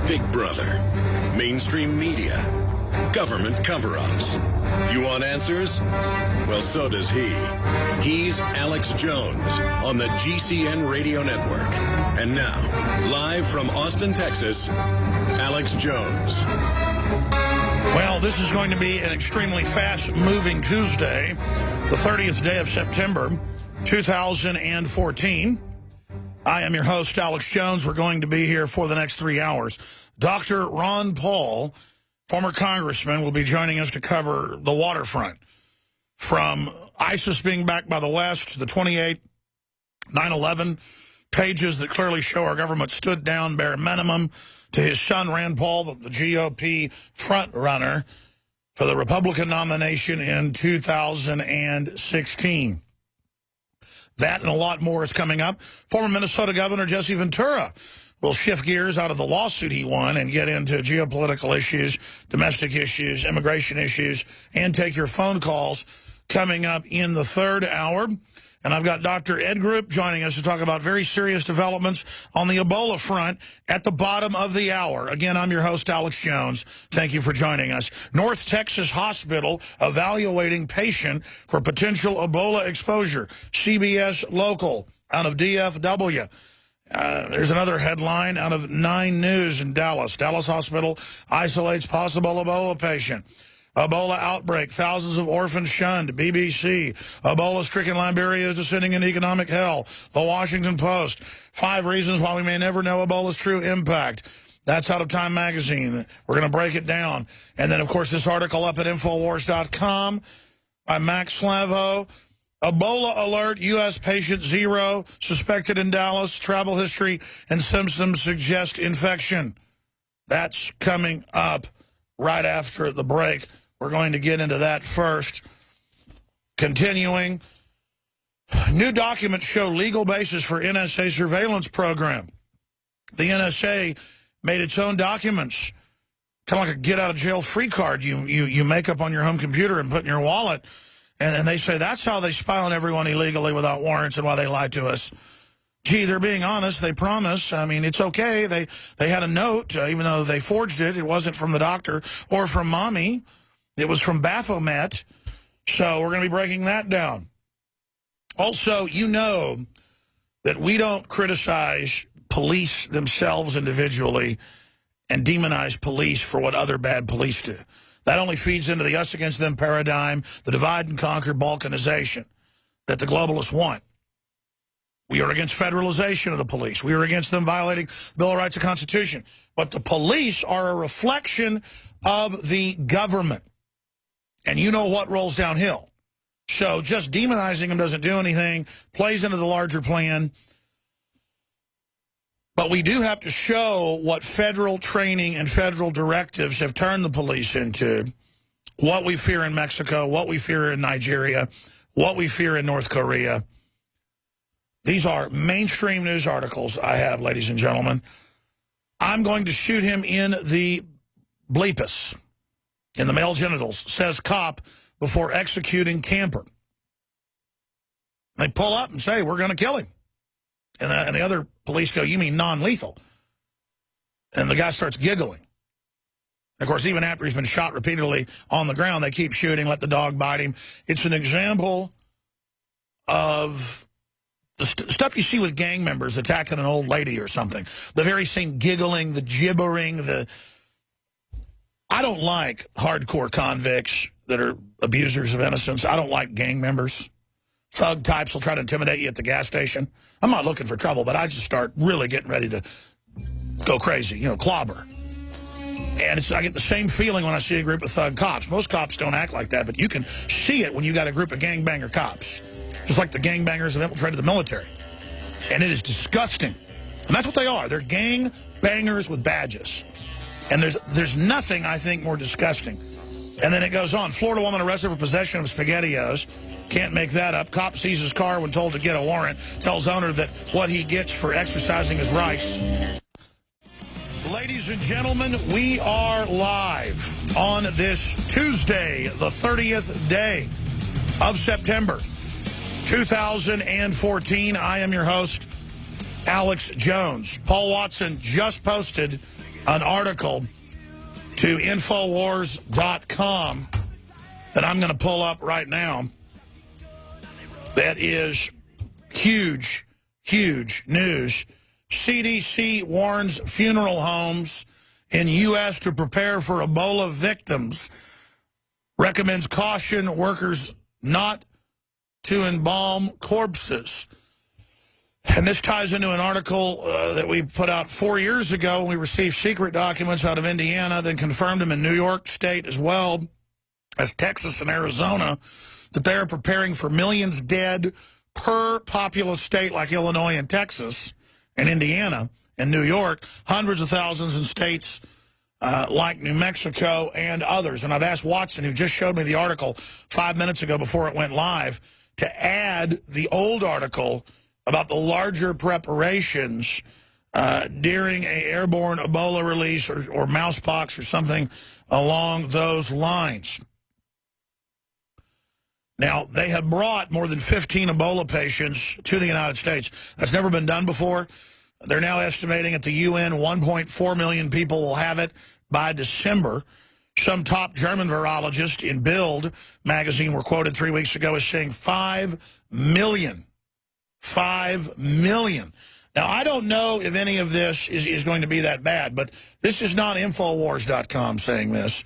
Big Brother, mainstream media, government cover-ups. You want answers? Well, so does he. He's Alex Jones on the GCN Radio Network. And now, live from Austin, Texas, Alex Jones. Well, this is going to be an extremely fast-moving Tuesday, the 30th day of September, 2014. I am your host, Alex Jones. We're going to be here for the next 3 hours. Dr. Ron Paul, former congressman, will be joining us to cover the waterfront. From ISIS being backed by the West to the 28 9/11 pages that clearly show our government stood down bare minimum, to his son, Rand Paul, the GOP front runner for the Republican nomination in 2016. That and a lot more is coming up. Former Minnesota Governor Jesse Ventura will shift gears out of the lawsuit he won and get into geopolitical issues, domestic issues, immigration issues, and take your phone calls coming up in the third hour. And I've got Dr. Ed Group joining us to talk about very serious developments on the Ebola front at the bottom of the hour. Again, I'm your host, Alex Jones. Thank you for joining us. North Texas Hospital evaluating patient for potential Ebola exposure. CBS Local out of DFW. There's another headline out of 9 News in Dallas. Dallas Hospital isolates possible Ebola patient. Ebola outbreak, thousands of orphans shunned. BBC. Ebola-stricken Liberia is descending into economic hell. The Washington Post. 5 reasons why we may never know Ebola's true impact. That's out of Time Magazine. We're going to break it down. And then, of course, this article up at Infowars.com by Max Slavo. Ebola alert, U.S. patient 0, suspected in Dallas. Travel history and symptoms suggest infection. That's coming up right after the break. We're going to get into that first. Continuing, new documents show legal basis for NSA surveillance program. The NSA made its own documents, kind of like a get-out-of-jail-free card you make up on your home computer and put in your wallet. And they say that's how they spy on everyone illegally without warrants and why they lie to us. Gee, they're being honest. They promise. I mean, it's okay. They had a note, even though they forged it. It wasn't from the doctor or from mommy. It was from Baphomet. So we're going to be breaking that down. Also, you know that we don't criticize police themselves individually and demonize police for what other bad police do. That only feeds into the us against them paradigm, the divide and conquer balkanization that the globalists want. We are against federalization of the police. We are against them violating the Bill of Rights and Constitution. But the police are a reflection of the government. And you know what rolls downhill. So just demonizing them doesn't do anything, plays into the larger plan. But we do have to show what federal training and federal directives have turned the police into, what we fear in Mexico, what we fear in Nigeria, what we fear in North Korea. These are mainstream news articles I have, ladies and gentlemen. I'm going to shoot him in the bleepus, in the male genitals, says cop before executing camper. They pull up and say, we're going to kill him. And the other police go, you mean non-lethal? And the guy starts giggling. Of course, even after he's been shot repeatedly on the ground, they keep shooting, let the dog bite him. It's an example of the stuff you see with gang members attacking an old lady or something. The very same giggling, the gibbering, I don't like hardcore convicts that are abusers of innocence. I don't like gang members. Thug types will try to intimidate you at the gas station. I'm not looking for trouble, but I just start really getting ready to go crazy, clobber. And I get the same feeling when I see a group of thug cops. Most cops don't act like that, but you can see it when you got a group of gangbanger cops. Just like the gangbangers that infiltrated the military. And it is disgusting. And that's what they are. They're gangbangers with badges. And there's nothing, I think, more disgusting. And then it goes on. Florida woman arrested for possession of SpaghettiOs. Can't make that up. Cop seizes car when told to get a warrant. Tells owner that what he gets for exercising his rights. Ladies and gentlemen, we are live on this Tuesday, the 30th day of September, 2014. I am your host, Alex Jones. Paul Watson just posted an article to Infowars.com that I'm going to pull up right now that is huge, huge news. CDC warns funeral homes in U.S. to prepare for Ebola victims. Recommends caution workers not to embalm corpses. And this ties into an article that we put out 4 years ago. We received secret documents out of Indiana, then confirmed them in New York State as well as Texas and Arizona, that they are preparing for millions dead per populous state like Illinois and Texas and Indiana and New York, hundreds of thousands in states like New Mexico and others. And I've asked Watson, who just showed me the article 5 minutes ago before it went live, to add the old article about the larger preparations during an airborne Ebola release or mousepox or something along those lines. Now, they have brought more than 15 Ebola patients to the United States. That's never been done before. They're now estimating at the UN 1.4 million people will have it by December. Some top German virologists in Bild magazine were quoted 3 weeks ago as saying 5 million. 5 million. Now, I don't know if any of this is going to be that bad, but this is not Infowars.com saying this.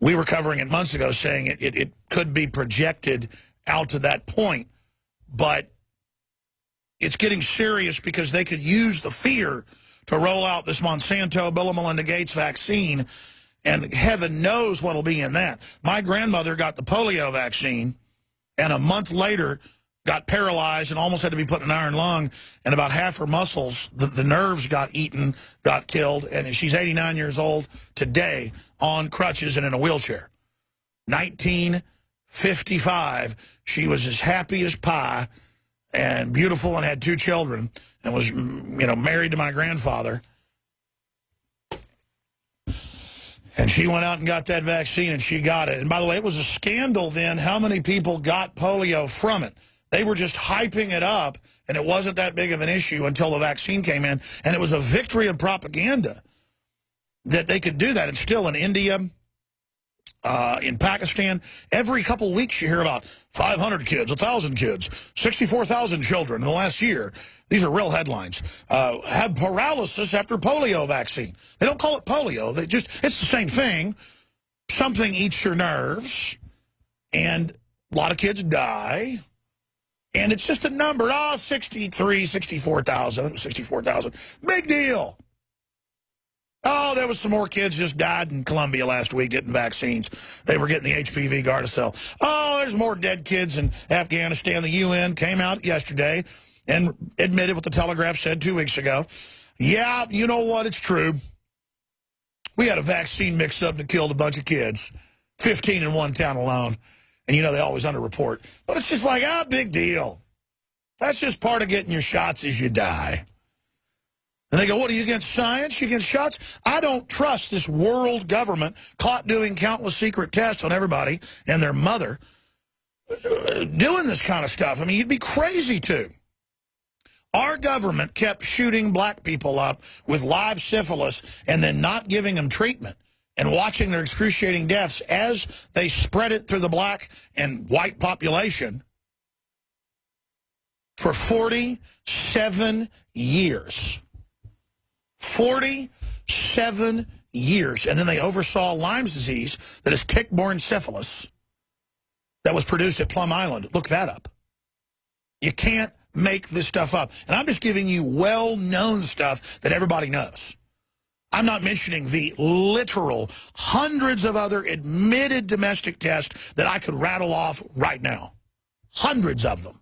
We were covering it months ago saying it could be projected out to that point, but it's getting serious because they could use the fear to roll out this Monsanto, Bill and Melinda Gates vaccine, and heaven knows what will be in that. My grandmother got the polio vaccine, and a month later got paralyzed and almost had to be put in an iron lung, and about half her muscles, the nerves got eaten, got killed, and she's 89 years old today on crutches and in a wheelchair. 1955, she was as happy as pie and beautiful and had 2 children and was, married to my grandfather. And she went out and got that vaccine, and she got it. And by the way, it was a scandal then how many people got polio from it. They were just hyping it up, and it wasn't that big of an issue until the vaccine came in. And it was a victory of propaganda that they could do that. And still in India, in Pakistan, every couple of weeks you hear about 500 kids, 1,000 kids, 64,000 children in the last year. These are real headlines. Have paralysis after polio vaccine. They don't call it polio. It's the same thing. Something eats your nerves, and a lot of kids die. And it's just a number. 64,000. 64,000. Big deal. Oh, there was some more kids just died in Colombia last week getting vaccines. They were getting the HPV Gardasil. Oh, there's more dead kids in Afghanistan. The UN came out yesterday and admitted what the Telegraph said 2 weeks ago. Yeah, you know what? It's true. We had a vaccine mix-up that killed a bunch of kids. 15 in one town alone. And, they always underreport. But it's just like, big deal. That's just part of getting your shots as you die. And they go, what, are you against science? You against shots? I don't trust this world government caught doing countless secret tests on everybody and their mother doing this kind of stuff. I mean, you'd be crazy to. Our government kept shooting black people up with live syphilis and then not giving them treatment and watching their excruciating deaths as they spread it through the black and white population for 47 years. 47 years. And then they oversaw Lyme's disease, that is tick-borne syphilis, that was produced at Plum Island. Look that up. You can't make this stuff up. And I'm just giving you well-known stuff that everybody knows. I'm not mentioning the literal hundreds of other admitted domestic tests that I could rattle off right now. Hundreds of them.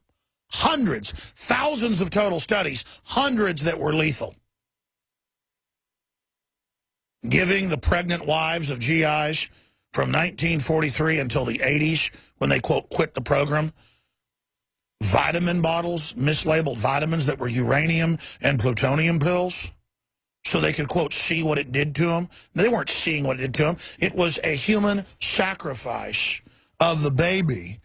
Hundreds. Thousands of total studies. Hundreds that were lethal. Giving the pregnant wives of GIs from 1943 until the 80s, when they, quote, quit the program, vitamin bottles, mislabeled vitamins that were uranium and plutonium pills, so they could, quote, see what it did to them. They weren't seeing what it did to them. It was a human sacrifice of the baby,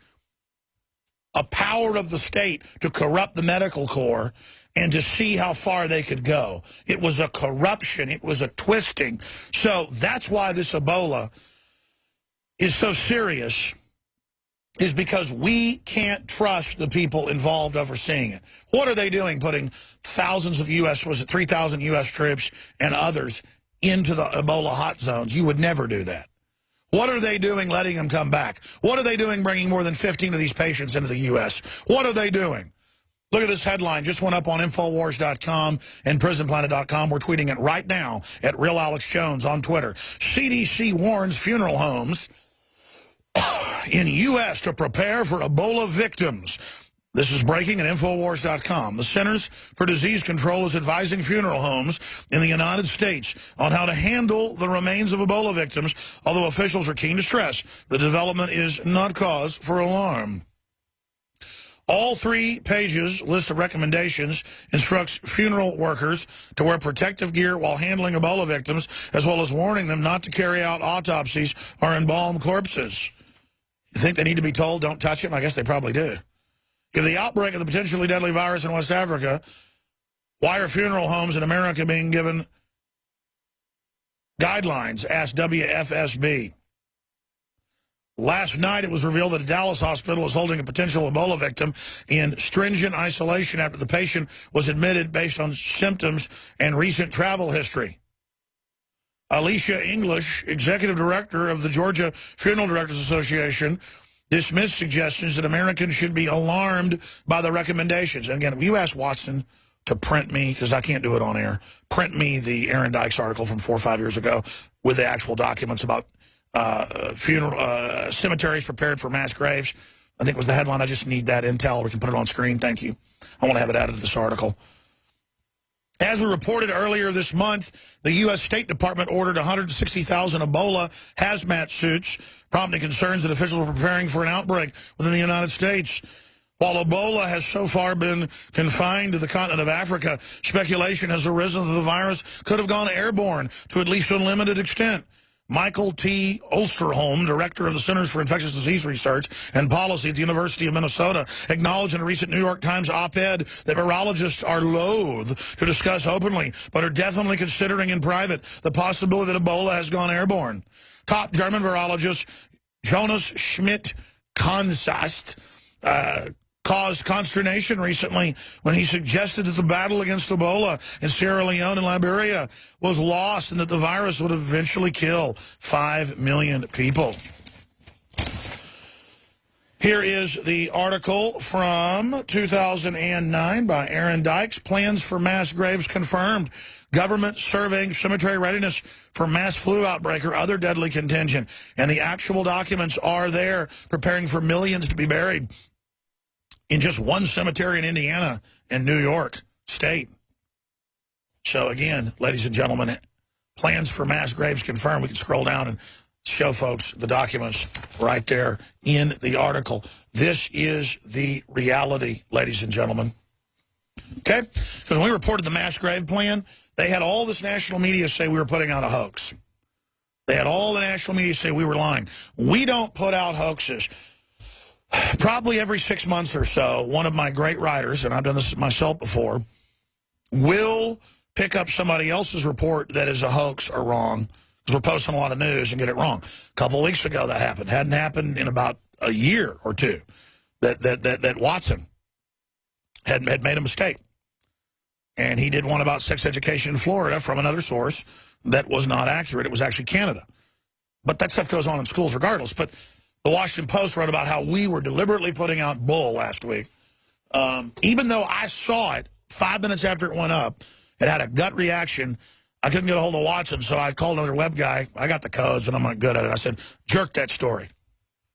a power of the state to corrupt the medical corps and to see how far they could go. It was a corruption. It was a twisting. So that's why this Ebola is so serious, is because we can't trust the people involved overseeing it. What are they doing, putting thousands of 3,000 U.S. troops and others into the Ebola hot zones? You would never do that. What are they doing letting them come back? What are they doing bringing more than 15 of these patients into the U.S.? What are they doing? Look at this headline. Just went up on Infowars.com and PrisonPlanet.com. We're tweeting it right now at Real Alex Jones on Twitter. CDC warns funeral homes in U.S. to prepare for Ebola victims. This is breaking at Infowars.com. The Centers for Disease Control is advising funeral homes in the United States on how to handle the remains of Ebola victims, although officials are keen to stress the development is not cause for alarm. All 3 pages list of recommendations instructs funeral workers to wear protective gear while handling Ebola victims, as well as warning them not to carry out autopsies or embalm corpses. You think they need to be told don't touch him? I guess they probably do. If the outbreak of the potentially deadly virus in West Africa, why are funeral homes in America being given guidelines? Asked WFSB. Last night, it was revealed that a Dallas hospital is holding a potential Ebola victim in stringent isolation after the patient was admitted based on symptoms and recent travel history. Alicia English, executive director of the Georgia Funeral Directors Association, dismissed suggestions that Americans should be alarmed by the recommendations. And again, if you ask Watson to print me, because I can't do it on air, print me the Aaron Dykes article from 4 or 5 years ago with the actual documents about funeral cemeteries prepared for mass graves. I think was the headline. I just need that intel. We can put it on screen. Thank you. I want to have it added to this article. As we reported earlier this month, the U.S. State Department ordered 160,000 Ebola hazmat suits, prompting concerns that officials were preparing for an outbreak within the United States. While Ebola has so far been confined to the continent of Africa, speculation has arisen that the virus could have gone airborne to at least a limited extent. Michael T. Osterholm, director of the Centers for Infectious Disease Research and Policy at the University of Minnesota, acknowledged in a recent New York Times op-ed that virologists are loath to discuss openly, but are definitely considering in private the possibility that Ebola has gone airborne. Top German virologist Jonas Schmidt-Kansast caused consternation recently when he suggested that the battle against Ebola in Sierra Leone and Liberia was lost and that the virus would eventually kill 5 million people. Here is the article from 2009 by Aaron Dykes. Plans for mass graves confirmed. Government surveying cemetery readiness for mass flu outbreak or other deadly contagion. And the actual documents are there, preparing for millions to be buried in just one cemetery in Indiana and New York State. So again, ladies and gentlemen, plans for mass graves confirmed. We can scroll down and show folks the documents right there in the article. This is the reality, ladies and gentlemen. Okay? Because when we reported the mass grave plan, they had all this national media say we were putting out a hoax. They had all the national media say we were lying. We don't put out hoaxes. Probably every 6 months or so, one of my great writers, and I've done this myself before, will pick up somebody else's report that is a hoax or wrong, because we're posting a lot of news and get it wrong. A couple of weeks ago that happened. Hadn't happened in about a year or two that Watson had made a mistake. And he did one about sex education in Florida from another source that was not accurate. It was actually Canada. But that stuff goes on in schools regardless. But the Washington Post wrote about how we were deliberately putting out bull last week. Even though I saw it 5 minutes after it went up, it had a gut reaction. I couldn't get a hold of Watson, so I called another web guy. I got the codes, and I'm not good at it. I said, jerk that story.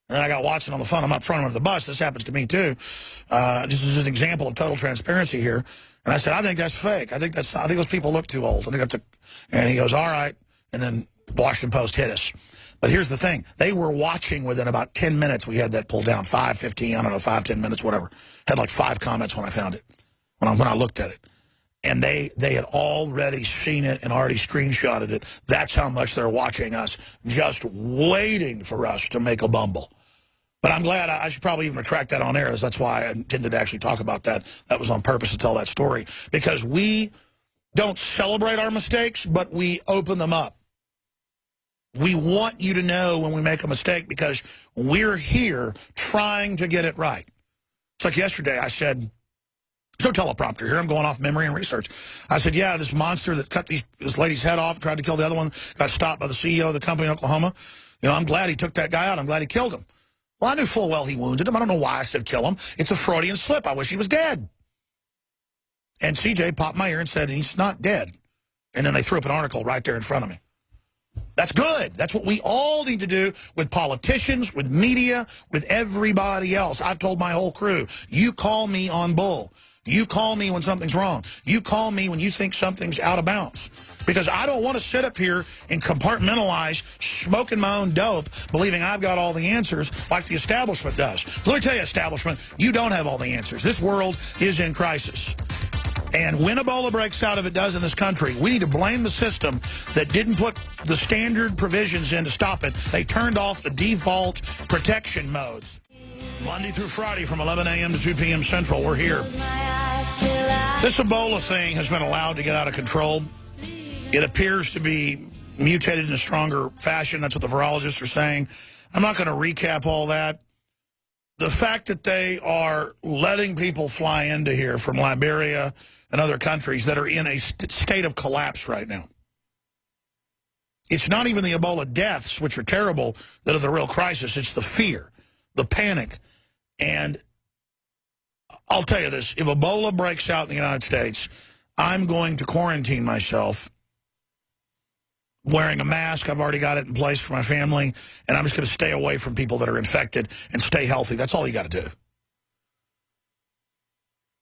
And then I got Watson on the phone. I'm not throwing him under the bus. This happens to me, too. Just as an example of total transparency here. And I said, I think that's fake. I think those people look too old. I think that's and he goes, all right. And then Washington Post hit us. But here's the thing. They were watching within about 10 minutes. We had that pulled down. 5, 15, I don't know, 5, 10 minutes, whatever. Had like 5 comments when I found it, when I looked at it. And they had already seen it and already screenshotted it. That's how much they're watching us, just waiting for us to make a bumble. But I'm glad I should probably even retract that on air, as that's why I intended to actually talk about that. That was on purpose to tell that story. Because we don't celebrate our mistakes, but we open them up. We want you to know when we make a mistake because we're here trying to get it right. It's like yesterday I said, there's no teleprompter here. I'm going off memory and research. I said, yeah, this monster that cut this lady's head off, tried to kill the other one, got stopped by the CEO of the company in Oklahoma. You know, I'm glad he took that guy out. I'm glad he killed him. Well, I knew full well he wounded him. I don't know why I said kill him. It's a Freudian slip. I wish he was dead. And CJ popped my ear and said, he's not dead. And then they threw up an article right there in front of me. That's good. That's what we all need to do with politicians, with media, with everybody else. I've told my whole crew, you call me on bull. You call me when something's wrong. You call me when you think something's out of bounds. Because I don't want to sit up here and compartmentalize, smoking my own dope, believing I've got all the answers like the establishment does. So let me tell you, establishment, you don't have all the answers. This world is in crisis. And when Ebola breaks out, if it does in this country, we need to blame the system that didn't put the standard provisions in to stop it. They turned off the default protection modes. Monday through Friday from 11 a.m. to 2 p.m. Central, we're here. This Ebola thing has been allowed to get out of control. It appears to be mutated in a stronger fashion. That's what the virologists are saying. I'm not going to recap all that. The fact that they are letting people fly into here from Liberia and other countries that are in a state of collapse right now. It's not even the Ebola deaths, which are terrible, that are the real crisis. It's the fear, the panic. And I'll tell you this, if Ebola breaks out in the United States, I'm going to quarantine myself wearing a mask. I've already got it in place for my family, and I'm just going to stay away from people that are infected and stay healthy. That's all you got to do.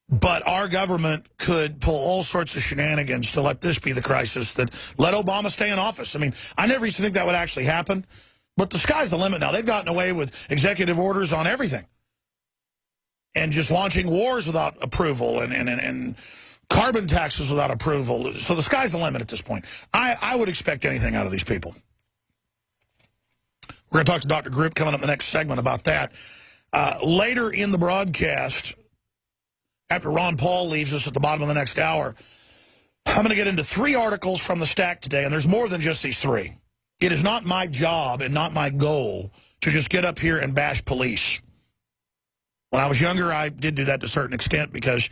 But our government could pull all sorts of shenanigans to let this be the crisis that let Obama stay in office. I mean, I never used to think that would actually happen, but the sky's the limit now. They've gotten away with executive orders on everything and just launching wars without approval and carbon taxes without approval. So the sky's the limit at this point. I would expect anything out of these people. We're going to talk to Dr. Group coming up in the next segment about that. Later in the broadcast, after Ron Paul leaves us at the bottom of the next hour, I'm going to get into 3 articles from the stack today, and there's more than just these 3. It is not my job and not my goal to just get up here and bash police. When I was younger, I did do that to a certain extent because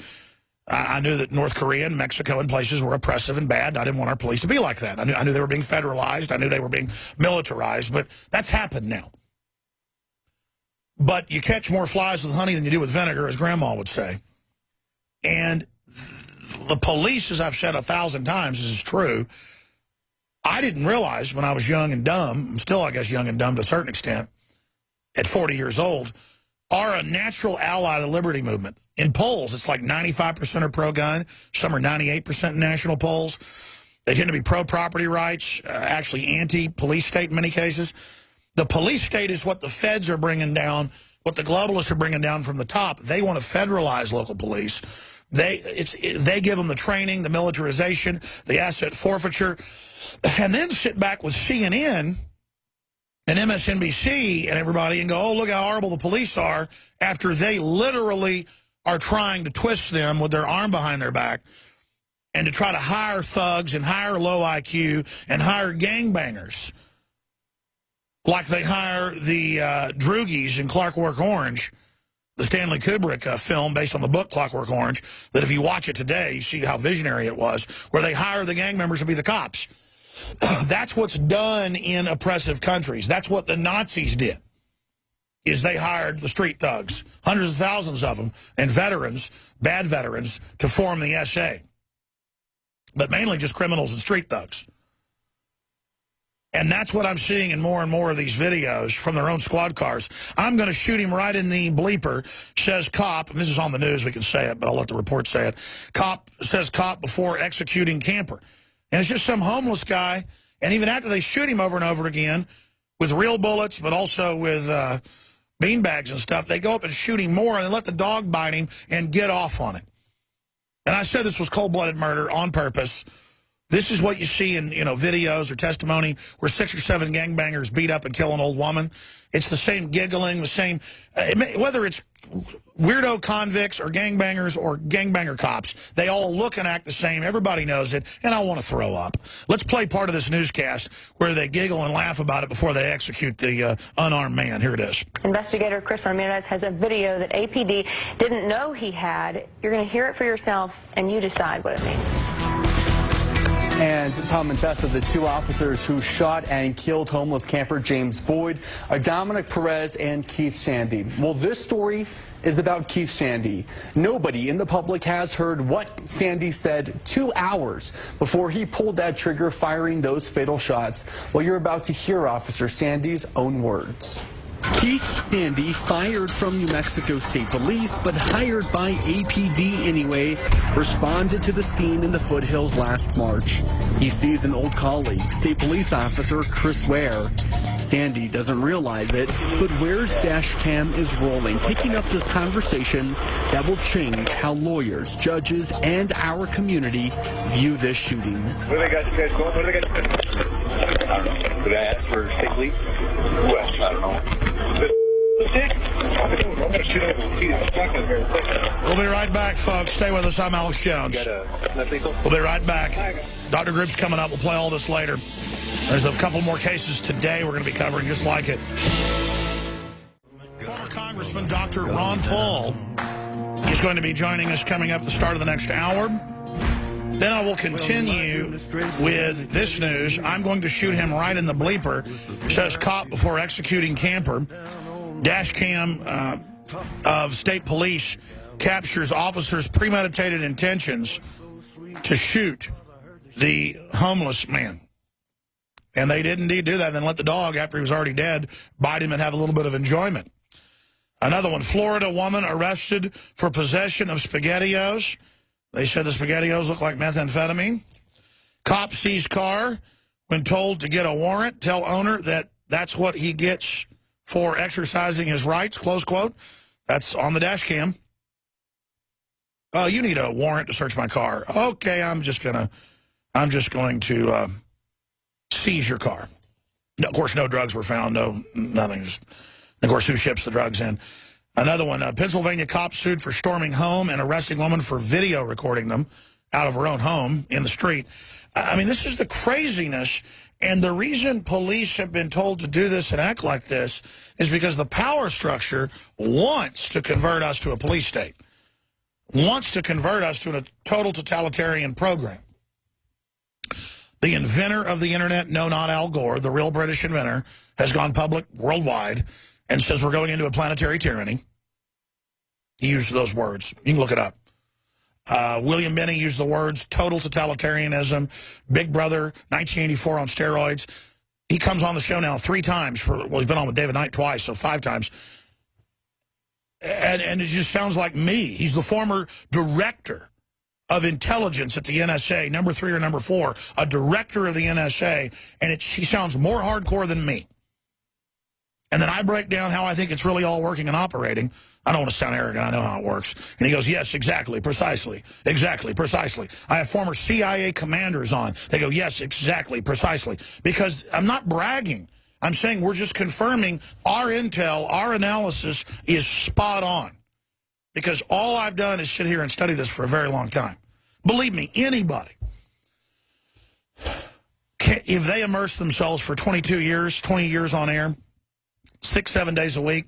I knew that North Korea and Mexico and places were oppressive and bad. I didn't want our police to be like that. I knew they were being federalized. I knew they were being militarized, but that's happened now. But you catch more flies with honey than you do with vinegar, as Grandma would say. And the police, as I've said 1,000 times, this is true. I didn't realize when I was young and dumb, I'm still, I guess, young and dumb to a certain extent, at 40 years old, are a natural ally to the liberty movement. In polls, it's like 95% are pro-gun. Some are 98% in national polls. They tend to be pro-property rights, actually anti-police state in many cases. The police state is what the feds are bringing down, what the globalists are bringing down from the top. They want to federalize local police. They give them the training, the militarization, the asset forfeiture, and then sit back with CNN and MSNBC and everybody and go, oh, look how horrible the police are, after they literally are trying to twist them with their arm behind their back and to try to hire thugs and hire low IQ and hire gangbangers like they hire the Droogies in Clockwork Orange, the Stanley Kubrick film based on the book Clockwork Orange, that if you watch it today, you see how visionary it was, where they hire the gang members to be the cops. That's what's done in oppressive countries. That's what the Nazis did, is they hired the street thugs, hundreds of thousands of them, and veterans, bad veterans, to form the SA. But mainly just criminals and street thugs. And that's what I'm seeing in more and more of these videos from their own squad cars. I'm going to shoot him right in the bleeper, says cop. And this is on the news, we can say it, but I'll let the report say it. Cop says cop before executing camper. And it's just some homeless guy. And even after they shoot him over and over again with real bullets, but also with beanbags and stuff, they go up and shoot him more and then let the dog bite him and get off on it. And I said this was cold-blooded murder on purpose. This is what you see in, videos or testimony where 6 or 7 gangbangers beat up and kill an old woman. It's the same giggling, the same, whether it's weirdo convicts or gangbanger cops, they all look and act the same. Everybody knows it, and I want to throw up. Let's play part of this newscast where they giggle and laugh about it before they execute the unarmed man. Here it is. Investigator Chris Ramirez has a video that APD didn't know he had. You're going to hear it for yourself, and you decide what it means. And Tom and Tessa, the 2 officers who shot and killed homeless camper James Boyd are Dominic Perez and Keith Shandy. Well, this story is about Keith Shandy. Nobody in the public has heard what Shandy said 2 hours before he pulled that trigger, firing those fatal shots. Well, you're about to hear Officer Shandy's own words. Keith Shandy, fired from New Mexico State Police, but hired by APD anyway, responded to the scene in the foothills last March. He sees an old colleague, State Police Officer Chris Ware. Shandy doesn't realize it, but Ware's dash cam is rolling, picking up this conversation that will change how lawyers, judges, and our community view this shooting. Where they got you guys going? Where they got you? I don't know. Did I ask for sick leave? Well, I don't know. We'll be right back, folks. Stay with us. I'm Alex Jones. We'll be right back. Dr. Group's coming up. We'll play all this later. There's a couple more cases today we're going to be covering just like it. Former Congressman Dr. Ron Paul is going to be joining us coming up at the start of the next hour. Then I will continue with this news. I'm going to shoot him right in the bleeper. Says cop before executing camper. Dash cam of state police captures officers' premeditated intentions to shoot the homeless man. And they did indeed do that, and then let the dog, after he was already dead, bite him and have a little bit of enjoyment. Another one, Florida woman arrested for possession of SpaghettiOs. They said the SpaghettiOs look like methamphetamine. Cop sees car. When told to get a warrant, tell owner that that's what he gets for exercising his rights, close quote. That's on the dash cam. Oh, you need a warrant to search my car. Okay, I'm just going to seize your car. No, of course, no drugs were found. No, nothing. Just, of course, who ships the drugs in? Another one, Pennsylvania cop sued for storming home and arresting woman for video recording them out of her own home in the street. I mean, this is the craziness. And the reason police have been told to do this and act like this is because the power structure wants to convert us to a police state, wants to convert us to a total totalitarian program. The inventor of the internet, no, not Al Gore, the real British inventor, has gone public worldwide and says we're going into a planetary tyranny. He used those words. You can look it up. William Binney used the words total totalitarianism, Big Brother, 1984 on steroids. He comes on the show now 3 times. Well, he's been on with David Knight twice, so 5 times. And it just sounds like me. He's the former director of intelligence at the NSA, number 3 or number 4, a director of the NSA, and he sounds more hardcore than me. And then I break down how I think it's really all working and operating. I don't want to sound arrogant. I know how it works. And he goes, yes, exactly, precisely, exactly, precisely. I have former CIA commanders on. They go, yes, exactly, precisely. Because I'm not bragging. I'm saying we're just confirming our intel, our analysis is spot on. Because all I've done is sit here and study this for a very long time. Believe me, anybody, if they immerse themselves for 22 years, 20 years on air, 6, 7 days a week,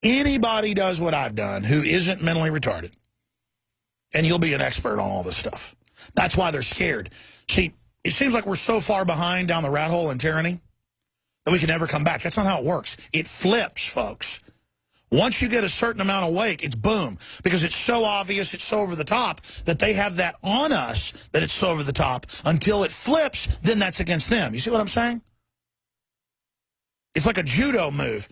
anybody does what I've done who isn't mentally retarded, and you'll be an expert on all this stuff. That's why they're scared. See, it seems like we're so far behind down the rat hole in tyranny that we can never come back. That's not how it works. It flips, folks. Once you get a certain amount awake, it's boom. Because it's so obvious, it's so over the top, that they have that on us, that it's so over the top. Until it flips, then that's against them. You see what I'm saying? It's like a judo move.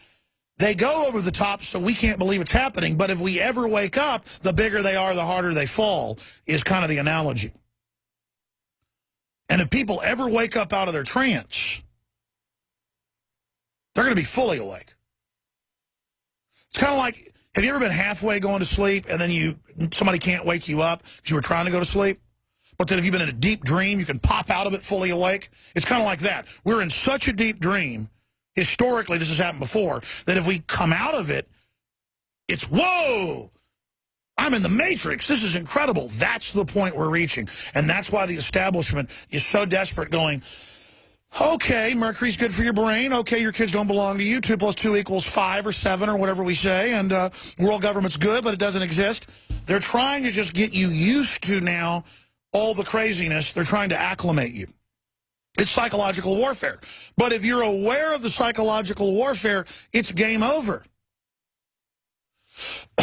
They go over the top so we can't believe it's happening, but if we ever wake up, the bigger they are, the harder they fall, is kind of the analogy. And if people ever wake up out of their trance, they're going to be fully awake. It's kind of like, have you ever been halfway going to sleep and then somebody can't wake you up because you were trying to go to sleep? but that if you've been in a deep dream, you can pop out of it fully awake. It's kind of like that. We're in such a deep dream, historically this has happened before, that if we come out of it, it's, whoa, I'm in the Matrix. This is incredible. That's the point we're reaching. And that's why the establishment is so desperate going, okay, mercury's good for your brain. Okay, your kids don't belong to you. 2 + 2 = 5 or 7 or whatever we say. And world government's good, but it doesn't exist. They're trying to just get you used to now all the craziness. They're trying to acclimate you. It's psychological warfare. But if you're aware of the psychological warfare, it's game over.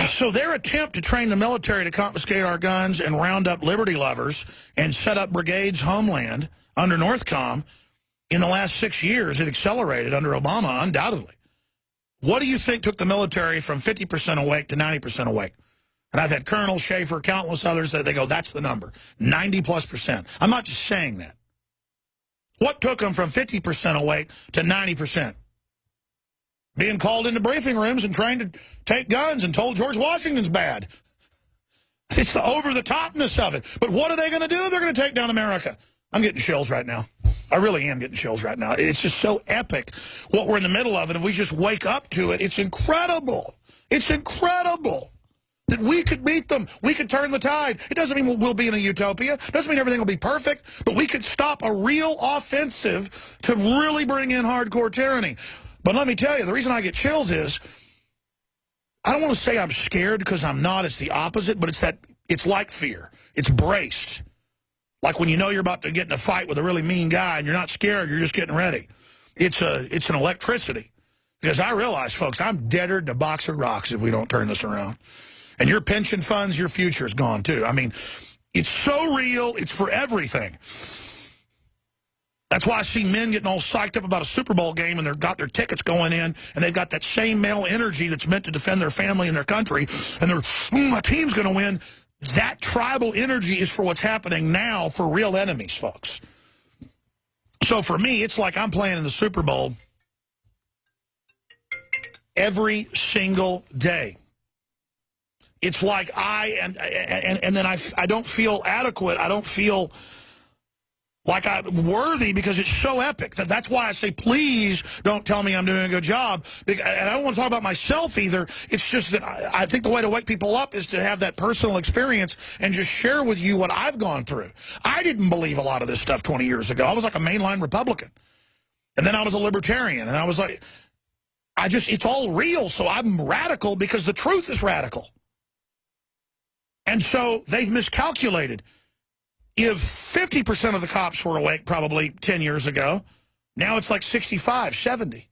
So their attempt to train the military to confiscate our guns and round up liberty lovers and set up brigades homeland under Northcom, in the last 6 years, it accelerated under Obama, undoubtedly. What do you think took the military from 50% awake to 90% awake? And I've had Colonel Schaefer, countless others, that they go, that's the number, 90+%. I'm not just saying that. What took them from 50% awake to 90%? Being called into briefing rooms and trained to take guns and told George Washington's bad. It's the over-the-topness of it. But what are they going to do? They're going to take down America. I'm getting chills right now. I really am getting chills right now. It's just so epic what we're in the middle of. And if we just wake up to it, it's incredible. It's incredible that we could beat them. We could turn the tide. It doesn't mean we'll be in a utopia. It doesn't mean everything will be perfect. But we could stop a real offensive to really bring in hardcore tyranny. But let me tell you, the reason I get chills is, I don't want to say I'm scared because I'm not. It's the opposite. But it's like fear. It's braced. Like when you know you're about to get in a fight with a really mean guy and you're not scared, you're just getting ready. It's an electricity. Because I realize, folks, I'm deader than a box of rocks if we don't turn this around. And your pension funds, your future is gone too. I mean, it's so real, it's for everything. That's why I see men getting all psyched up about a Super Bowl game and they've got their tickets going in and they've got that same male energy that's meant to defend their family and their country. And they're, my team's going to win. That tribal energy is for what's happening now for real enemies, folks. So for me, it's like I'm playing in the Super Bowl every single day. It's like and then I don't feel adequate. I don't feel like I'm worthy because it's so epic. That's why I say, please don't tell me I'm doing a good job. And I don't want to talk about myself either. It's just that I think the way to wake people up is to have that personal experience and just share with you what I've gone through. I didn't believe a lot of this stuff 20 years ago. I was like a mainline Republican. And then I was a libertarian. And I was like, it's all real. So I'm radical because the truth is radical. And so they've miscalculated. If 50% of the cops were awake probably 10 years ago, now it's like 65, 70. And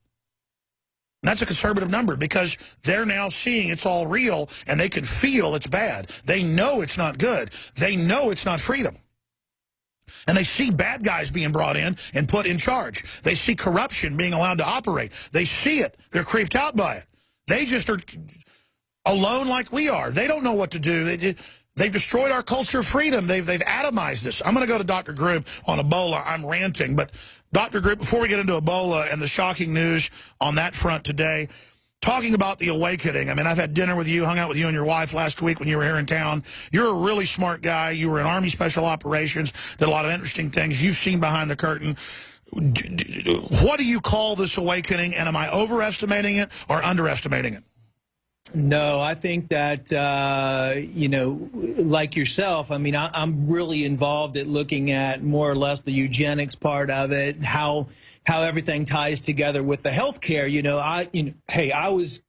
that's a conservative number because they're now seeing it's all real and they can feel it's bad. They know it's not good. They know it's not freedom. And they see bad guys being brought in and put in charge. They see corruption being allowed to operate. They see it. They're creeped out by it. They just are alone like we are. They don't know what to do. They've destroyed our culture of freedom. They've atomized us. I'm going to go to Dr. Group on Ebola. I'm ranting. But Dr. Group, before we get into Ebola and the shocking news on that front today, talking about the awakening. I mean, I've had dinner with you, hung out with you and your wife last week when you were here in town. You're a really smart guy. You were in Army Special Operations, did a lot of interesting things. You've seen behind the curtain. What do you call this awakening, and am I overestimating it or underestimating it? No, I think that, you know, like yourself, I mean, I'm really involved at looking at more or less the eugenics part of it, how everything ties together with the health care. Hey, I was,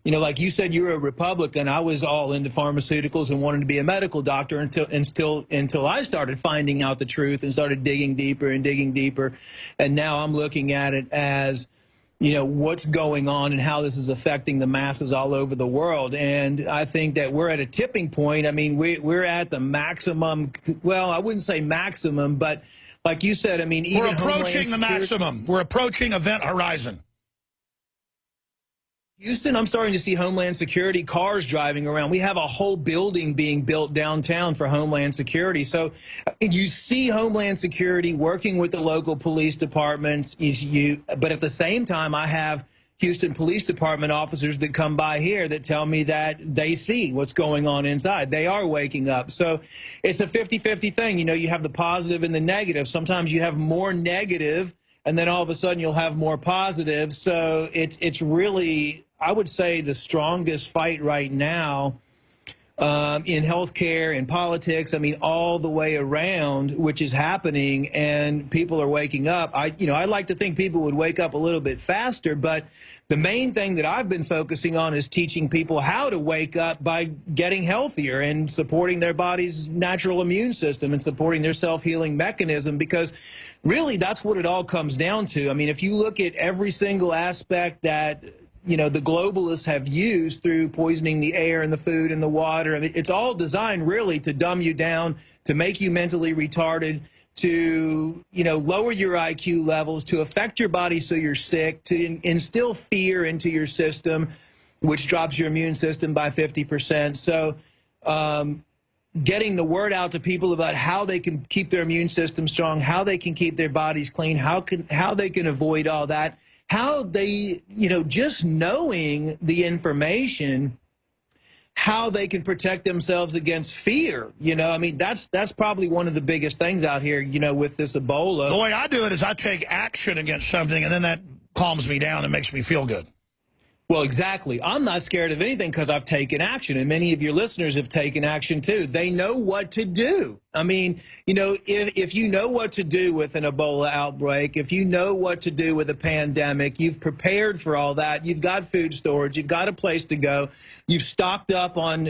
like you said, you were a Republican. I was all into pharmaceuticals and wanted to be a medical doctor until I started finding out the truth and started digging deeper and digging deeper. And now I'm looking at it as, what's going on and how this is affecting the masses all over the world. And I think that we're at a tipping point. I mean, we're at the maximum. Well, I wouldn't say maximum, but like you said, I mean, even we're approaching the maximum. We're approaching event horizon. Houston, I'm starting to see Homeland Security cars driving around. We have a whole building being built downtown for Homeland Security. So you see Homeland Security working with the local police departments. But at the same time, I have Houston Police Department officers that come by here that tell me that they see what's going on inside. They are waking up. So it's a 50-50 thing. You know, you have the positive and the negative. Sometimes you have more negative, and then all of a sudden you'll have more positive. So it's really, I would say, the strongest fight right now in healthcare, in politics, I mean, all the way around, which is happening, and people are waking up. I'd like to think people would wake up a little bit faster, but the main thing that I've been focusing on is teaching people how to wake up by getting healthier and supporting their body's natural immune system and supporting their self-healing mechanism, because really that's what it all comes down to. I mean, if you look at every single aspect that the globalists have used through poisoning the air and the food and the water, I mean, it's all designed really to dumb you down, to make you mentally retarded, to, lower your IQ levels, to affect your body so you're sick, to instill fear into your system, which drops your immune system by 50%. So getting the word out to people about how they can keep their immune system strong, how they can keep their bodies clean, how they can avoid all that, how they, just knowing the information, how they can protect themselves against fear. I mean, that's probably one of the biggest things out here, with this Ebola. The way I do it is I take action against something, and then that calms me down and makes me feel good. Well, exactly. I'm not scared of anything because I've taken action, and many of your listeners have taken action too. They know what to do. I mean, if you know what to do with an Ebola outbreak, if you know what to do with a pandemic, you've prepared for all that. You've got food storage. You've got a place to go. You've stocked up on,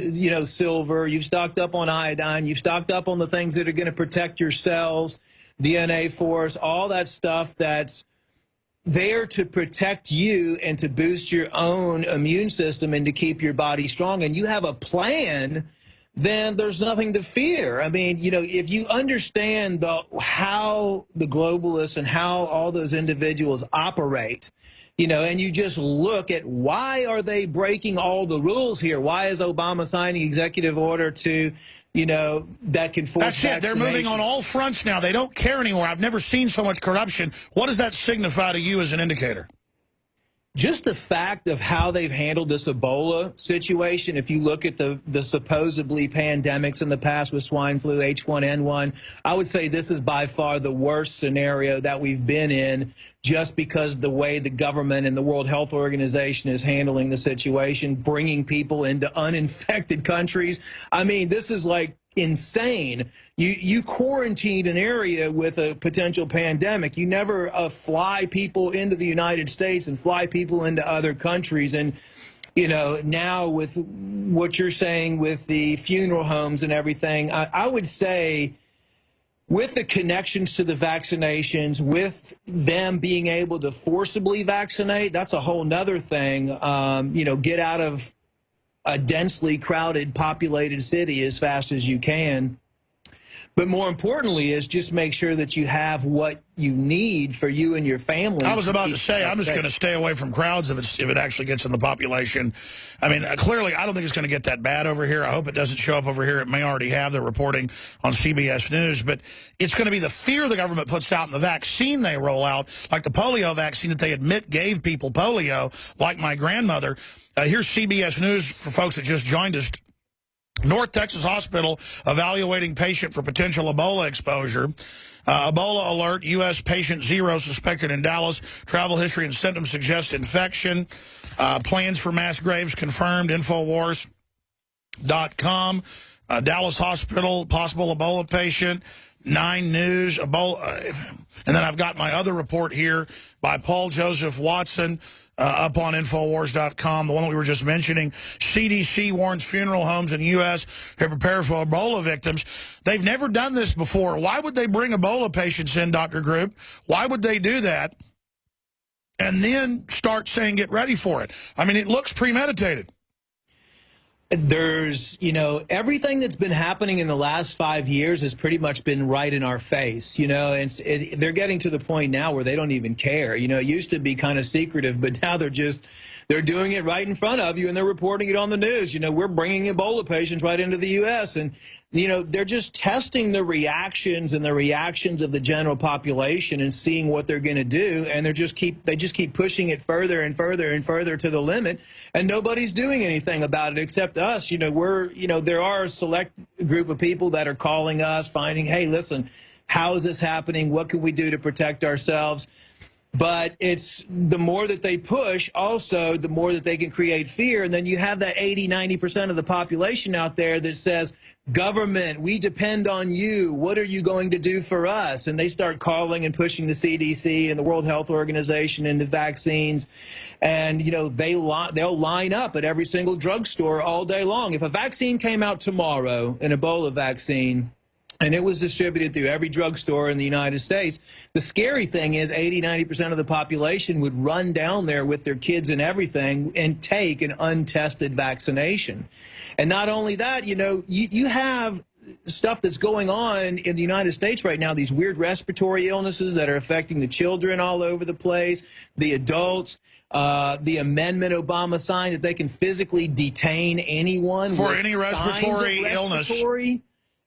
silver. You've stocked up on iodine. You've stocked up on the things that are going to protect your cells, DNA force, all that stuff that's there to protect you and to boost your own immune system and to keep your body strong, and you have a plan, then there's nothing to fear. I mean, if you understand how the globalists and how all those individuals operate, and you just look at why are they breaking all the rules here? Why is Obama signing executive order to, that can force That's it. They're moving on all fronts now. They don't care anymore. I've never seen so much corruption. What does that signify to you as an indicator? Just the fact of how they've handled this Ebola situation. If you look at the supposedly pandemics in the past with swine flu, H1N1, I would say this is by far the worst scenario that we've been in, just because the way the government and the World Health Organization is handling the situation, bringing people into uninfected countries. I mean, this is like insane. You quarantine an area with a potential pandemic. You never fly people into the United States and fly people into other countries. And, now with what you're saying with the funeral homes and everything, I would say with the connections to the vaccinations, with them being able to forcibly vaccinate, that's a whole nother thing. Get out of a densely crowded, populated city as fast as you can. But more importantly is just make sure that you have what you need for you and your family. I was about to say, I'm just going to stay away from crowds if it actually gets in the population. I mean, clearly, I don't think it's going to get that bad over here. I hope it doesn't show up over here. It may already have. They're reporting on CBS News. But it's going to be the fear the government puts out in the vaccine they roll out, like the polio vaccine that they admit gave people polio, like my grandmother. Here's CBS News for folks that just joined us. North Texas Hospital evaluating patient for potential Ebola exposure. Ebola alert, U.S. patient 0 suspected in Dallas. Travel history and symptoms suggest infection. Plans for mass graves confirmed, Infowars.com. Dallas Hospital, possible Ebola patient. 9 News, Ebola. And then I've got my other report here by Paul Joseph Watson, up on Infowars.com, the one that we were just mentioning. CDC warns funeral homes in the U.S. to prepare for Ebola victims. They've never done this before. Why would they bring Ebola patients in, Dr. Group? Why would they do that and then start saying get ready for it? I mean, it looks premeditated. There's, everything that's been happening in the last 5 years has pretty much been right in our face, and they're getting to the point now where they don't even care. It used to be kind of secretive, but now they're doing it right in front of you, and they're reporting it on the news. We're bringing Ebola patients right into the U.S., and you know, they're just testing the reactions and the reactions of the general population and seeing what they're going to do, and they just keep pushing it further and further and further to the limit, and nobody's doing anything about it except us. You know, there are a select group of people that are calling us, finding, hey, listen, how is this happening? What can we do to protect ourselves? But it's the more that they push, also, the more that they can create fear. And then you have that 80–90% of the population out there that says, government, we depend on you. What are you going to do for us? And they start calling and pushing the CDC and the World Health Organization into vaccines. And, you know, they'll line up at every single drugstore all day long. If a vaccine came out tomorrow, an Ebola vaccine, and it was distributed through every drugstore in the United States, the scary thing is 80–90% of the population would run down there with their kids and everything and take an untested vaccination. And not only that, you know, you have stuff that's going on in the United States right now, these weird respiratory illnesses that are affecting the children all over the place, the adults. The amendment Obama signed that they can physically detain anyone for with any respiratory illness.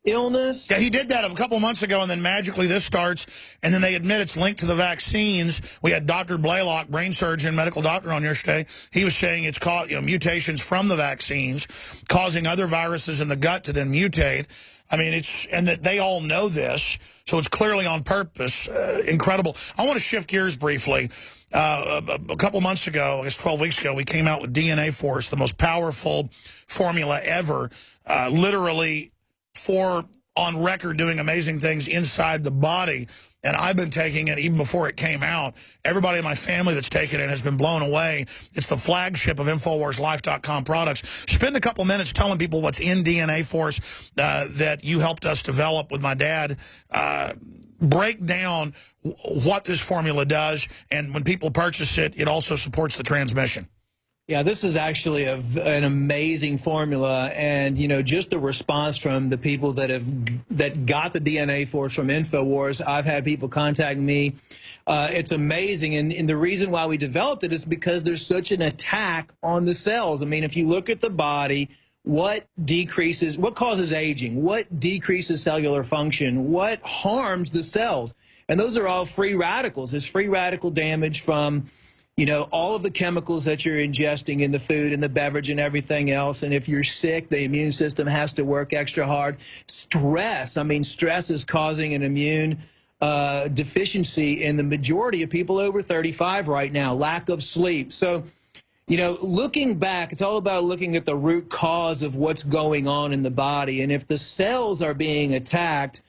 Yeah, he did that a couple months ago, and then magically this starts, and then they admit it's linked to the vaccines. We had Dr. Blaylock, brain surgeon, medical doctor, on yesterday. He was saying it's caused, mutations from the vaccines, causing other viruses in the gut to then mutate. I mean, and that they all know this, so it's clearly on purpose. Incredible. I want to shift gears briefly. A couple months ago, I guess 12 weeks ago, we came out with DNA Force, the most powerful formula ever, literally on record doing amazing things inside the body. And I've been taking it even before it came out. Everybody in my family that's taken it has been blown away. It's the flagship of InfoWarsLife.com products. Spend a couple minutes telling people what's in DNA Force that you helped us develop with my dad. Break down what this formula does, and when people purchase it, it also supports the transmission. Yeah, this is actually an amazing formula, and you know, just the response from the people that got the DNA Force from InfoWars. I've had people contact me. It's amazing, and the reason why we developed it is because there's such an attack on the cells. I mean, if you look at the body, what causes aging? What decreases cellular function? What harms the cells? And those are all free radicals. There's free radical damage from, you know, all of the chemicals that you're ingesting in the food and the beverage and everything else. And if you're sick, the immune system has to work extra hard. Stress, I mean, stress is causing an immune deficiency in the majority of people over 35 right now, lack of sleep. So, you know, looking back, it's all about looking at the root cause of what's going on in the body. And if the cells are being attacked,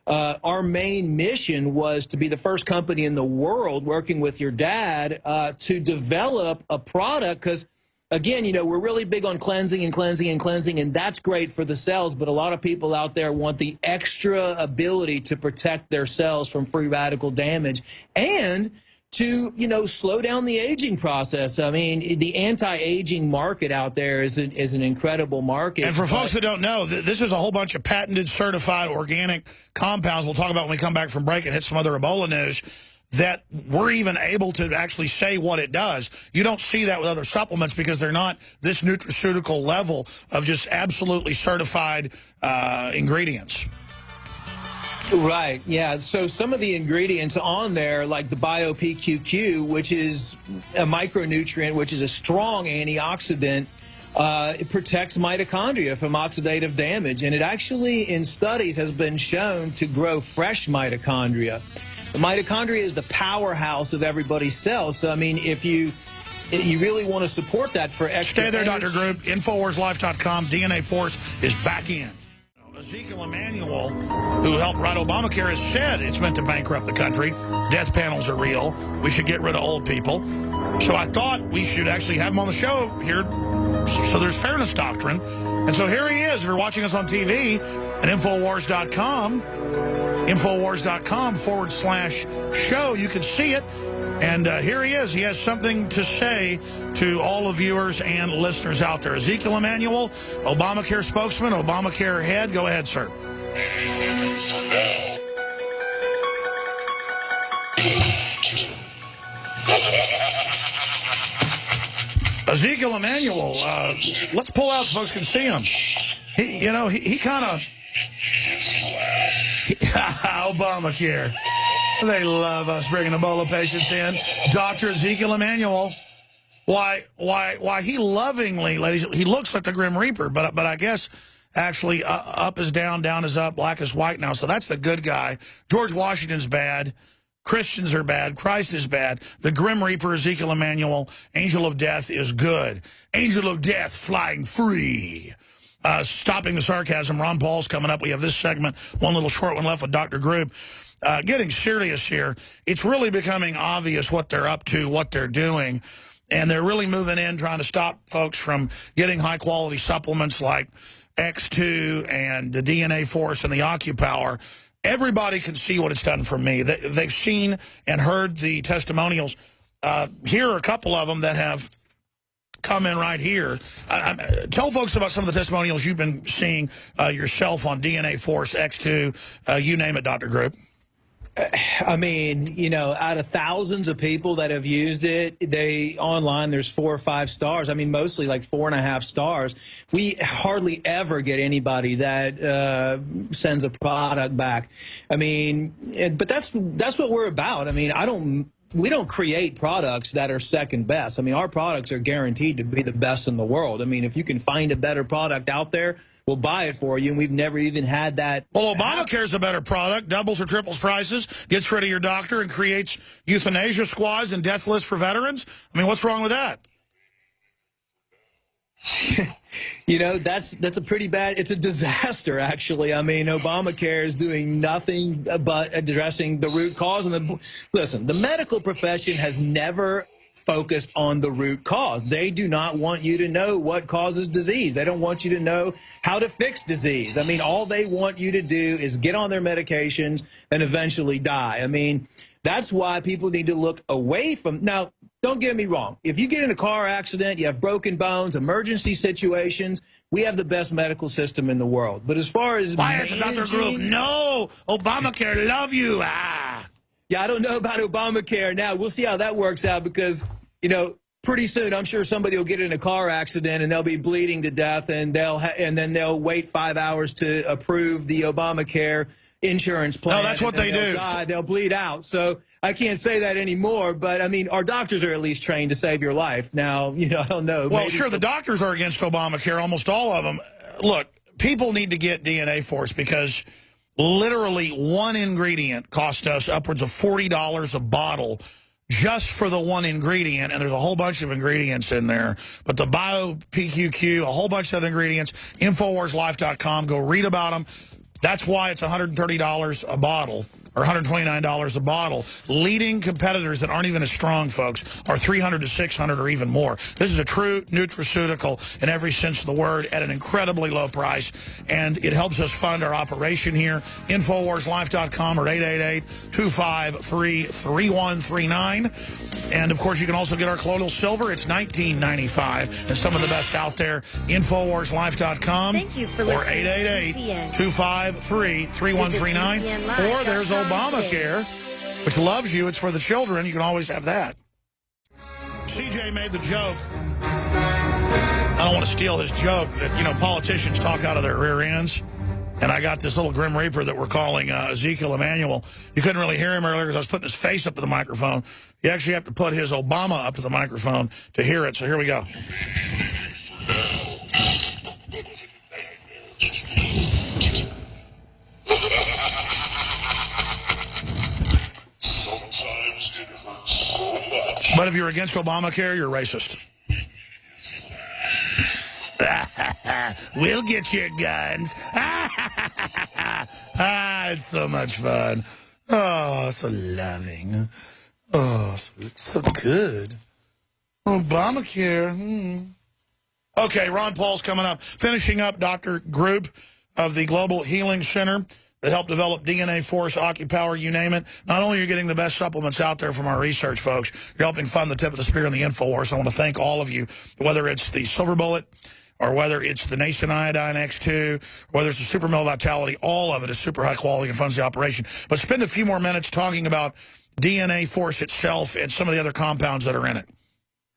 our main mission was to be the first company in the world working with your dad to develop a product, because, again, you know, we're really big on cleansing and cleansing and cleansing, and that's great for the cells, but a lot of people out there want the extra ability to protect their cells from free radical damage and to, you know, slow down the aging process. I mean, the anti-aging market out there is an incredible market. And for folks that don't know, this is a whole bunch of patented, certified, organic compounds we'll talk about when we come back from break and hit some other Ebola news, that we're even able to actually say what it does. You don't see that with other supplements because they're not this nutraceutical level of just absolutely certified ingredients. Right, yeah. So some of the ingredients on there, like the BioPQQ, which is a micronutrient, which is a strong antioxidant, it protects mitochondria from oxidative damage. And it actually, in studies, has been shown to grow fresh mitochondria. The mitochondria is the powerhouse of everybody's cells. So, I mean, if you really want to support that for extra Stay there, energy. Dr. Group. InfoWarsLife.com. DNA Force is back in. Ezekiel Emanuel, who helped write Obamacare, has said it's meant to bankrupt the country. Death panels are real. We should get rid of old people. So I thought we should actually have him on the show here so there's fairness doctrine. And so here he is. If you're watching us on TV at InfoWars.com, InfoWars.com/show, you can see it. And here he is. He has something to say to all the viewers and listeners out there. Ezekiel Emanuel, Obamacare spokesman, Obamacare head. Go ahead, sir. Ezekiel Emanuel, let's pull out so folks can see him. He kind of Obamacare. They love us bringing Ebola patients in. Dr. Ezekiel Emanuel. Why he lovingly, ladies, he looks like the Grim Reaper, but I guess actually up is down, down is up, black is white now. So that's the good guy. George Washington's bad. Christians are bad. Christ is bad. The Grim Reaper, Ezekiel Emanuel, angel of death, is good. Angel of death flying free. Stopping the sarcasm. Ron Paul's coming up. We have this segment, one little short one left with Dr. Group. Getting serious here. It's really becoming obvious what they're up to, what they're doing. And they're really moving in, trying to stop folks from getting high-quality supplements like X2 and the DNA Force and the OcuPower. Everybody can see what it's done for me. They've seen and heard the testimonials. Here are a couple of them that have come in right here. Tell folks about some of the testimonials you've been seeing yourself on DNA Force, X2, you name it, Dr. Group. I mean, you know, out of thousands of people that have used it, online there's 4 or 5 stars. I mean, mostly like 4.5 stars. We hardly ever get anybody that sends a product back. I mean, but that's what we're about. I mean, we don't create products that are second best. I mean, our products are guaranteed to be the best in the world. I mean, if you can find a better product out there, we'll buy it for you, and we've never even had that. Well, Obamacare's a better product, doubles or triples prices, gets rid of your doctor, and creates euthanasia squads and death lists for veterans. I mean, what's wrong with that? You know, that's a pretty bad, it's a disaster, actually. I mean, Obamacare is doing nothing but addressing the root cause. And listen, the medical profession has never focused on the root cause. They do not want you to know what causes disease. They don't want you to know how to fix disease. I mean, all they want you to do is get on their medications and eventually die. I mean, that's why people need to look away from. Now, don't get me wrong. If you get in a car accident, you have broken bones, emergency situations, we have the best medical system in the world. But as far as Dr. Group, no, Obamacare, love you. Yeah, I don't know about Obamacare now. We'll see how that works out because, you know, pretty soon I'm sure somebody will get in a car accident and they'll be bleeding to death, and then they'll wait 5 hours to approve the Obamacare insurance plan. No, that's what they do. They'll bleed out. So I can't say that anymore, but I mean, our doctors are at least trained to save your life. Now, you know, I don't know. Well, sure, the doctors are against Obamacare, almost all of them. Look, people need to get DNA Force because literally one ingredient cost us upwards of $40 a bottle just for the one ingredient, and there's a whole bunch of ingredients in there. But the Bio-PQQ, a whole bunch of other ingredients, InfoWarsLife.com, go read about them. That's why it's $130 a bottle, or $129 a bottle. Leading competitors that aren't even as strong, folks, are $300 to $600 or even more. This is a true nutraceutical in every sense of the word at an incredibly low price, and it helps us fund our operation here. InfoWarsLife.com or 888-253-3139. And, of course, you can also get our colloidal silver. It's $19.95, and some of the best out there. InfoWarsLife.com. Thank you for listening. Or 888-253-3139. Or there's Obamacare, which loves you. It's for the children. You can always have that. CJ made the joke. I don't want to steal his joke that, you know, politicians talk out of their rear ends. And I got this little Grim Reaper that we're calling Ezekiel Emanuel. You couldn't really hear him earlier because I was putting his face up to the microphone. You actually have to put his Obama up to the microphone to hear it. So here we go. But if you're against Obamacare, you're racist. We'll get your guns. It's so much fun. Oh, so loving. Oh, so good. Obamacare. Okay, Ron Paul's coming up. Finishing up, Dr. Group of the Global Healing Center that helped develop DNA Force, OcuPower, you name it. Not only are you getting the best supplements out there from our research folks, you're helping fund the tip of the spear in the InfoWars. I want to thank all of you, whether it's the Silver Bullet, or whether it's the Nascent Iodine X2, whether it's the Super Mill Vitality, all of it is super high quality and funds the operation. But spend a few more minutes talking about DNA Force itself and some of the other compounds that are in it.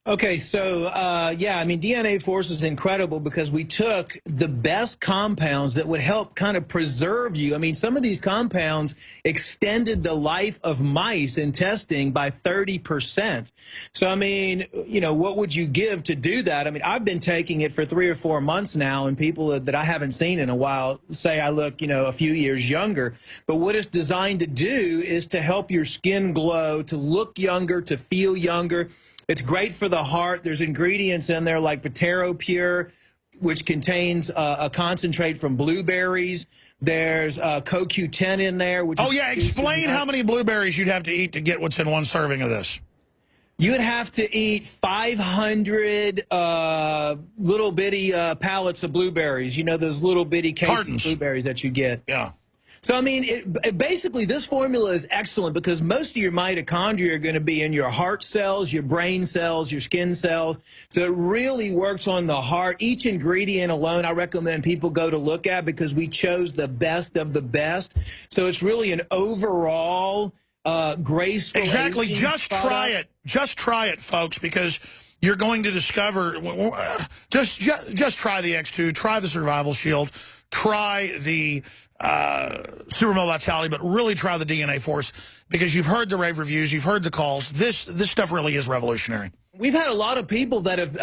Okay, so yeah, I mean, DNA Force is incredible because we took the best compounds that would help kind of preserve you. I mean, some of these compounds extended the life of mice in testing by 30%. So, I mean, you know, what would you give to do that? I mean, I've been taking it for 3 or 4 months now, and people that I haven't seen in a while say I look, you know, a few years younger. But what it's designed to do is to help your skin glow, to look younger, to feel younger. It's great for the heart. There's ingredients in there like Vetero Pure, which contains a concentrate from blueberries. There's CoQ10 in there. Which explain how many blueberries you'd have to eat to get what's in one serving of this. You'd have to eat 500 little bitty pallets of blueberries. You know, those little bitty cases of blueberries that you get. Yeah. So, I mean, basically, this formula is excellent because most of your mitochondria are going to be in your heart cells, your brain cells, your skin cells. So it really works on the heart. Each ingredient alone, I recommend people go to look at because we chose the best of the best. So it's really an overall graceful. Exactly. Just product. try it. Just try it, folks, because you're going to discover. Just try the X2. Try the Survival Shield. Try the Super Male Vitality, but really try the DNA Force because you've heard the rave reviews, you've heard the calls. This stuff really is revolutionary. We've had a lot of people that have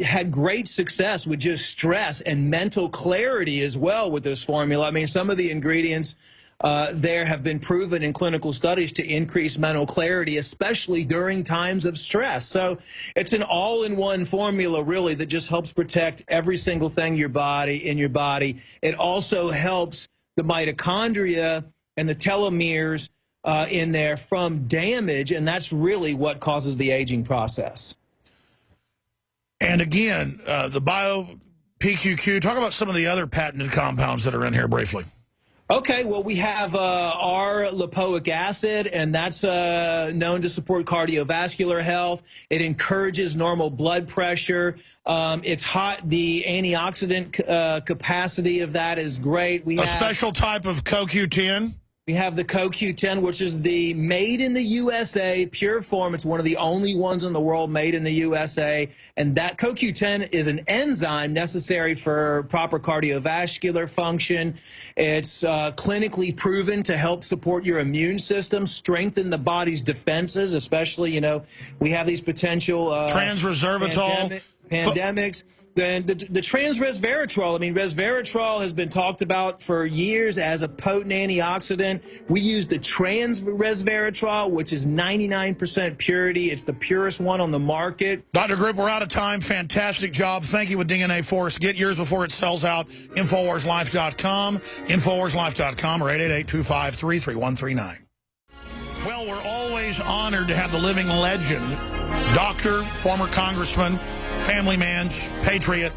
had great success with just stress and mental clarity as well with this formula. I mean, some of the ingredients there have been proven in clinical studies to increase mental clarity, especially during times of stress. So it's an all-in-one formula, really, that just helps protect every single thing in your body. It also helps the mitochondria and the telomeres in there from damage, and that's really what causes the aging process. And again, the Bio-PQQ, talk about some of the other patented compounds that are in here briefly. Okay, well, we have R-lipoic acid, and that's known to support cardiovascular health. It encourages normal blood pressure. It's hot. The antioxidant capacity of that is great. We have a special type of CoQ10. We have the CoQ10, which is the made in the USA pure form. It's one of the only ones in the world made in the USA. And that CoQ10 is an enzyme necessary for proper cardiovascular function. It's clinically proven to help support your immune system, strengthen the body's defenses, especially, you know, we have these potential transresveratrol pandemics. The trans-resveratrol, I mean, resveratrol has been talked about for years as a potent antioxidant. We use the trans-resveratrol, which is 99% purity. It's the purest one on the market. Dr. Group, we're out of time. Fantastic job. Thank you with DNA Force. Get yours before it sells out. InfoWarsLife.com, InfoWarsLife.com, or 888-253-3139. Well, we're always honored to have the living legend, doctor, former congressman, family man, patriot,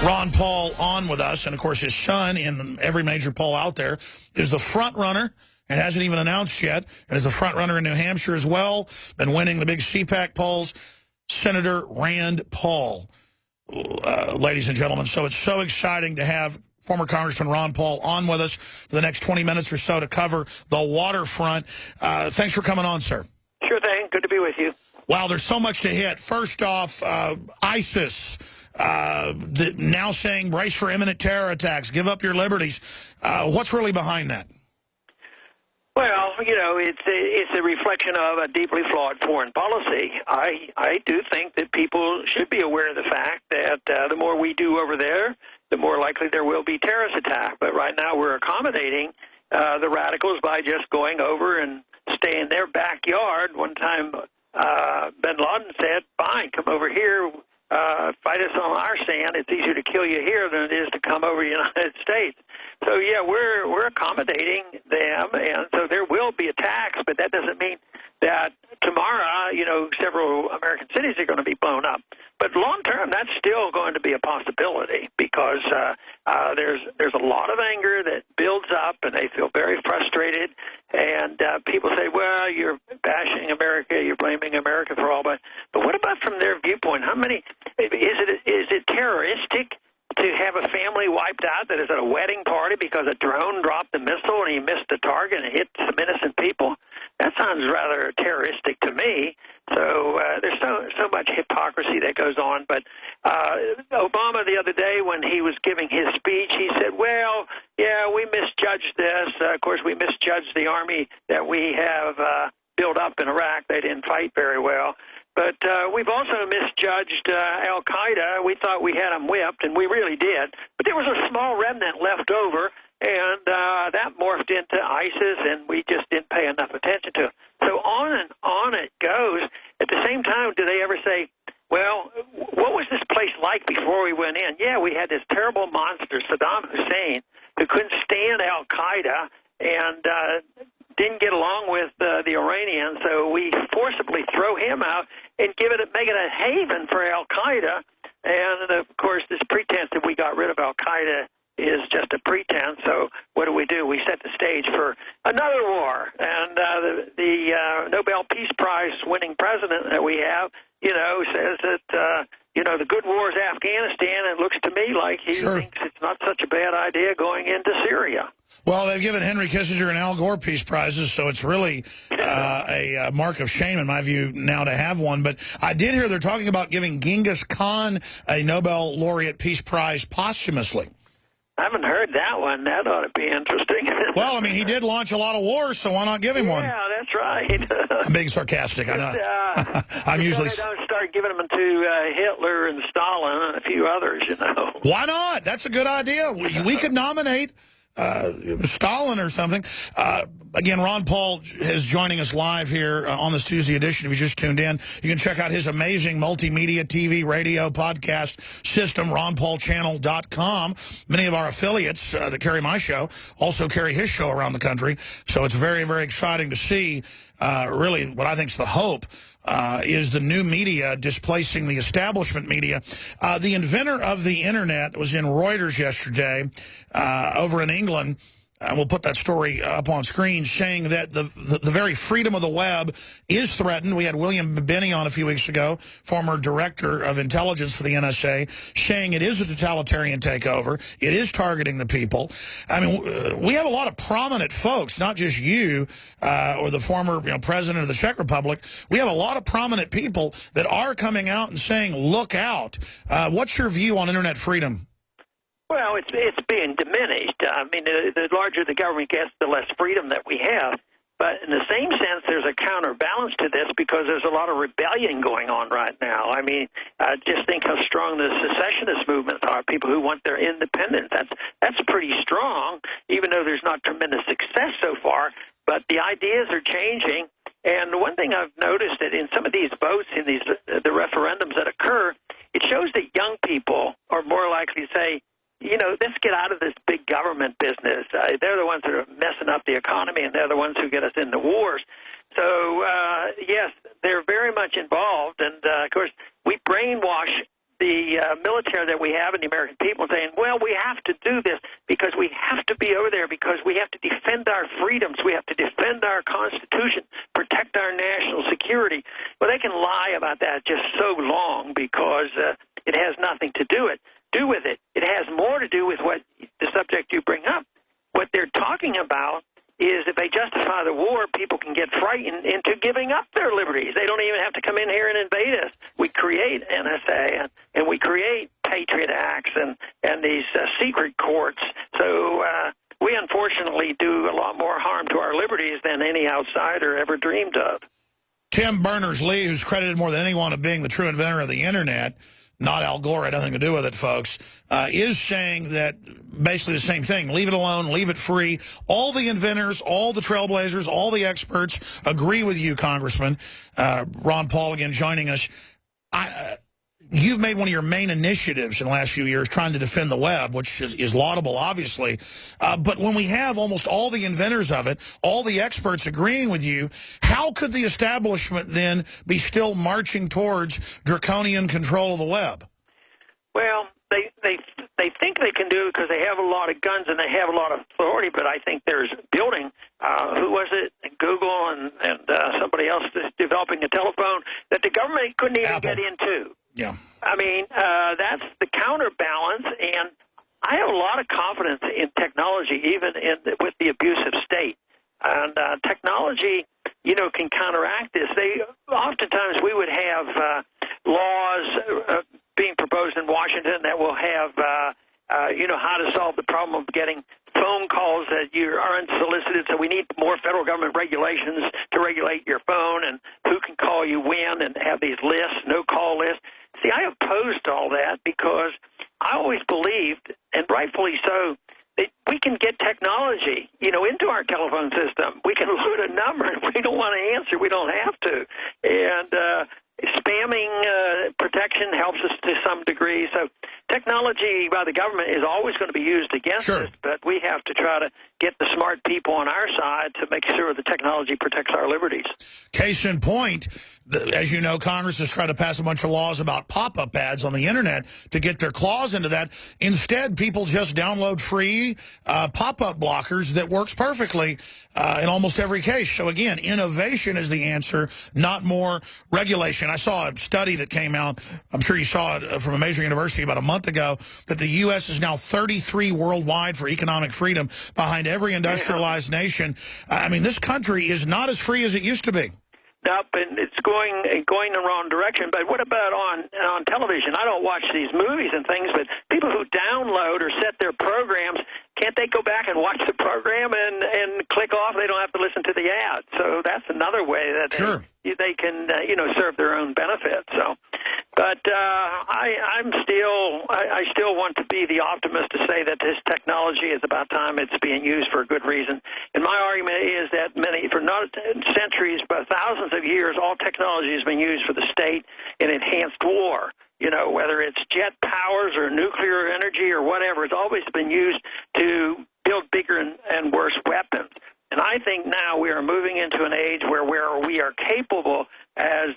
Ron Paul, on with us. And, of course, his son, in every major poll out there, is the front runner and hasn't even announced yet, and is the front runner in New Hampshire as well, been winning the big CPAC polls, Senator Rand Paul, ladies and gentlemen. So it's so exciting to have former Congressman Ron Paul on with us for the next 20 minutes or so to cover the waterfront. Thanks for coming on, sir. Sure thing. Good to be with you. Wow, there's so much to hit. First off, ISIS now saying brace for imminent terror attacks, give up your liberties. What's really behind that? Well, you know, it's a reflection of a deeply flawed foreign policy. I do think that people should be aware of the fact that the more we do over there, the more likely there will be terrorist attack. But right now we're accommodating the radicals by just going over and stay in their backyard. One time bin Laden said, fine, come over here, fight us on our sand. It's easier to kill you here than it is to come over to the United States. So, yeah, we're accommodating them, and so there will be attacks, but that doesn't mean that tomorrow, you know, several American cities are going to be blown up. But long term, that's still going to be a possibility because there's a lot of anger that builds up, and they feel very frustrated. And people say, well, you're bashing America, you're blaming America for all, but what about from their viewpoint? How many is it terroristic to have a family wiped out that is at a wedding party because a drone dropped a missile and he missed the target and hit some innocent people? that sounds rather terroristic to me. So there's so much hypocrisy that goes on. But Obama the other day, when he was giving his speech, he said, well, yeah, we misjudged this. Of course, we misjudged the army that we have built up in Iraq. They didn't fight very well. But we've also misjudged al-Qaeda. We thought we had them whipped, and we really did. But there was a small remnant left over, and that morphed into ISIS, and we just didn't pay enough attention to it. So on and on it goes. At the same time, do they ever say, well, what was this place like before we went in? Yeah, we had this terrible monster, Saddam Hussein, who couldn't stand al-Qaeda and didn't get along with the Iranians, so we forcibly throw him out and make it a haven for al-Qaeda. And, of course, this pretense that we got rid of al-Qaeda is just a pretense. So what do? We set the stage for another war. And the Nobel Peace Prize winning president that we have, says that, the good war is Afghanistan. It looks to me like he thinks it's not such a bad idea going into Syria. Well, they've given Henry Kissinger and Al Gore peace prizes, so it's really a mark of shame, in my view, now to have one. But I did hear they're talking about giving Genghis Khan a Nobel laureate peace prize posthumously. I haven't heard that one. That ought to be interesting. Well, I mean, he did launch a lot of wars, so why not give him one? Yeah, that's right. I'm being sarcastic, I know. I'm usually... Don't start giving them to Hitler and Stalin and a few others, Why not? That's a good idea. We could nominate Stalin or something. Again, Ron Paul is joining us live here on this Tuesday edition. If you just tuned in, you can check out his amazing multimedia TV, radio, podcast system, ronpaulchannel.com. Many of our affiliates that carry my show also carry his show around the country. So it's very, very exciting to see really what I think is the hope is the new media displacing the establishment media. The inventor of the Internet was in Reuters yesterday over in England. We'll put that story up on screen, saying that the very freedom of the web is threatened. We had William Binney on a few weeks ago, former director of intelligence for the NSA, saying it is a totalitarian takeover. It is targeting the people. I mean, we have a lot of prominent folks, not just you or the former president of the Czech Republic. We have a lot of prominent people that are coming out and saying, look out. What's your view on Internet freedom? Well, it's being diminished. I mean, the larger the government gets, the less freedom that we have. But in the same sense, there's a counterbalance to this because there's a lot of rebellion going on right now. I mean, just think how strong the secessionist movements are, people who want their independence. That's pretty strong, even though there's not tremendous success so far. But the ideas are changing. And the one thing I've noticed that in some of these votes, in these the referendums that occur, it shows that young people are more likely to say, let's get out of this big government business. They're the ones that are messing up the economy, and they're the ones who get us into wars. So, yes, they're very much involved. And, of course, we brainwash the military that we have and the American people saying, well, we have to do this because we have to be over there because we have to defend our freedoms. We have to defend our Constitution, protect our national security. Well, they can lie about that just so long because it has nothing to do with it. It has more to do with what the subject you bring up. What they're talking about is if they justify the war, people can get frightened into giving up their liberties. They don't even have to come in here and invade us. We create NSA and we create Patriot Acts and these secret courts. So we unfortunately do a lot more harm to our liberties than any outsider ever dreamed of. Tim Berners-Lee, who's credited more than anyone of being the true inventor of the Internet, not Al Gore, had nothing to do with it, folks, is saying that basically the same thing. Leave it alone, leave it free. All the inventors, all the trailblazers, all the experts agree with you, Congressman. Ron Paul, again, joining us. You've made one of your main initiatives in the last few years trying to defend the web, which is laudable, obviously. But when we have almost all the inventors of it, all the experts agreeing with you, how could the establishment then be still marching towards draconian control of the web? Well, they think they can do it because they have a lot of guns and they have a lot of authority, but I think there's building, who was it, Google and somebody else that's developing a telephone that the government couldn't even get into. Yeah. I mean, that's the counterbalance, and I have a lot of confidence in technology, even with the abusive state. And technology, counteract this. Oftentimes we would have laws being proposed in Washington that will have, how to solve the problem of getting phone calls that are unsolicited. So we need more federal government regulations to regulate your phone and who can call you when, and have these lists, no-call lists. See, I opposed all that because I always believed, and rightfully so, that we can get technology, into our telephone system. We can load a number, and if we don't want to answer, we don't have to. And spamming protection helps us to some degree. So technology by the government is always going to be used against us, but we have to try to get the smart people on our side to make sure the technology protects our liberties. Case in point, as you know, Congress has tried to pass a bunch of laws about pop-up ads on the Internet to get their claws into that. Instead, people just download free pop-up blockers that works perfectly in almost every case. So, again, innovation is the answer, not more regulation. I saw a study that came out, I'm sure you saw it from a major university about a month ago, that the U.S. is now 33 worldwide for economic freedom, behind every industrialized nation. I mean, this country is not as free as it used to be. Nope, and it's going the wrong direction. But what about on television? I don't watch these movies and things, but people who download or set their programs, can't they go back and watch the program and click off? They don't have to listen to the ad. So that's another way that they can serve their own benefit. So, but I still want to be the optimist to say that this technology is about time it's being used for a good reason. And my argument is that for not centuries but thousands of years, all technology has been used for the state in enhanced war. Whether it's jet powers or nuclear energy or whatever, it's always been used to build bigger and worse weapons. And I think now we are moving into an age where we are capable as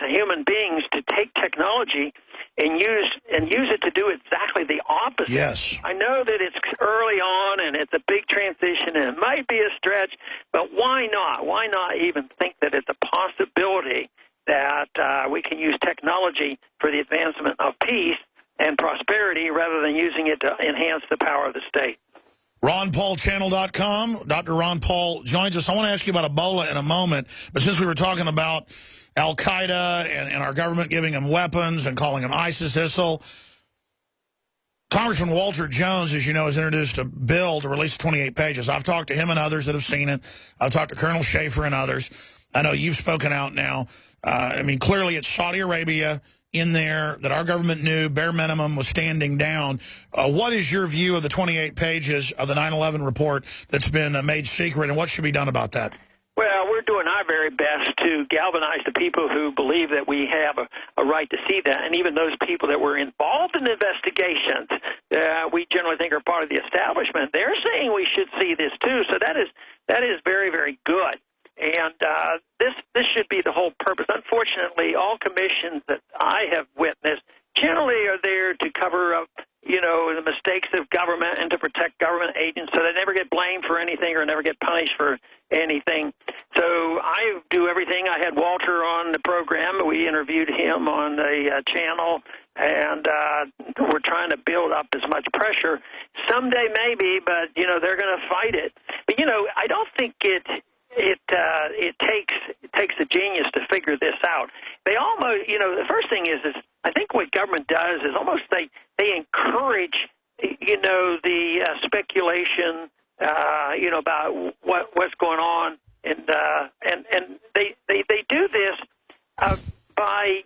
human beings to take technology and use it to do exactly the opposite. Yes. I know that it's early on and it's a big transition and it might be a stretch, but why not? Why not even think that it's a possibility that we can use technology for the advancement of peace and prosperity rather than using it to enhance the power of the state? RonPaulChannel.com. Dr. Ron Paul joins us. I want to ask you about Ebola in a moment, but since we were talking about Al-Qaeda and our government giving them weapons and calling them ISIS-ISIL, Congressman Walter Jones, as you know, has introduced a bill to release 28 pages. I've talked to him and others that have seen it. I've talked to Colonel Schaefer and others. I know you've spoken out now. Clearly it's Saudi Arabia in there that our government knew bare minimum was standing down. What is your view of the 28 pages of the 9/11 report that's been made secret, and what should be done about that? Well, we're doing our very best to galvanize the people who believe that we have a right to see that, and even those people that were involved in investigations, we generally think are part of the establishment. They're saying we should see this too, so that is very, very good. And this should be the whole purpose. Unfortunately, all commissions that I have witnessed generally are there to cover up, the mistakes of government and to protect government agents, so they never get blamed for anything or never get punished for anything. So I do everything. I had Walter on the program. We interviewed him on the channel, and we're trying to build up as much pressure. Someday maybe, but, they're going to fight it. But, I don't think it takes a genius to figure this out. They almost, the first thing is I think what government does is almost they encourage, the speculation, about what's going on, and they do this by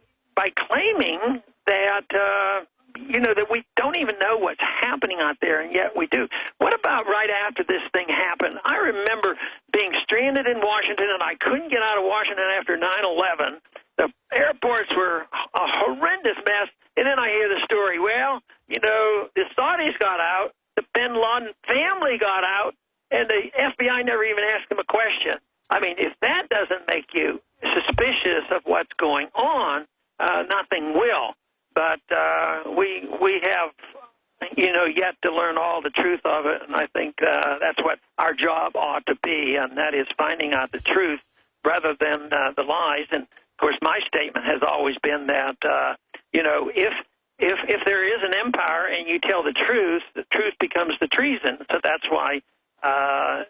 claiming that that we don't even know what's happening out there, and yet we do. What about right after this thing happened? I remember being stranded in Washington, and I couldn't get out of Washington after 9/11. The airports were a horrendous mess, and then I hear the story. Well, the Saudis got out, the bin Laden family got out, and the FBI never even asked them a question. I mean, if that doesn't make you suspicious of what's going on, nothing will. But we have, yet to learn all the truth of it, and I think that's what our job ought to be, and that is finding out the truth rather than the lies. And, of course, my statement has always been that, if there is an empire and you tell the truth becomes the treason. So that's why the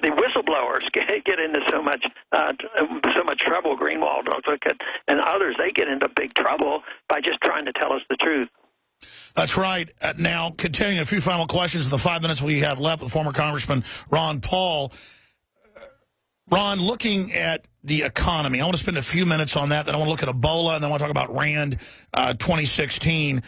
whistleblowers get into so much trouble. Greenwald and others, they get into big trouble by just trying to tell us the truth. That's right. Now, continuing a few final questions in the 5 minutes we have left with former Congressman Ron Paul. Ron, looking at the economy, I want to spend a few minutes on that. Then I want to look at Ebola, and then I want to talk about RAND 2016.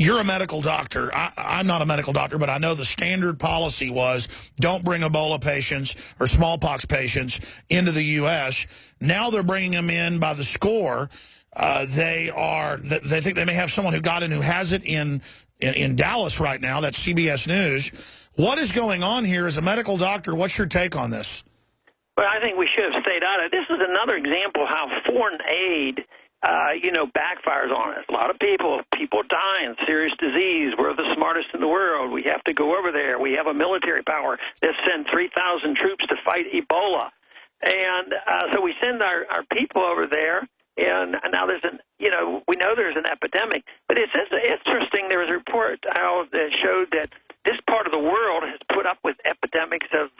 You're a medical doctor. I'm not a medical doctor, but I know the standard policy was don't bring Ebola patients or smallpox patients into the U.S. Now they're bringing them in by the score. They think they may have someone who got in who has it in Dallas right now. That's CBS News. What is going on here as a medical doctor? What's your take on this? Well, I think we should have stayed out of it. This is another example of how foreign aid, backfires on us. A lot of people dying, serious disease. We're the smartest in the world. We have to go over there. We have a military power that sent 3,000 troops to fight Ebola. And so we send our people over there. And now we know there's an epidemic. But it's interesting. There was a report that showed that this part of the world has put up with epidemics of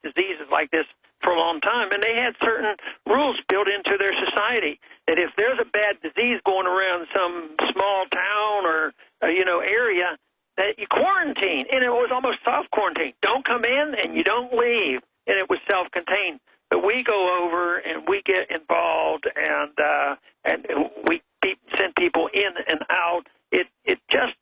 diseases like this for a long time, and they had certain rules built into their society that if there's a bad disease going around some small town or area, that you quarantine, and it was almost self-quarantine. Don't come in and you don't leave, and it was self-contained. But we go over and we get involved, and we send people in and out. It just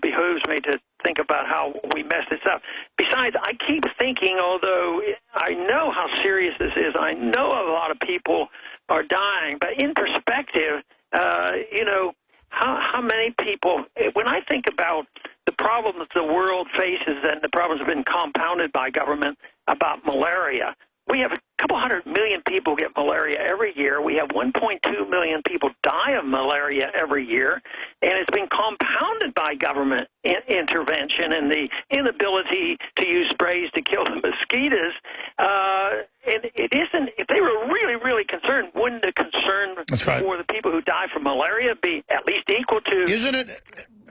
behooves me to think about how we mess this up. Besides, I keep thinking, although I know how serious this is, I know a lot of people are dying, but in perspective, how many people, when I think about the problems the world faces, and the problems have been compounded by government about malaria, we have a couple 100 million people get malaria every year. We have 1.2 million people die of malaria every year, and it's been compounded by government intervention and the inability to use sprays to kill the mosquitoes. And it isn't, if they were really, really concerned, wouldn't the concern for the people who die from malaria be at least equal to a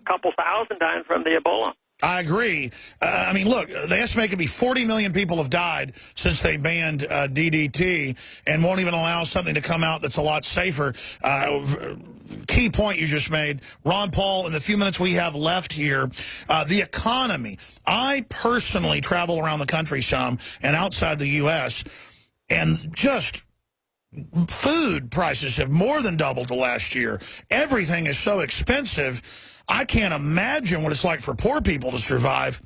couple thousand dying from the Ebola? I agree. I mean, look, they estimate it could be 40 million people have died since they banned DDT and won't even allow something to come out that's a lot safer. Key point you just made. Ron Paul, in the few minutes we have left here, the economy. I personally travel around the country some and outside the U.S., and just food prices have more than doubled the last year. Everything is so expensive. I can't imagine what it's like for poor people to survive.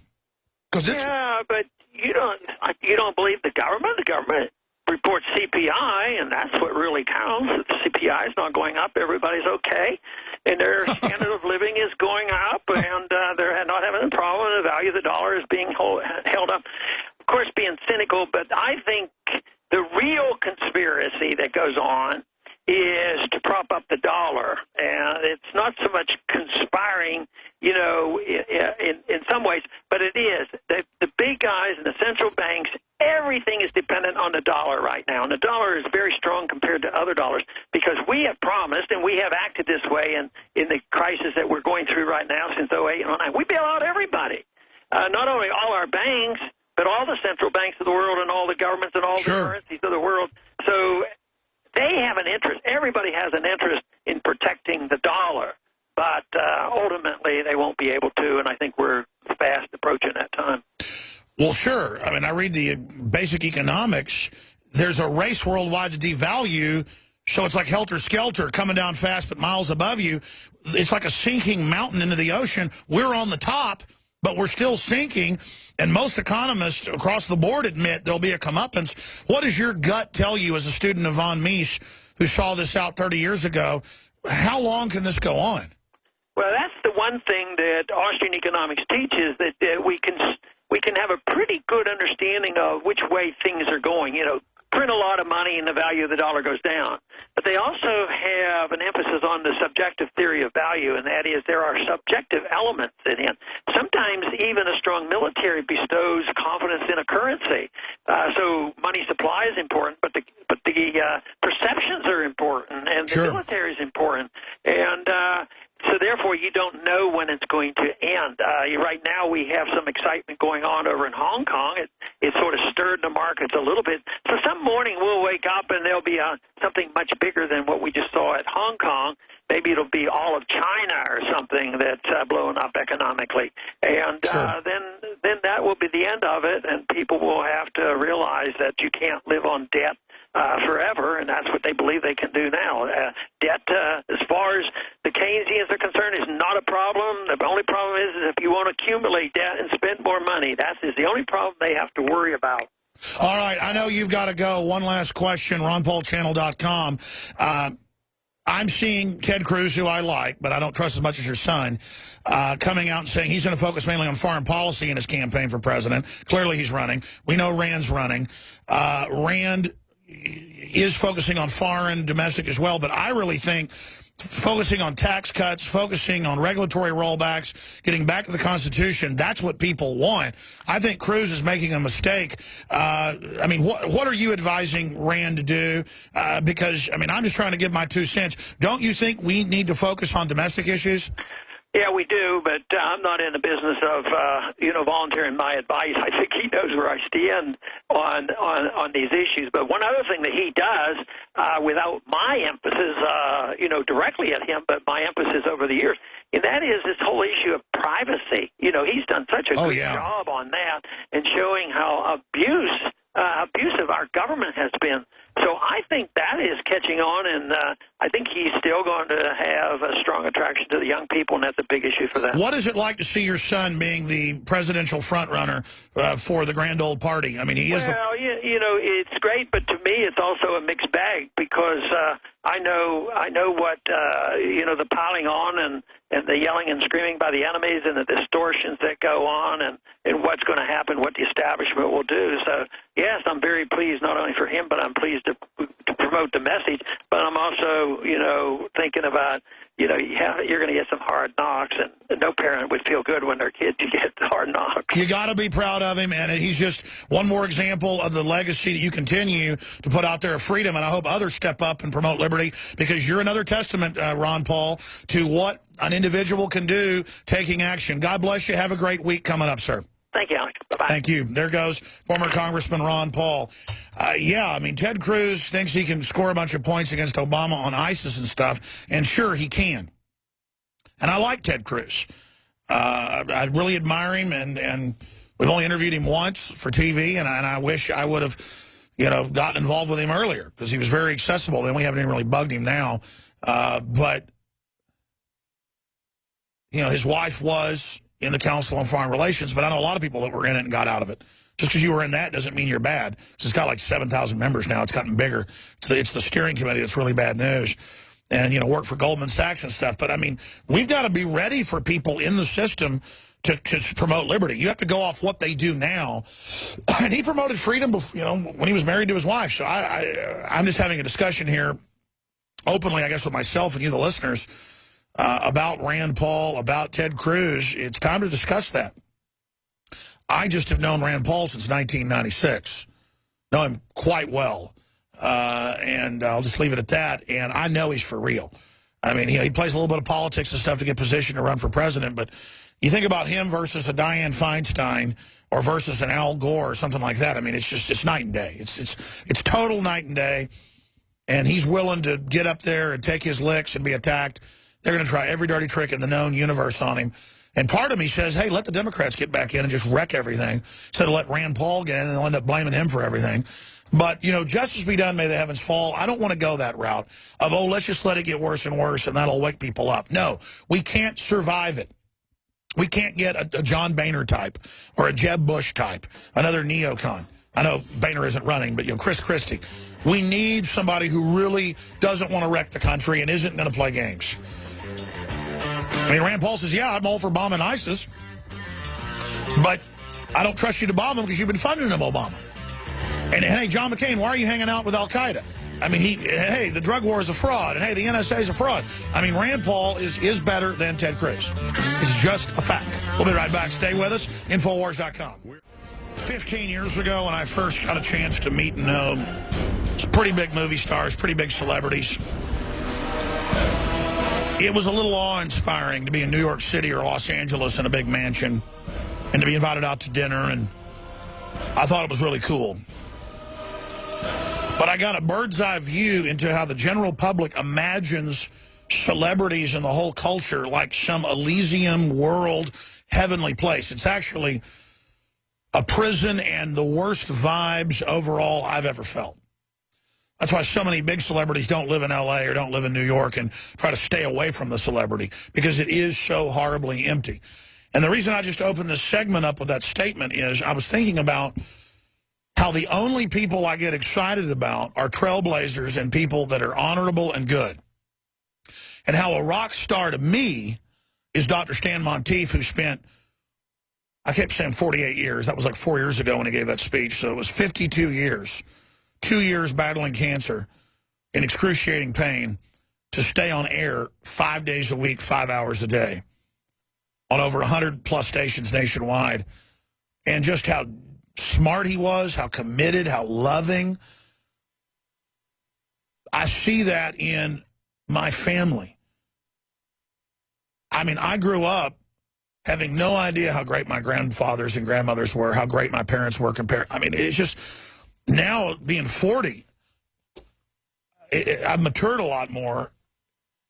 Yeah, but you don't believe the government? The government reports CPI, and that's what really counts. If the CPI is not going up, everybody's okay, and their standard of living is going up, and they're not having a problem. The value of the dollar is being held up. Of course, being cynical, but I think the real conspiracy that goes on is to prop up the dollar, and it's not so much conspiring, in some ways, but it is. The big guys and the central banks, everything is dependent on the dollar right now, and the dollar is very strong compared to other dollars because we have promised, and we have acted this way in the crisis that we're going through right now since 08 and 09. We bail out everybody, not only all our banks, but all the central banks of the world and all the governments and all the currencies of the world. So they have an interest. Everybody has an interest in protecting the dollar, but ultimately they won't be able to, and I think we're fast approaching that time. Well, sure. I mean, I read the basic economics. There's a race worldwide to devalue, so it's like helter-skelter, coming down fast but miles above you. It's like a sinking mountain into the ocean. We're on the top, but we're still sinking, and most economists across the board admit there'll be a comeuppance. What does your gut tell you as a student of von Mises who saw this out 30 years ago? How long can this go on? Well, that's the one thing that Austrian economics teaches, that we can have a pretty good understanding of which way things are going. Print a lot of money and the value of the dollar goes down. But they also have an emphasis on the subjective theory of value, and that is there are subjective elements in it. Sometimes even a strong military bestows confidence in a currency. So money supply is important, but the perceptions are important, and the military is important. And so therefore you don't know when it's going to end. end. Right now we have some excitement going on over in Hong Kong. It sort of stirred the markets a little bit. So some morning we'll wake up and there'll be something much bigger than what we just saw at Hong Kong. Maybe it'll be all of China or something that's blowing up economically. And then that will be the end of it, and people will have to realize that you can't live on debt forever, and that's what they believe they can do now. Debt, as far as the Keynesians are concerned, is not a problem. The only problem is if you want to accumulate debt and spend more money. That is the only problem they have to worry about. All right, I know you've got to go. One last question, RonPaulChannel.com. I'm seeing Ted Cruz, who I like, but I don't trust as much as your son, coming out and saying he's going to focus mainly on foreign policy in his campaign for president. Clearly he's running. We know Rand's running. Rand is focusing on foreign, domestic as well, but I really think focusing on tax cuts, focusing on regulatory rollbacks, getting back to the Constitution, that's what people want. I think Cruz is making a mistake. I mean, what are you advising Rand to do? Because, I mean, I'm just trying to give my 2 cents. Don't you think we need to focus on domestic issues? Yeah, we do, but I'm not in the business of, volunteering my advice. I think he knows where I stand on these issues. But one other thing that he does, without my emphasis, directly at him, but my emphasis over the years, and that is this whole issue of privacy. He's done such a good job on that and showing how abusive our government has been. So I think that is catching on, and I think he's still going to have a strong attraction to the young people, and that's a big issue for them. What is it like to see your son being the presidential frontrunner for the grand old party? I mean, he is. Well, it's great, but to me, it's also a mixed bag because I know what the piling on and the yelling and screaming by the enemies and the distortions that go on and what's going to happen, what the establishment will do. So, yes, I'm very pleased not only for him, but I'm pleased to promote the message. But I'm also, thinking about, you're going to get some hard knocks, and no parent would feel good when their kid gets hard knocks. You got to be proud of him, and he's just one more example of the legacy that you continue to put out there of freedom, and I hope others step up and promote liberty, because you're another testament, Ron Paul, to what an individual can do taking action. God bless you. Have a great week coming up, sir. Thank you, Alex. Bye-bye. Thank you. There goes former Congressman Ron Paul. I mean, Ted Cruz thinks he can score a bunch of points against Obama on ISIS and stuff, and sure, he can. And I like Ted Cruz. I really admire him, and we've only interviewed him once for TV, and I wish I would have, gotten involved with him earlier, because he was very accessible. Then we haven't even really bugged him now. But, his wife was in the Council on Foreign Relations, but I know a lot of people that were in it and got out of it. Just because you were in that doesn't mean you're bad. It's got like 7,000 members now. It's gotten bigger. It's the steering committee that's really bad news. And, work for Goldman Sachs and stuff. But, I mean, we've got to be ready for people in the system to promote liberty. You have to go off what they do now. And he promoted freedom, when he was married to his wife. So I'm just having a discussion here openly, I guess, with myself and you, the listeners, about Rand Paul, about Ted Cruz. It's time to discuss that. I just have known Rand Paul since 1996. Know him quite well. And I'll just leave it at that. And I know he's for real. I mean, he plays a little bit of politics and stuff to get positioned to run for president. But you think about him versus a Dianne Feinstein or versus an Al Gore or something like that. I mean, it's night and day. It's total night and day. And he's willing to get up there and take his licks and be attacked. They're going to try every dirty trick in the known universe on him. And part of me says, hey, let the Democrats get back in and just wreck everything instead of let Rand Paul get in, and they'll end up blaming him for everything. But, justice be done, may the heavens fall. I don't want to go that route of, let's just let it get worse and worse, and that'll wake people up. No, we can't survive it. We can't get a John Boehner type or a Jeb Bush type, another neocon. I know Boehner isn't running, but, Chris Christie. We need somebody who really doesn't want to wreck the country and isn't going to play games. I mean, Rand Paul says, yeah, I'm all for bombing ISIS, but I don't trust you to bomb them because you've been funding them, Obama. And hey, John McCain, why are you hanging out with Al-Qaeda? I mean, hey, the drug war is a fraud, and hey, the NSA is a fraud. I mean, Rand Paul is better than Ted Cruz. It's just a fact. We'll be right back. Stay with us. Infowars.com. 15 years ago, when I first got a chance to meet and know pretty big movie stars, pretty big celebrities, It was a little awe-inspiring to be in New York City or Los Angeles in a big mansion and to be invited out to dinner, and I thought it was really cool. But I got a bird's-eye view into how the general public imagines celebrities and the whole culture like some Elysium world, heavenly place. It's actually a prison and the worst vibes overall I've ever felt. That's why so many big celebrities don't live in L.A. or don't live in New York and try to stay away from the celebrity, because it is so horribly empty. And the reason I just opened this segment up with that statement is I was thinking about how the only people I get excited about are trailblazers and people that are honorable and good. And how a rock star to me is Dr. Stan Monteith, who spent, I kept saying 48 years. That was like 4 years ago when he gave that speech. So it was 52 years. 2 years battling cancer in excruciating pain to stay on air 5 days a week, 5 hours a day on over 100+ stations nationwide. And just how smart he was, how committed, how loving. I see that in my family. I mean, I grew up having no idea how great my grandfathers and grandmothers were, how great my parents were compared. I mean, it's just... Now, being 40, I've matured a lot more.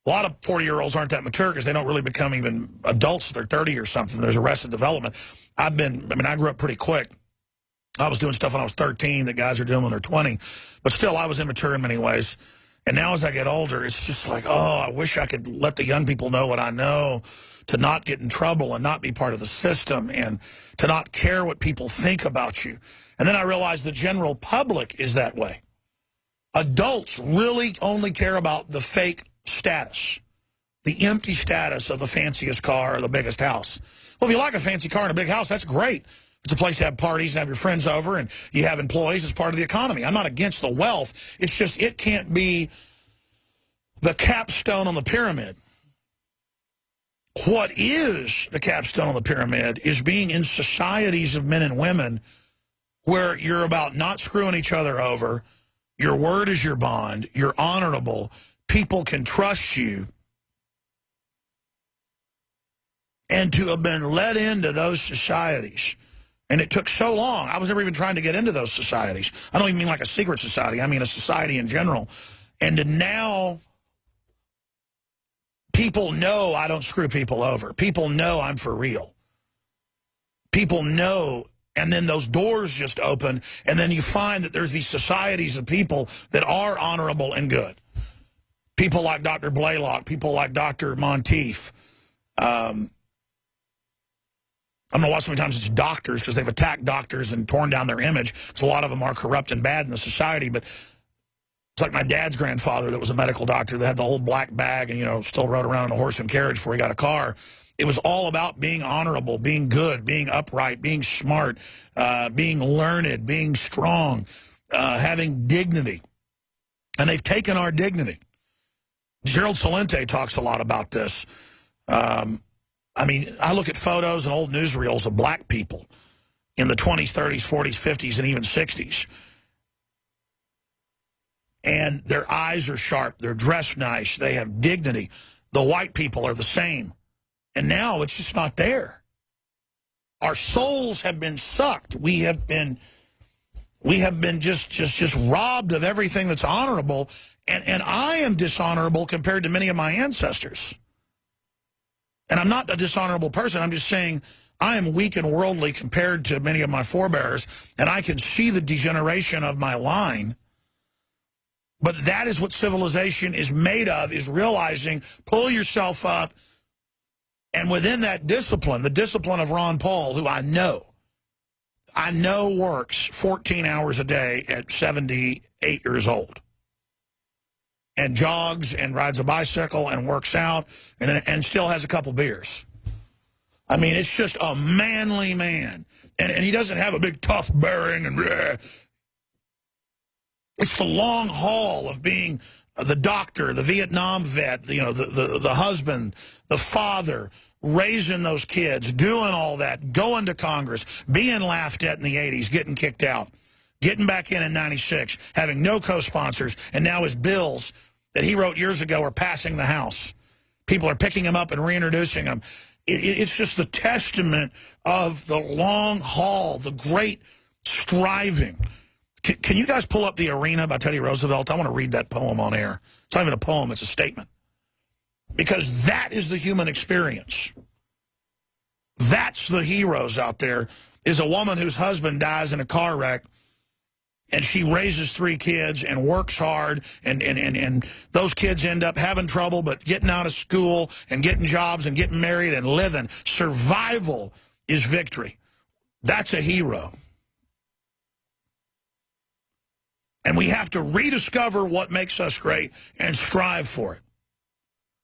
A lot of 40-year-olds aren't that mature because they don't really become even adults. They're 30 or something. There's arrested development. I grew up pretty quick. I was doing stuff when I was 13 that guys are doing when they're 20. But still, I was immature in many ways. And now as I get older, it's just like, oh, I wish I could let the young people know what I know, to not get in trouble and not be part of the system and to not care what people think about you. And then I realized the general public is that way. Adults really only care about the fake status, the empty status of the fanciest car or the biggest house. Well, if you like a fancy car and a big house, that's great. It's a place to have parties and have your friends over, and you have employees as part of the economy. I'm not against the wealth. It's just it can't be the capstone on the pyramid. What is the capstone on the pyramid is being in societies of men and women where you're about not screwing each other over, your word is your bond, you're honorable, people can trust you. And to have been led into those societies, and it took so long, I was never even trying to get into those societies. I don't even mean like a secret society, I mean a society in general. And to now, people know I don't screw people over. People know I'm for real. People know. And then those doors just open, and then you find that there's these societies of people that are honorable and good. People like Dr. Blaylock, people like Dr. Monteith. I don't know why so many times it's doctors, because they've attacked doctors and torn down their image, because a lot of them are corrupt and bad in the society. But it's like my dad's grandfather that was a medical doctor that had the whole black bag and, you know, still rode around in a horse and carriage before he got a car. It was all about being honorable, being good, being upright, being smart, being learned, being strong, having dignity. And they've taken our dignity. Gerald Celente talks a lot about this. I mean, I look at photos and old newsreels of black people in the 20s, 30s, 40s, 50s, and even 60s. And their eyes are sharp. They're dressed nice. They have dignity. The white people are the same. And now it's just not there. Our souls have been sucked. We have been just robbed of everything that's honorable. And I am dishonorable compared to many of my ancestors. And I'm not a dishonorable person. I'm just saying I am weak and worldly compared to many of my forebears. And I can see the degeneration of my line. But that is what civilization is made of, is realizing, pull yourself up. And within that discipline, the discipline of Ron Paul, who I know works 14 hours a day at 78 years old, and jogs and rides a bicycle and works out and still has a couple beers. I mean, it's just a manly man. And he doesn't have a big tough bearing. And it's the long haul of being the doctor, the Vietnam vet, you know, the husband, the father, raising those kids, doing all that, going to Congress, being laughed at in the 80s, getting kicked out, getting back in 96, having no co-sponsors, and now his bills that he wrote years ago are passing the House. People are picking him up and reintroducing him. It's just the testament of the long haul, the great striving. Can you guys pull up The Arena by Teddy Roosevelt? I want to read that poem on air. It's not even a poem, it's a statement. Because that is the human experience. That's the heroes out there, is a woman whose husband dies in a car wreck, and she raises 3 kids and works hard, and those kids end up having trouble, but getting out of school and getting jobs and getting married and living. Survival is victory. That's a hero. And we have to rediscover what makes us great and strive for it.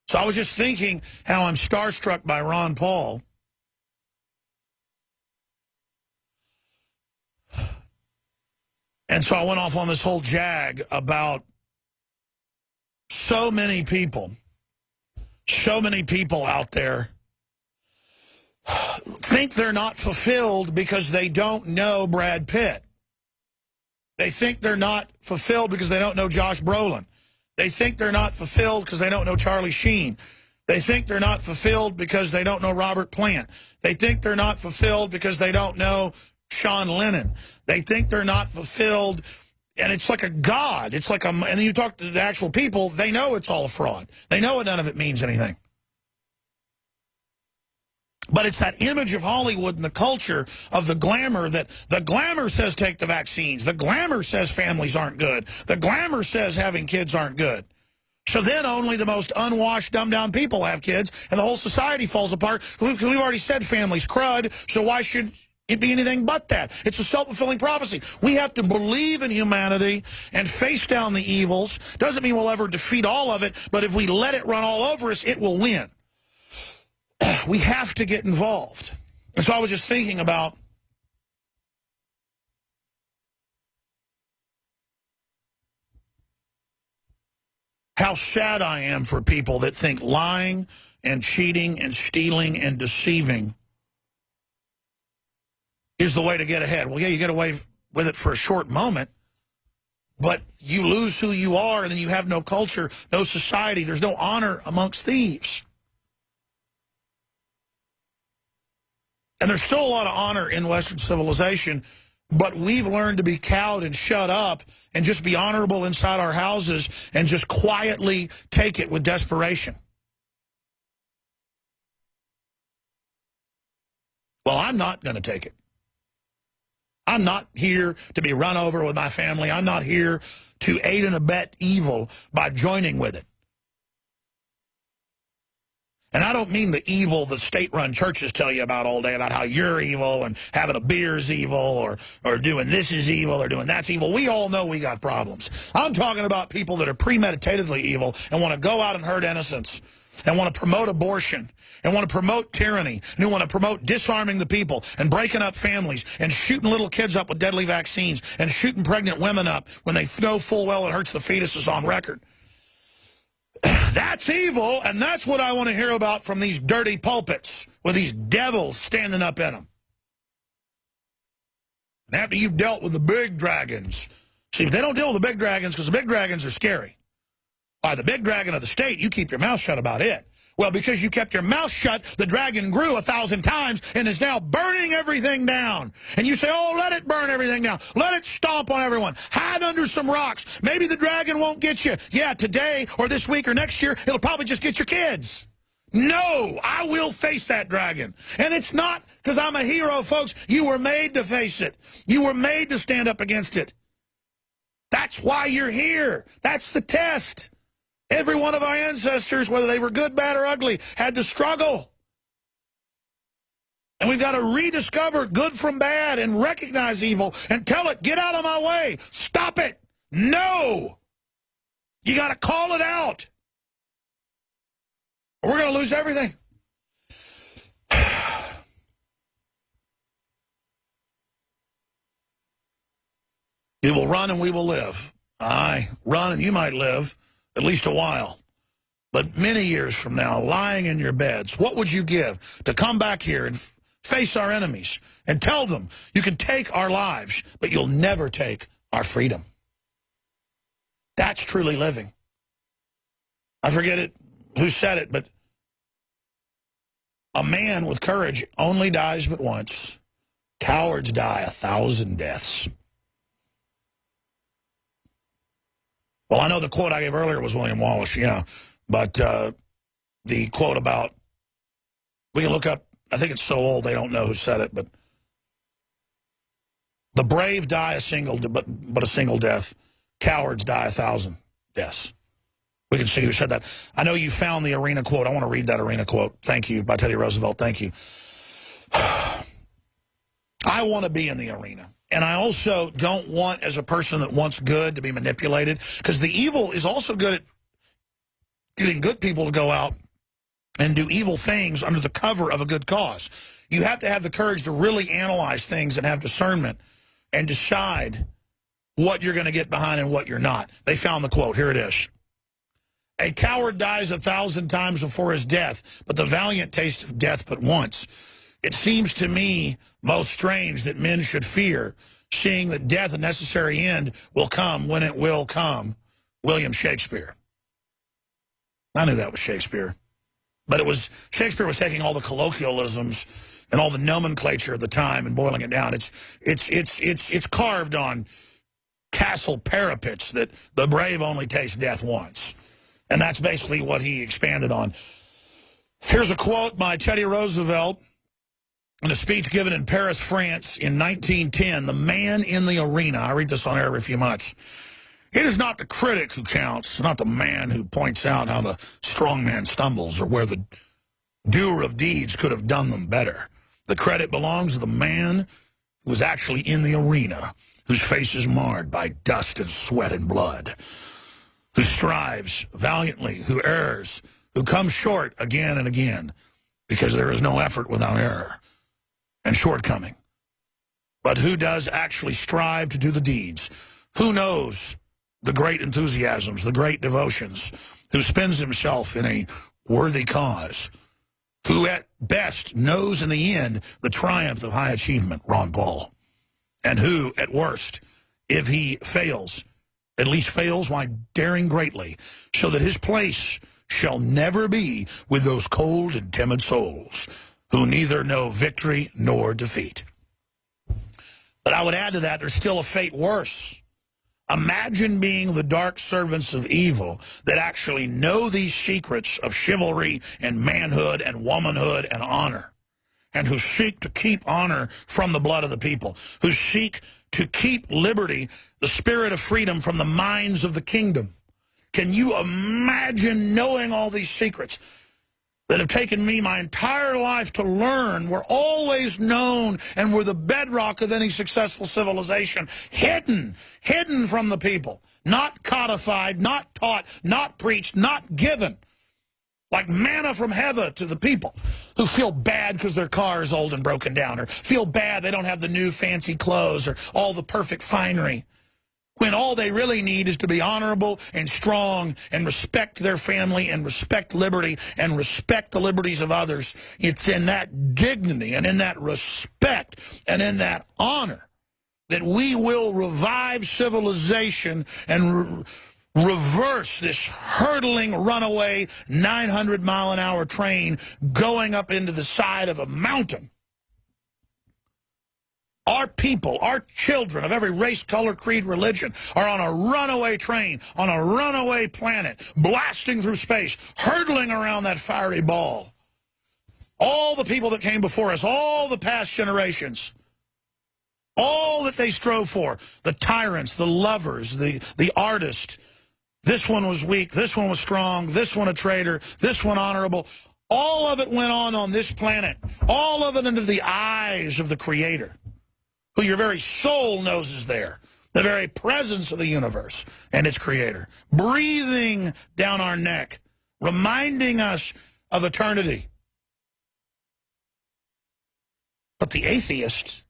So I was just thinking how I'm starstruck by Ron Paul. And so I went off on this whole jag about so many people out there think they're not fulfilled because they don't know Brad Pitt. They think they're not fulfilled because they don't know Josh Brolin. They think they're not fulfilled because they don't know Charlie Sheen. They think they're not fulfilled because they don't know Robert Plant. They think they're not fulfilled because they don't know Sean Lennon. They think they're not fulfilled, and it's like a god. It's like and then you talk to the actual people, they know it's all a fraud. They know none of it means anything. But it's that image of Hollywood and the culture of the glamour, that the glamour says take the vaccines. The glamour says families aren't good. The glamour says having kids aren't good. So then only the most unwashed, dumbed-down people have kids, and the whole society falls apart. We've already said family's crud, so why should it be anything but that? It's a self-fulfilling prophecy. We have to believe in humanity and face down the evils. Doesn't mean we'll ever defeat all of it, but if we let it run all over us, it will win. We have to get involved. And so I was just thinking about how sad I am for people that think lying and cheating and stealing and deceiving is the way to get ahead. Well, yeah, you get away with it for a short moment, but you lose who you are, and then you have no culture, no society. There's no honor amongst thieves. And there's still a lot of honor in Western civilization, but we've learned to be cowed and shut up and just be honorable inside our houses and just quietly take it with desperation. Well, I'm not going to take it. I'm not here to be run over with my family. I'm not here to aid and abet evil by joining with it. And I don't mean the evil that state-run churches tell you about all day, about how you're evil and having a beer is evil, or doing this is evil or doing that's evil. We all know we got problems. I'm talking about people that are premeditatedly evil and want to go out and hurt innocents and want to promote abortion and want to promote tyranny and who want to promote disarming the people and breaking up families and shooting little kids up with deadly vaccines and shooting pregnant women up when they know full well it hurts the fetuses on record. That's evil, and that's what I want to hear about from these dirty pulpits with these devils standing up in them. And after you've dealt with the big dragons, see, but they don't deal with the big dragons because the big dragons are scary. By the big dragon of the state, you keep your mouth shut about it. Well, because you kept your mouth shut, the dragon grew 1,000 times and is now burning everything down. And you say, oh, let it burn everything down. Let it stomp on everyone. Hide under some rocks. Maybe the dragon won't get you. Yeah, today or this week or next year, it'll probably just get your kids. No, I will face that dragon. And it's not because I'm a hero, folks. You were made to face it. You were made to stand up against it. That's why you're here. That's the test. Every one of our ancestors, whether they were good, bad, or ugly, had to struggle. And we've got to rediscover good from bad and recognize evil and tell it, get out of my way. Stop it. No. You got to call it out. Or we're going to lose everything. You will run and we will live. Aye, run and you might live. At least a while. But many years from now, lying in your beds, what would you give to come back here and face our enemies and tell them you can take our lives, but you'll never take our freedom? That's truly living. I forget who said it, but A man with courage only dies but once. Cowards die 1,000 deaths. Well, I know the quote I gave earlier was William Wallace, yeah. But the quote about, we can look up, I think it's so old they don't know who said it, but the brave die a single death. Cowards die 1,000 deaths. We can see who said that. I know you found the arena quote. I want to read that arena quote. Thank you, by Teddy Roosevelt. Thank you. I want to be in the arena. And I also don't want, as a person that wants good, to be manipulated. Because the evil is also good at getting good people to go out and do evil things under the cover of a good cause. You have to have the courage to really analyze things and have discernment and decide what you're going to get behind and what you're not. They found the quote. Here it is. A coward dies 1,000 times before his death, but the valiant taste of death but once. It seems to me most strange that men should fear, seeing that death, a necessary end, will come when it will come. William Shakespeare. I knew that was Shakespeare. But it was, Shakespeare was taking all the colloquialisms and all the nomenclature of the time and boiling it down. It's carved on castle parapets that the brave only taste death once. And that's basically what he expanded on. Here's a quote by Teddy Roosevelt in a speech given in Paris, France in 1910, the man in the arena. I read this on air every few months. It is not the critic who counts, not the man who points out how the strong man stumbles or where the doer of deeds could have done them better. The credit belongs to the man who was actually in the arena, whose face is marred by dust and sweat and blood, who strives valiantly, who errs, who comes short again and again, because there is no effort without error and shortcoming. But who does actually strive to do the deeds? Who knows the great enthusiasms, the great devotions, who spends himself in a worthy cause, who at best knows in the end the triumph of high achievement, Ron Paul, and who, at worst, if he fails, at least fails while daring greatly, so that his place shall never be with those cold and timid souls who neither know victory nor defeat. But I would add to that, there's still a fate worse. Imagine being the dark servants of evil that actually know these secrets of chivalry and manhood and womanhood and honor, and who seek to keep honor from the blood of the people, who seek to keep liberty, the spirit of freedom, from the minds of the kingdom. Can you imagine knowing all these secrets that have taken me my entire life to learn, were always known, and were the bedrock of any successful civilization, hidden from the people, not codified, not taught, not preached, not given, like manna from heaven to the people who feel bad because their car is old and broken down, or feel bad they don't have the new fancy clothes or all the perfect finery, when all they really need is to be honorable and strong and respect their family and respect liberty and respect the liberties of others. It's in that dignity and in that respect and in that honor that we will revive civilization and reverse this hurtling, runaway, 900-mile-an-hour train going up into the side of a mountain. Our people, our children of every race, color, creed, religion are on a runaway train, on a runaway planet, blasting through space, hurtling around that fiery ball. All the people that came before us, all the past generations, all that they strove for, the tyrants, the lovers, the artist. This one was weak, this one was strong, this one a traitor, this one honorable. All of it went on this planet, all of it under the eyes of the Creator, who your very soul knows is there, the very presence of the universe and its creator, breathing down our neck, reminding us of eternity. But the atheists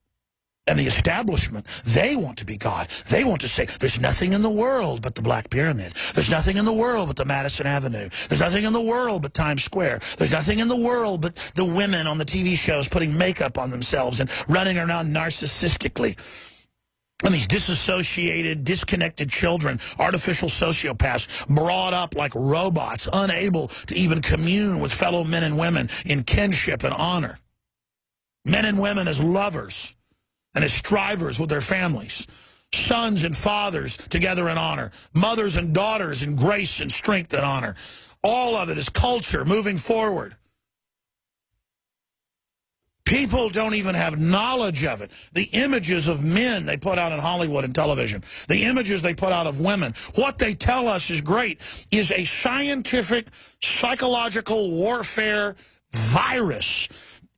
and the establishment, they want to be God. They want to say, there's nothing in the world but the Black Pyramid. There's nothing in the world but the Madison Avenue. There's nothing in the world but Times Square. There's nothing in the world but the women on the TV shows putting makeup on themselves and running around narcissistically. And these disassociated, disconnected children, artificial sociopaths, brought up like robots, unable to even commune with fellow men and women in kinship and honor. Men and women as lovers and as strivers with their families. Sons and fathers together in honor. Mothers and daughters in grace and strength and honor. All of it is culture moving forward. People don't even have knowledge of it. The images of men they put out in Hollywood and television, the images they put out of women, what they tell us is great, is a scientific, psychological warfare virus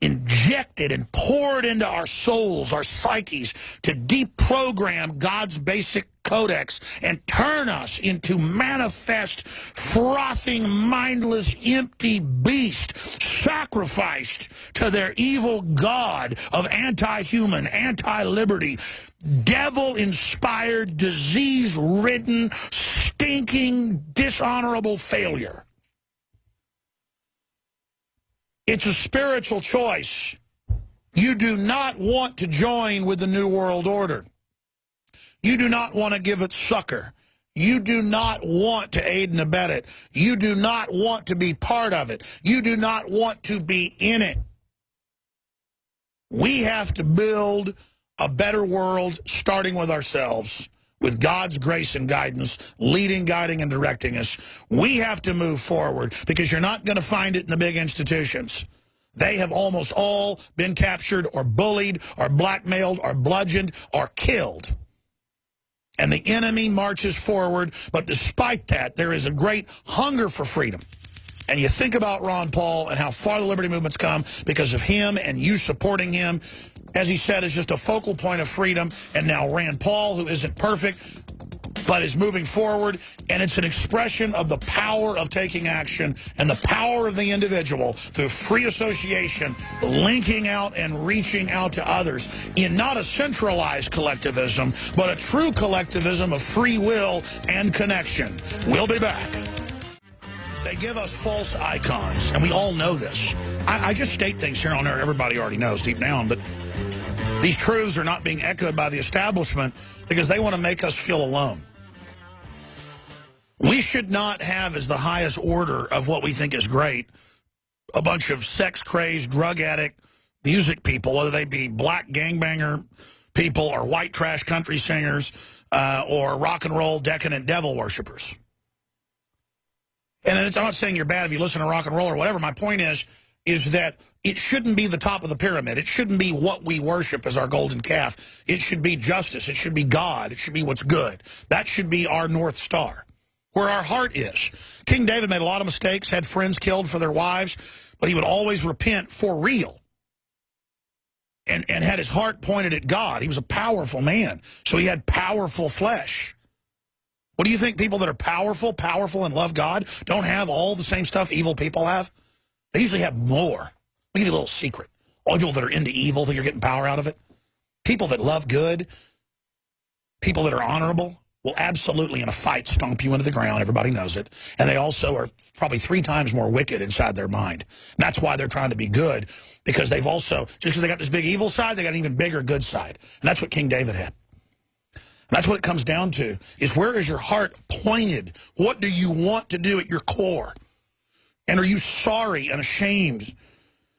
injected and poured into our souls, our psyches, to deprogram God's basic codex and turn us into manifest, frothing, mindless, empty beasts sacrificed to their evil god of anti-human, anti-liberty, devil-inspired, disease-ridden, stinking, dishonorable failure. It's a spiritual choice. You do not want to join with the New World Order. You do not want to give it succor. You do not want to aid and abet it. You do not want to be part of it. You do not want to be in it. We have to build a better world starting with ourselves, with God's grace and guidance, leading, guiding, and directing us. We have to move forward because you're not going to find it in the big institutions. They have almost all been captured or bullied or blackmailed or bludgeoned or killed. And the enemy marches forward, but despite that, there is a great hunger for freedom. And you think about Ron Paul and how far the liberty movement's come because of him and you supporting him. As he said, is just a focal point of freedom. And now Rand Paul, who isn't perfect, but is moving forward. And it's an expression of the power of taking action and the power of the individual through free association, linking out and reaching out to others in not a centralized collectivism, but a true collectivism of free will and connection. We'll be back. They give us false icons, and we all know this. I just state things here on there everybody already knows deep down, but these truths are not being echoed by the establishment because they want to make us feel alone. We should not have as the highest order of what we think is great a bunch of sex-crazed, drug-addict music people, whether they be black gangbanger people or white trash country singers or rock and roll decadent devil worshipers. And I'm not saying you're bad if you listen to rock and roll or whatever. My point is that it shouldn't be the top of the pyramid. It shouldn't be what we worship as our golden calf. It should be justice. It should be God. It should be what's good. That should be our North Star, where our heart is. King David made a lot of mistakes, had friends killed for their wives, but he would always repent for real and had his heart pointed at God. He was a powerful man, so he had powerful flesh. What do you think people that are powerful and love God don't have all the same stuff evil people have? They usually have more. Let me give you a little secret. All people that are into evil think you're getting power out of it. People that love good, people that are honorable, will absolutely in a fight stomp you into the ground. Everybody knows it. And they also are probably 3 times more wicked inside their mind. And that's why they're trying to be good, because they've also, just because they got this big evil side, they got an even bigger good side. And that's what King David had. And that's what it comes down to, is where is your heart pointed? What do you want to do at your core? And are you sorry and ashamed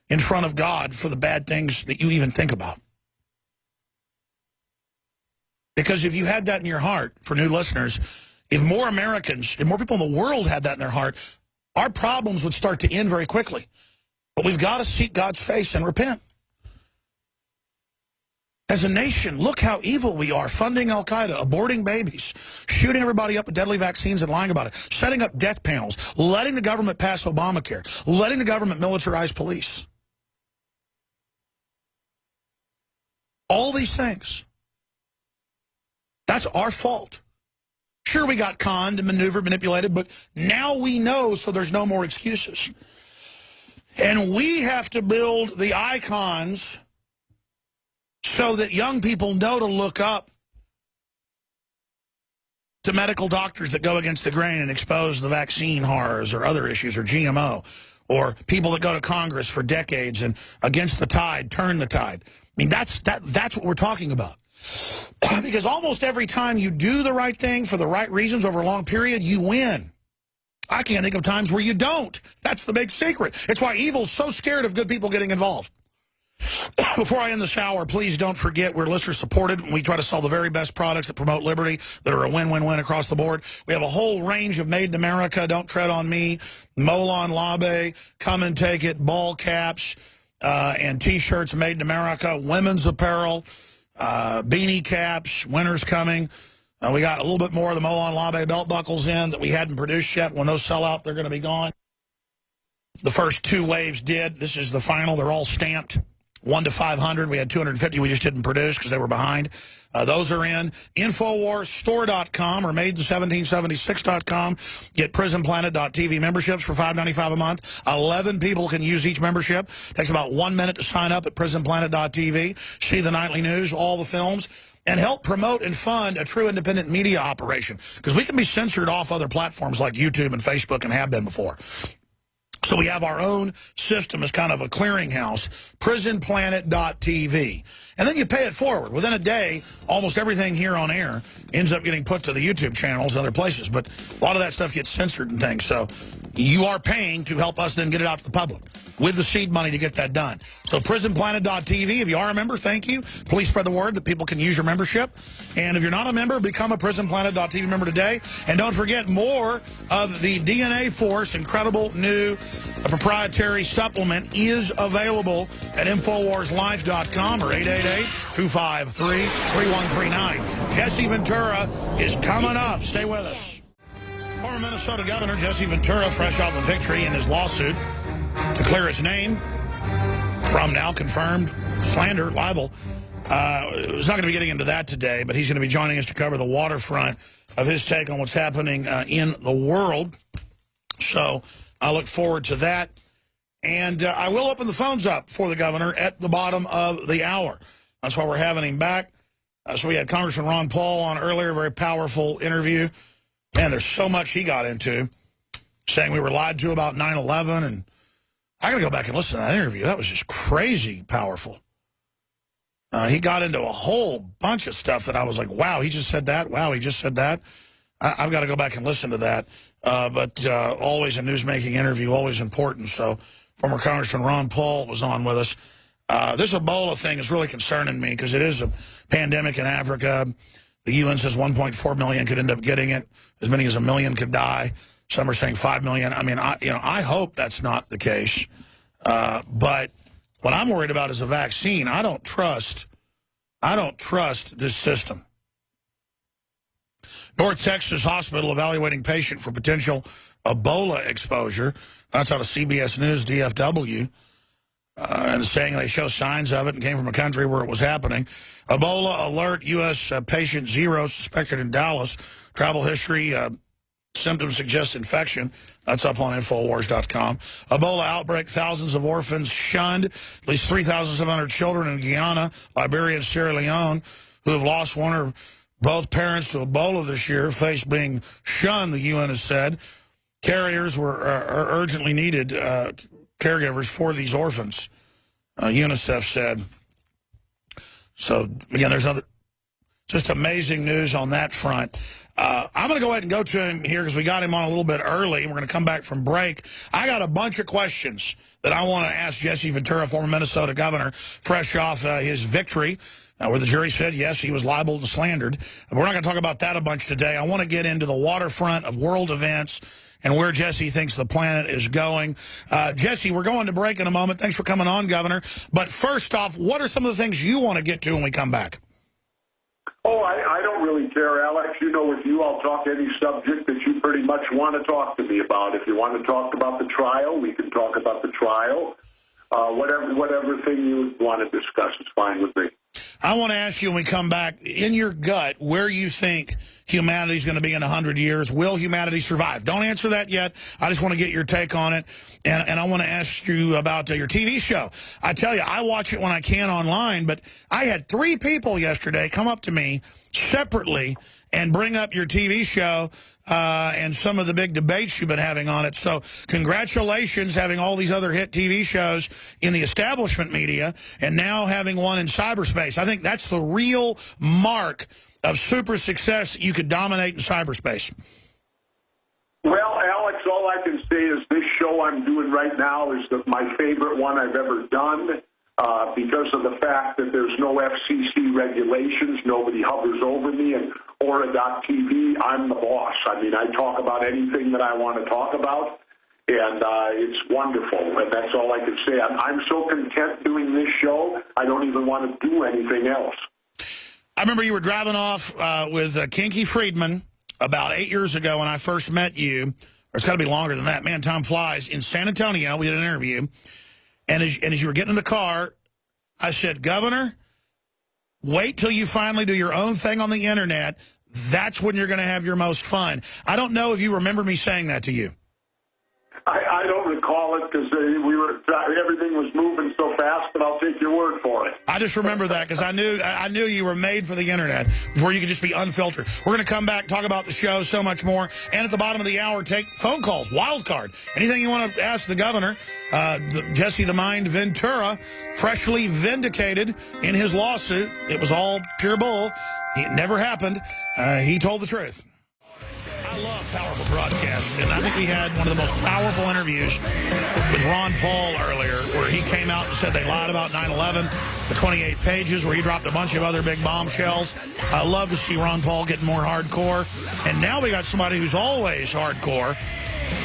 in front of God for the bad things that you even think about? Because if you had that in your heart, for new listeners, if more Americans and more people in the world had that in their heart, our problems would start to end very quickly. But we've got to seek God's face and repent. As a nation, look how evil we are, funding Al-Qaeda, aborting babies, shooting everybody up with deadly vaccines and lying about it, setting up death panels, letting the government pass Obamacare, letting the government militarize police. All these things. That's our fault. Sure, we got conned and maneuvered, manipulated, but now we know, so there's no more excuses. And we have to build the icons so that young people know to look up to medical doctors that go against the grain and expose the vaccine horrors or other issues or GMO, or people that go to Congress for decades and against the tide, turn the tide. I mean, that's what we're talking about. Because almost every time you do the right thing for the right reasons over a long period, you win. I can't think of times where you don't. That's the big secret. It's why evil's so scared of good people getting involved. Before I end this hour, please don't forget we're listener-supported, and we try to sell the very best products that promote liberty, that are a win-win-win across the board. We have a whole range of Made in America, Don't Tread on Me, Molon Labe, Come and Take It, ball caps, and T-shirts Made in America, women's apparel, beanie caps, winter's coming. We got a little bit more of the Molon Labe belt buckles in that we hadn't produced yet. When those sell out, they're going to be gone. The first 2 waves did. This is the final. They're all stamped. 1 to 500. We had 250 we just didn't produce because they were behind. Those are in. InfoWarsStore.com or Made1776.com. Get PrisonPlanet.tv memberships for $5.95 a month. 11 people can use each membership. Takes about 1 minute to sign up at PrisonPlanet.tv. See the nightly news, all the films, and help promote and fund a true independent media operation. Because we can be censored off other platforms like YouTube and Facebook and have been before. So we have our own system as kind of a clearinghouse, prisonplanet.tv. And then you pay it forward. Within a day, almost everything here on air ends up getting put to the YouTube channels and other places. But a lot of that stuff gets censored and things. So you are paying to help us then get it out to the public with the seed money to get that done. So prisonplanet.tv, if you are a member, thank you. Please spread the word that people can use your membership. And if you're not a member, become a prisonplanet.tv member today. And don't forget, more of the DNA Force incredible new proprietary supplement is available at InfoWarsLife.com or 888-253-3139. Jesse Ventura is coming up. Stay with us. Former Minnesota Governor Jesse Ventura, fresh off a victory in his lawsuit to clear his name from now confirmed slander, libel. He's not going to be getting into that today, but he's going to be joining us to cover the waterfront of his take on what's happening in the world. So I look forward to that. And I will open the phones up for the governor at the bottom of the hour. That's why we're having him back. So we had Congressman Ron Paul on earlier, very powerful interview. Man, there's so much he got into, saying we were lied to about 9/11, and I got to go back and listen to that interview. That was just crazy powerful. He got into a whole bunch of stuff that I was like, wow, he just said that. Wow, he just said that. I've got to go back and listen to that. But always a newsmaking interview, always important. So former Congressman Ron Paul was on with us. This Ebola thing is really concerning me because it is a pandemic in Africa. The UN says 1.4 million could end up getting it. As many as 1 million could die. Some are saying 5 million. I mean, I hope that's not the case. But what I'm worried about is a vaccine. I don't trust this system. North Texas hospital evaluating patient for potential Ebola exposure. That's out of CBS News, DFW. And saying they show signs of it and came from a country where it was happening. Ebola alert, U.S. patient 0 suspected in Dallas. Travel history, symptoms suggest infection. That's up on Infowars.com. Ebola outbreak, thousands of orphans shunned. At least 3,700 children in Guyana, Liberia, and Sierra Leone who have lost one or both parents to Ebola this year face being shunned, the UN has said. Carriers were urgently needed, caregivers for these orphans, UNICEF said. So, again, there's other just amazing news on that front. I'm going to go ahead and go to him here because we got him on a little bit early, and we're going to come back from break. I got a bunch of questions that I want to ask Jesse Ventura, former Minnesota governor, fresh off his victory, where the jury said, yes, he was libeled and slandered. But we're not going to talk about that a bunch today. I want to get into the waterfront of world events and where Jesse thinks the planet is going. Jesse, we're going to break in a moment. Thanks for coming on, Governor. But first off, what are some of the things you want to get to when we come back? Oh, I don't really care, Alex. You know, with you, I'll talk any subject that you pretty much want to talk to me about. If you want to talk about the trial, we can talk about the trial. Whatever thing you want to discuss is fine with me. I want to ask you when we come back, in your gut, where you think humanity's going to be in 100 years. Will humanity survive? Don't answer that yet. I just want to get your take on it. And I want to ask you about your TV show. I tell you, I watch it when I can online, but I had 3 people yesterday come up to me separately and bring up your TV show and some of the big debates you've been having on it. So congratulations having all these other hit TV shows in the establishment media and now having one in cyberspace. I think that's the real mark of super success. You could dominate in cyberspace. Well, Alex, all I can say is this show I'm doing right now is my favorite one I've ever done. Because of the fact that there's no FCC regulations, nobody hovers over me, and Aura.tv, I'm the boss. I mean, I talk about anything that I want to talk about, and it's wonderful, and that's all I can say. I'm so content doing this show, I don't even want to do anything else. I remember you were driving off with Kinky Friedman about 8 years ago when I first met you, or it's got to be longer than that. Man, time flies. In San Antonio, we did an interview. And as you were getting in the car, I said, Governor, wait till you finally do your own thing on the Internet. That's when you're going to have your most fun. I don't know if you remember me saying that to you. I don't recall it because everything was moving so fast, but I'll take your word for it. I just remember that because I knew you were made for the Internet, where you could just be unfiltered. We're going to come back, talk about the show, so much more. And at the bottom of the hour, take phone calls, wild card. Anything you want to ask the governor, Jesse the Mind Ventura, freshly vindicated in his lawsuit. It was all pure bull. It never happened. He told the truth. I love powerful broadcasting, and I think we had one of the most powerful interviews with Ron Paul earlier, where he came out and said they lied about 9/11, the 28 pages where he dropped a bunch of other big bombshells. I love to see Ron Paul getting more hardcore, and now we got somebody who's always hardcore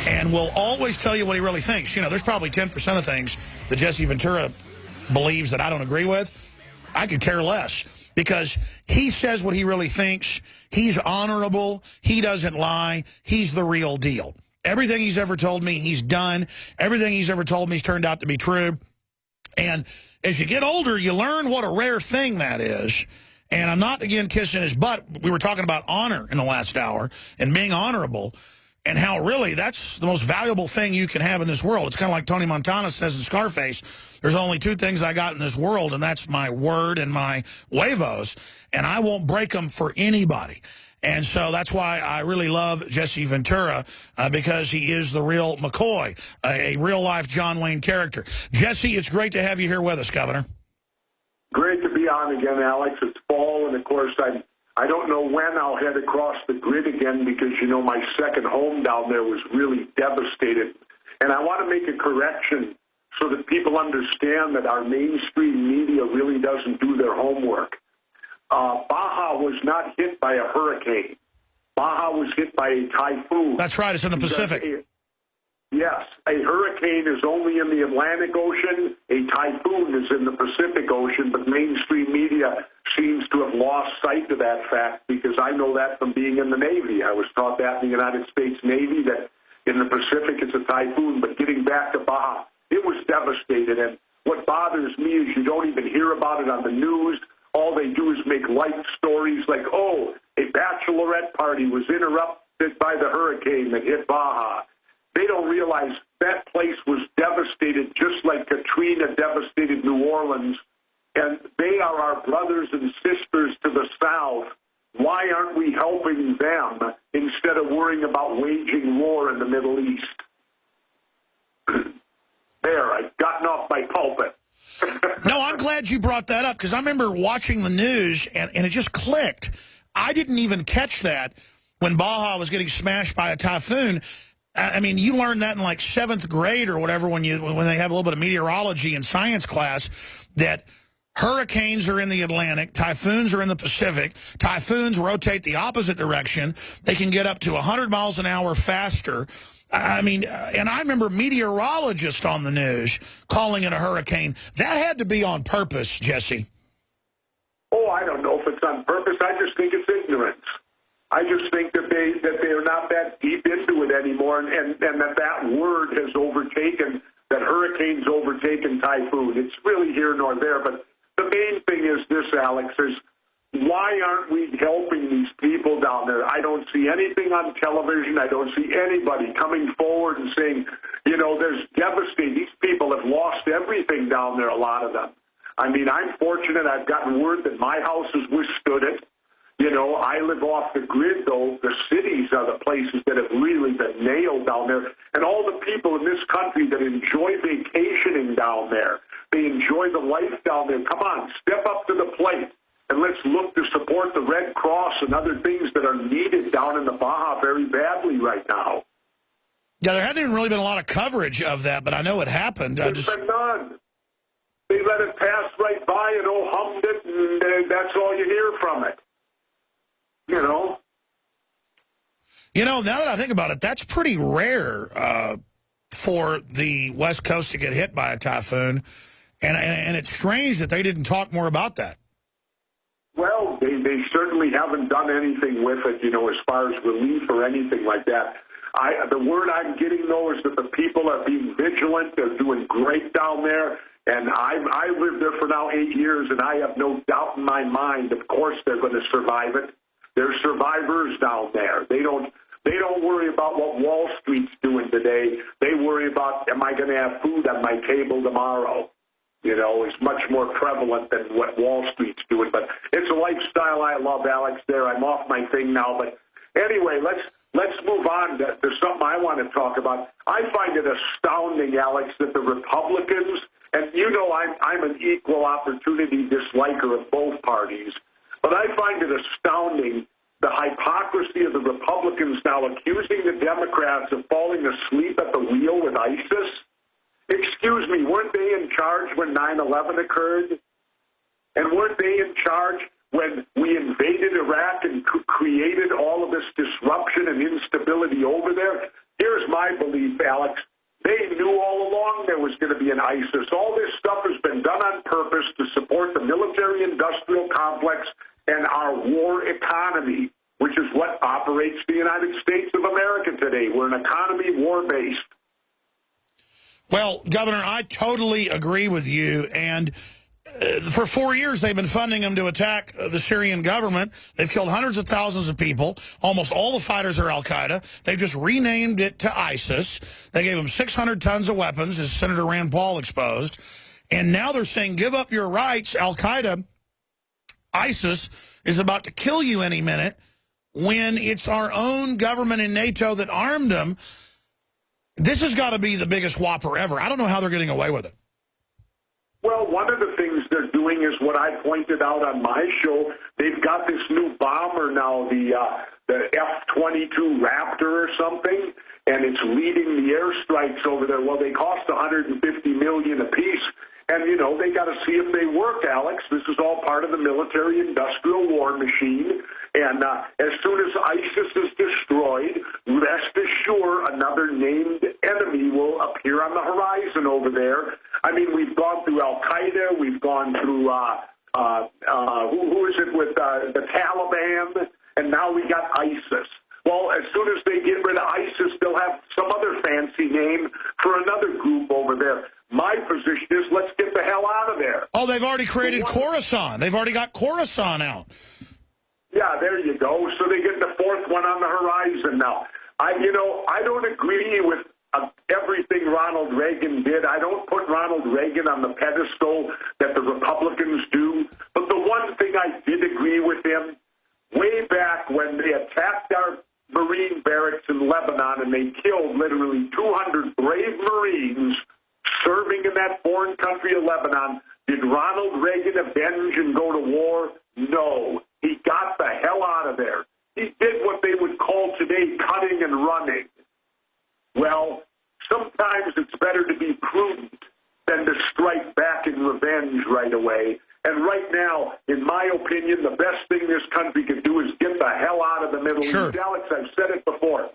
and will always tell you what he really thinks. You know, there's probably 10% of things that Jesse Ventura believes that I don't agree with. I could care less. Because he says what he really thinks. He's honorable. He doesn't lie. He's the real deal. Everything he's ever told me, he's done. Everything he's ever told me has turned out to be true. And as you get older, you learn what a rare thing that is. And I'm not, again, kissing his butt. We were talking about honor in the last hour and being honorable and how really that's the most valuable thing you can have in this world. It's kind of like Tony Montana says in Scarface, there's only two things I got in this world, and that's my word and my huevos, and I won't break them for anybody. And so that's why I really love Jesse Ventura, because he is the real McCoy, a real-life John Wayne character. Jesse, it's great to have you here with us, Governor. Great to be on again, Alex. It's fall, and of course, I don't know when I'll head across the grid again because, you know, my second home down there was really devastated. And I want to make a correction so that people understand that our mainstream media really doesn't do their homework. Baja was not hit by a hurricane. Baja was hit by a typhoon. That's right. It's in the Pacific. Yes. A hurricane is only in the Atlantic Ocean. A typhoon is in the Pacific Ocean, but mainstream media seems to have lost sight of that fact because I know that from being in the Navy. I was taught that in the United States Navy, that in the Pacific it's a typhoon. But getting back to Baja, it was devastated. And what bothers me is you don't even hear about it on the news. All they do is make light stories like, oh, a bachelorette party was interrupted by the hurricane that hit Baja. They don't realize that place was devastated just like Katrina devastated New Orleans. And they are our brothers and sisters to the south. Why aren't we helping them instead of worrying about waging war in the Middle East? There, I've gotten off my pulpit. No, I'm glad you brought that up because I remember watching the news and it just clicked. I didn't even catch that when Baja was getting smashed by a typhoon. I mean, you learned that in like 7th grade or whatever when they have a little bit of meteorology in science class, that hurricanes are in the Atlantic, typhoons are in the Pacific. Typhoons rotate the opposite direction. They can get up to 100 miles an hour faster. I mean, and I remember meteorologists on the news calling it a hurricane. That had to be on purpose, Jesse. Oh, I don't know if it's on purpose. I just think it's ignorance. I just think that they're not that deep into it anymore, and that word has overtaken, that hurricane's overtaken typhoon. It's really here nor there, but the main thing is this, Alex, is why aren't we helping these people down there? I don't see anything on television. I don't see anybody coming forward and saying, you know, there's devastating. These people have lost everything down there, a lot of them. I mean, I'm fortunate I've gotten word that my house has withstood it. You know, I live off the grid, though. The cities are the places that have really been nailed down there. And all the people in this country that enjoy vacationing down there, they enjoy the life down there. Come on, step up to the plate, and let's look to support the Red Cross and other things that are needed down in the Baja very badly right now. Yeah, there hadn't even really been a lot of coverage of that, but I know it happened. There's been none. They let it pass right by and hummed it, and that's all you hear from it. You know? You know, now that I think about it, that's pretty rare for the West Coast to get hit by a typhoon. And it's strange that they didn't talk more about that. Well, they certainly haven't done anything with it, you know, as far as relief or anything like that. The word I'm getting, though, is that the people are being vigilant. They're doing great down there. And I lived there for now 8 years, and I have no doubt in my mind, of course, they're going to survive it. They're survivors down there. They don't worry about what Wall Street's doing today. They worry about, am I going to have food on my table tomorrow? You know, it's much more prevalent than what Wall Street's doing. But it's a lifestyle I love, Alex, there. I'm off my thing now. But anyway, let's move on to something I want to talk about. I find it astounding, Alex, that the Republicans, and you know I'm an equal opportunity disliker of both parties, but I find it astounding the hypocrisy of the Republicans now accusing the Democrats of falling asleep at the wheel with ISIS. Excuse me, weren't they in charge when 9/11 occurred? And weren't they in charge when we invaded Iraq and created all of this disruption and instability over there? Here's my belief, Alex. They knew all along there was going to be an ISIS. All this stuff has been done on purpose to support the military-industrial complex and our war economy, which is what operates the United States of America today. We're an economy war-based. Well, Governor, I totally agree with you. And for 4 years, they've been funding them to attack the Syrian government. They've killed hundreds of thousands of people. Almost all the fighters are al-Qaeda. They've just renamed it to ISIS. They gave them 600 tons of weapons, as Senator Rand Paul exposed. And now they're saying, give up your rights. Al-Qaeda, ISIS, is about to kill you any minute when it's our own government in NATO that armed them. This has got to be the biggest whopper ever. I don't know how they're getting away with it. Well, one of the things they're doing is what I pointed out on my show. They've got this new bomber now, the F-22 Raptor or something, and it's leading the airstrikes over there. Well, they cost $150 million apiece, and, you know, they got to see if they work, Alex. This is all part of the military-industrial war machine. And as soon as ISIS is destroyed, rest assured another named enemy will appear on the horizon over there. I mean, we've gone through Al-Qaeda, we've gone through, who is it with the Taliban, and now we got ISIS. Well, as soon as they get rid of ISIS, they'll have some other fancy name for another group over there. My position is let's get the hell out of there. Oh, they've already created Khorasan. They've already got Khorasan out. Yeah, there you go. So they get the fourth one on the horizon now. I don't agree with everything Ronald Reagan did. I don't put Ronald Reagan on the pedestal that the Republicans do. But the one thing I did agree with him, way back when they attacked our Marine barracks in Lebanon and they killed literally 200 brave Marines serving in that foreign country of Lebanon, did Ronald Reagan avenge and go to war? No. He got the hell out of there. He did what they would call today cutting and running. Well, sometimes it's better to be prudent than to strike back in revenge right away. And right now, in my opinion, the best thing this country can do is get the hell out of the Middle East. Alex, I've said it before.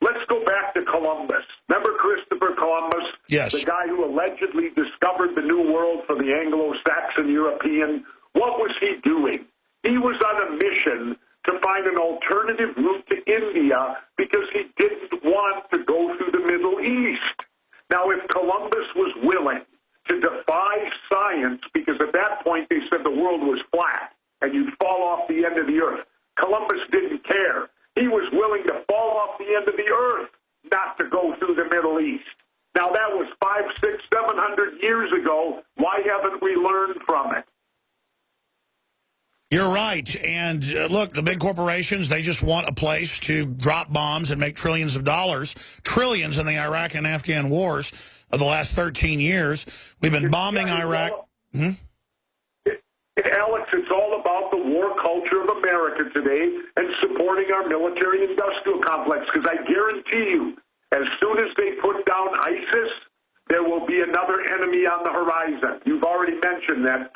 Let's go back to Columbus. Remember Christopher Columbus? Yes. The guy who allegedly discovered the New World for the Anglo-Saxon European. What was he doing? He was on a mission to find an alternative route to India because he didn't want to go through the Middle East. Now, if Columbus was willing to defy science, because at that point they said the world was flat and you'd fall off the end of the earth, Columbus didn't care. He was willing to fall off the end of the earth not to go through the Middle East. Now, that was 500, 600, 700 years ago. Why haven't we learned from it? You're right. And look, the big corporations, they just want a place to drop bombs and make trillions of dollars, trillions in the Iraq and Afghan wars of the last 13 years. We've been bombing Iraq. Alex, it's all about the war culture of America today and supporting our military-industrial complex, because I guarantee you, as soon as they put down ISIS, there will be another enemy on the horizon. You've already mentioned that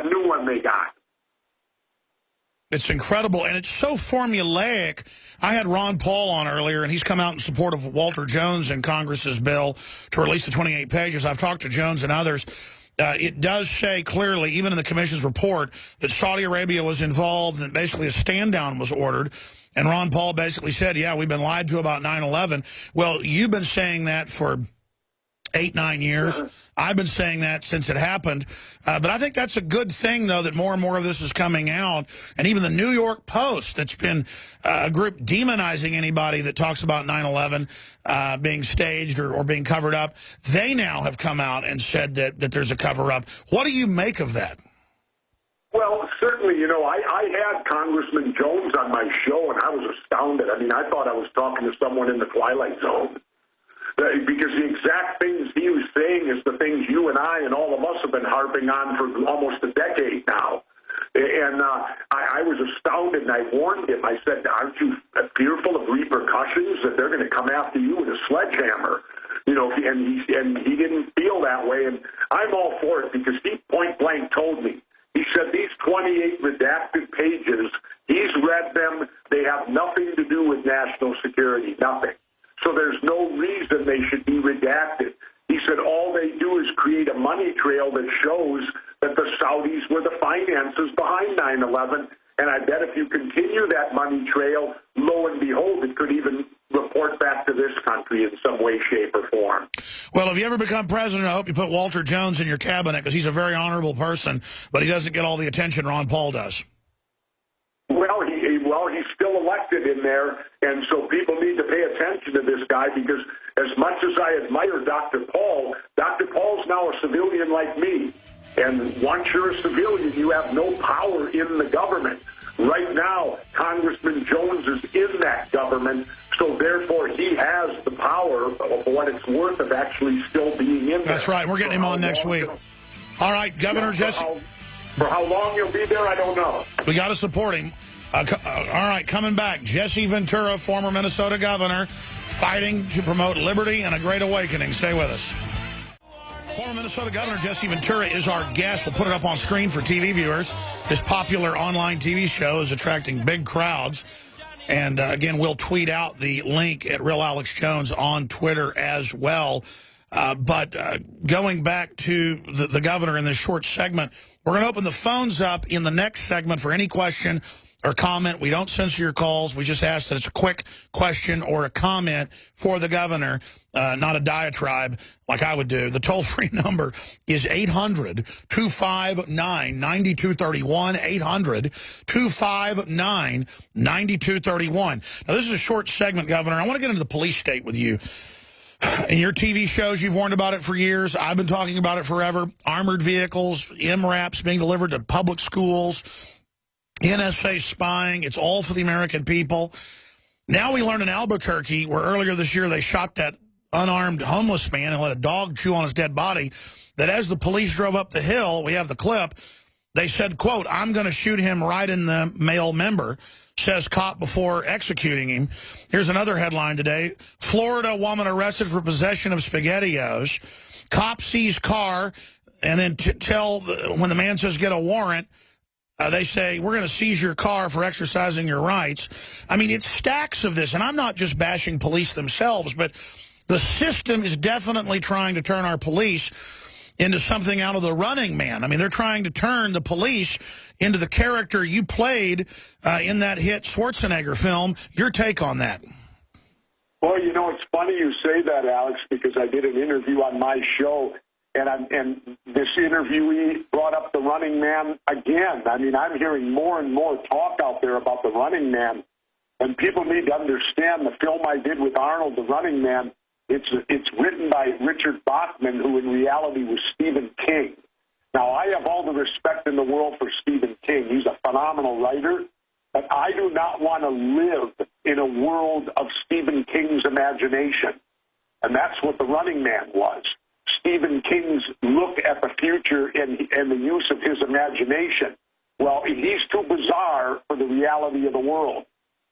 new one they got. It's incredible, and it's so formulaic. I had Ron Paul on earlier, and he's come out in support of Walter Jones and Congress's bill to release the 28 pages. I've talked to Jones and others. It does say clearly, even in the commission's report, that Saudi Arabia was involved and that basically a stand-down was ordered. And Ron Paul basically said, yeah, we've been lied to about 9/11. Well, you've been saying that for 8-9 years. I've been saying that since it happened. But I think that's a good thing, though, that more and more of this is coming out. And even the New York Post, that's been a group demonizing anybody that talks about 9/11 being staged or being covered up, they now have come out and said that there's a cover-up. What do you make of that? Well, certainly, you know, I had Congressman Jones on my show, and I was astounded. I mean, I thought I was talking to someone in the Twilight Zone. Because the exact things he was saying is the things you and I and all of us have been harping on for almost a decade now. And I was astounded, and I warned him. I said, aren't you fearful of repercussions, that they're going to come after you with a sledgehammer? You know, and he didn't feel that way. And I'm all for it, because he point blank told me. He said these 28 redacted pages, he's read them. They have nothing to do with national security, nothing. So there's no reason they should be redacted. He said all they do is create a money trail that shows that the Saudis were the finances behind 9/11. And I bet if you continue that money trail, lo and behold, it could even report back to this country in some way, shape, or form. Well, if you ever become president, I hope you put Walter Jones in your cabinet, because he's a very honorable person, but he doesn't get all the attention Ron Paul does. Well, he's still elected in there, and so people need to pay attention to this guy, because as much as I admire Dr. Paul's now a civilian like me. And once you're a civilian, you have no power in the government. Right now, Congressman Jones is in that government, so therefore he has the power, of what it's worth, of actually still being in there. That's right. We're getting him on next week. All right, Governor Jesse. For how long he'll be there, I don't know. We got to support him. All right, coming back, Jesse Ventura, former Minnesota governor, fighting to promote liberty and a great awakening. Stay with us. Former Minnesota Governor Jesse Ventura is our guest. We'll put it up on screen for TV viewers. His popular online TV show is attracting big crowds. And, again, we'll tweet out the link at Real Alex Jones on Twitter as well. But going back to the governor in this short segment, we're going to open the phones up in the next segment for any question or comment. We don't censor your calls. We just ask that it's a quick question or a comment for the governor, not a diatribe like I would do. The toll-free number is 800-259-9231, 800-259-9231. Now, this is a short segment, Governor. I want to get into the police state with you. In your TV shows, you've warned about it for years. I've been talking about it forever. Armored vehicles, MRAPs being delivered to public schools, NSA spying. It's all for the American people. Now we learn in Albuquerque, where earlier this year they shot that unarmed homeless man and let a dog chew on his dead body, that as the police drove up the hill, we have the clip, they said, quote, "I'm going to shoot him right in the male member," says cop before executing him. Here's another headline today. Florida woman arrested for possession of SpaghettiOs. Cop sees car, and then when the man says get a warrant, they say, we're going to seize your car for exercising your rights. I mean, it's stacks of this, and I'm not just bashing police themselves, but the system is definitely trying to turn our police into something out of The Running Man. I mean, they're trying to turn the police into the character you played in that hit Schwarzenegger film. Your take on that? Well, you know, it's funny you say that, Alex, because I did an interview on my show, and this interviewee brought up The Running Man again. I mean, I'm hearing more and more talk out there about The Running Man, and people need to understand the film I did with Arnold, The Running Man, it's written by Richard Bachman, who in reality was Stephen King. Now, I have all the respect in the world for Stephen King. He's a phenomenal writer, but I do not want to live in a world of Stephen King's imagination. And that's what The Running Man was. Stephen King's look at the future and the use of his imagination. Well, he's too bizarre for the reality of the world.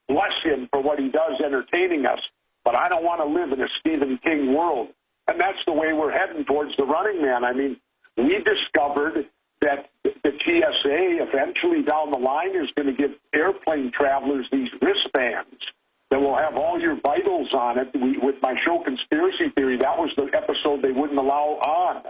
Bless him for what he does entertaining us, but I don't want to live in a Stephen King world. And that's the way we're heading towards The Running Man. I mean, we discovered that the TSA eventually down the line is going to give airplane travelers these wristbands that will have all your vitals on it. With my show Conspiracy Theory, that was the episode they wouldn't allow on.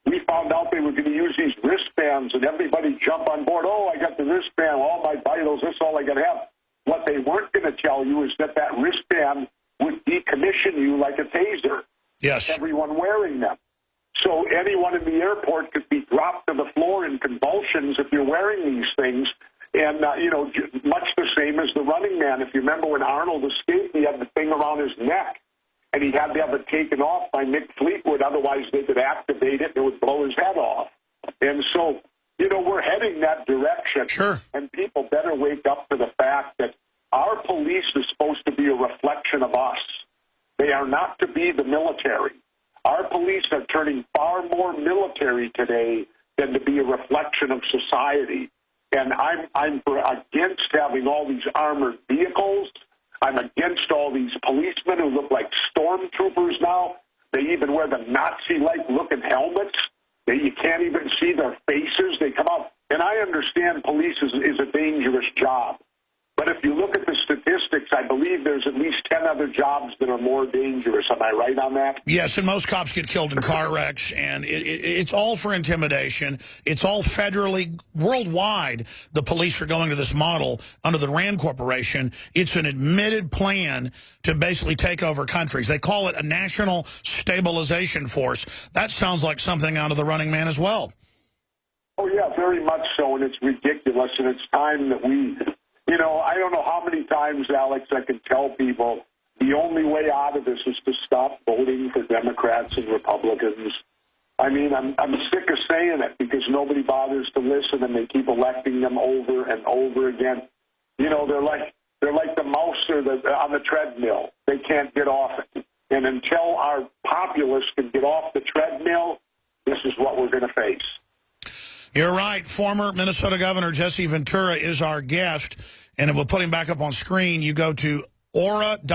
We found out they were going to use these wristbands, and everybody jump on board. Oh, I got the wristband, all my vitals, that's all I got to have. What they weren't going to tell you is that that wristband would decommission you like a taser. Yes. Everyone wearing them. So anyone in the airport could be dropped to the floor in convulsions if you're wearing these things. And, much the same as The Running Man. If you remember when Arnold escaped, he had the thing around his neck. And he had to have it taken off by Mick Fleetwood. Otherwise, they could activate it and it would blow his head off. And so, we're heading that direction. Sure. And people better wake up to the fact that our police is supposed to be a reflection of us. They are not to be the military. Our police are turning far more military today than to be a reflection of society. And I'm against having all these armored vehicles. I'm against all these policemen who look like stormtroopers now. They even wear the Nazi-like looking helmets. You can't even see their faces. They come out. And I understand police is a dangerous job. But if you look at the statistics, I believe there's at least 10 other jobs that are more dangerous. Am I right on that? Yes, and most cops get killed in car wrecks, and it's all for intimidation. It's all federally, worldwide, the police are going to this model under the RAND Corporation. It's an admitted plan to basically take over countries. They call it a national stabilization force. That sounds like something out of The Running Man as well. Oh, yeah, very much so, and it's ridiculous, and it's time that we... I don't know how many times, Alex, I can tell people the only way out of this is to stop voting for Democrats and Republicans. I mean, I'm sick of saying it because nobody bothers to listen, and they keep electing them over and over again. They're like the mouse on the treadmill. They can't get off it. And until our populace can get off the treadmill, this is what we're going to face. You're right. Former Minnesota Governor Jesse Ventura is our guest. And if we'll put him back up on screen, you go to aura.tv/off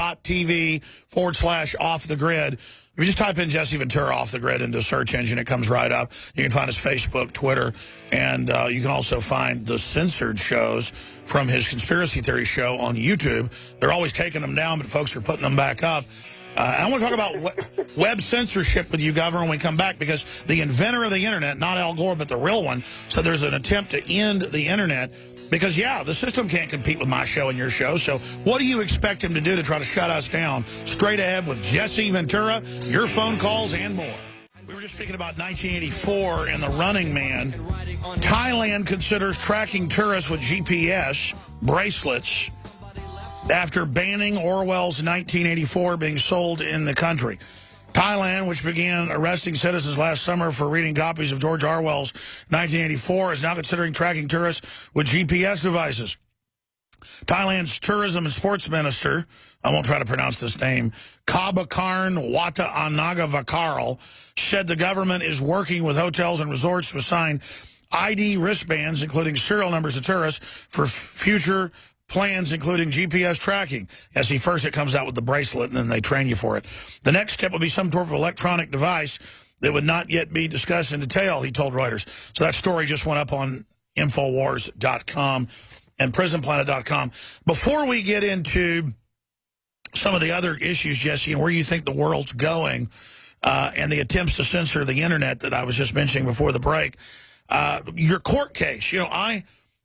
the grid. If you just type in Jesse Ventura off the grid into the search engine, it comes right up. You can find his Facebook, Twitter, and you can also find the censored shows from his conspiracy theory show on YouTube. They're always taking them down, but folks are putting them back up. I want to talk about web censorship with you, Governor, when we come back, because the inventor of the Internet, not Al Gore, but the real one, said there's an attempt to end the Internet because, yeah, the system can't compete with my show and your show. So what do you expect him to do to try to shut us down? Straight ahead with Jesse Ventura, your phone calls, and more. We were just speaking about 1984 and The Running Man. Thailand considers tracking tourists with GPS bracelets after banning Orwell's 1984 being sold in the country. Thailand, which began arresting citizens last summer for reading copies of George Orwell's 1984, is now considering tracking tourists with GPS devices. Thailand's tourism and sports minister, I won't try to pronounce this name, Kabakarn Watanagarvakarl, said the government is working with hotels and resorts to assign ID wristbands, including serial numbers of tourists, for future plans, including GPS tracking. See, first it comes out with the bracelet, and then they train you for it. The next step would be some sort of electronic device that would not yet be discussed in detail, he told Reuters. So that story just went up on Infowars.com and PrisonPlanet.com. Before we get into some of the other issues, Jesse, and where you think the world's going, and the attempts to censor the Internet that I was just mentioning before the break, your court case,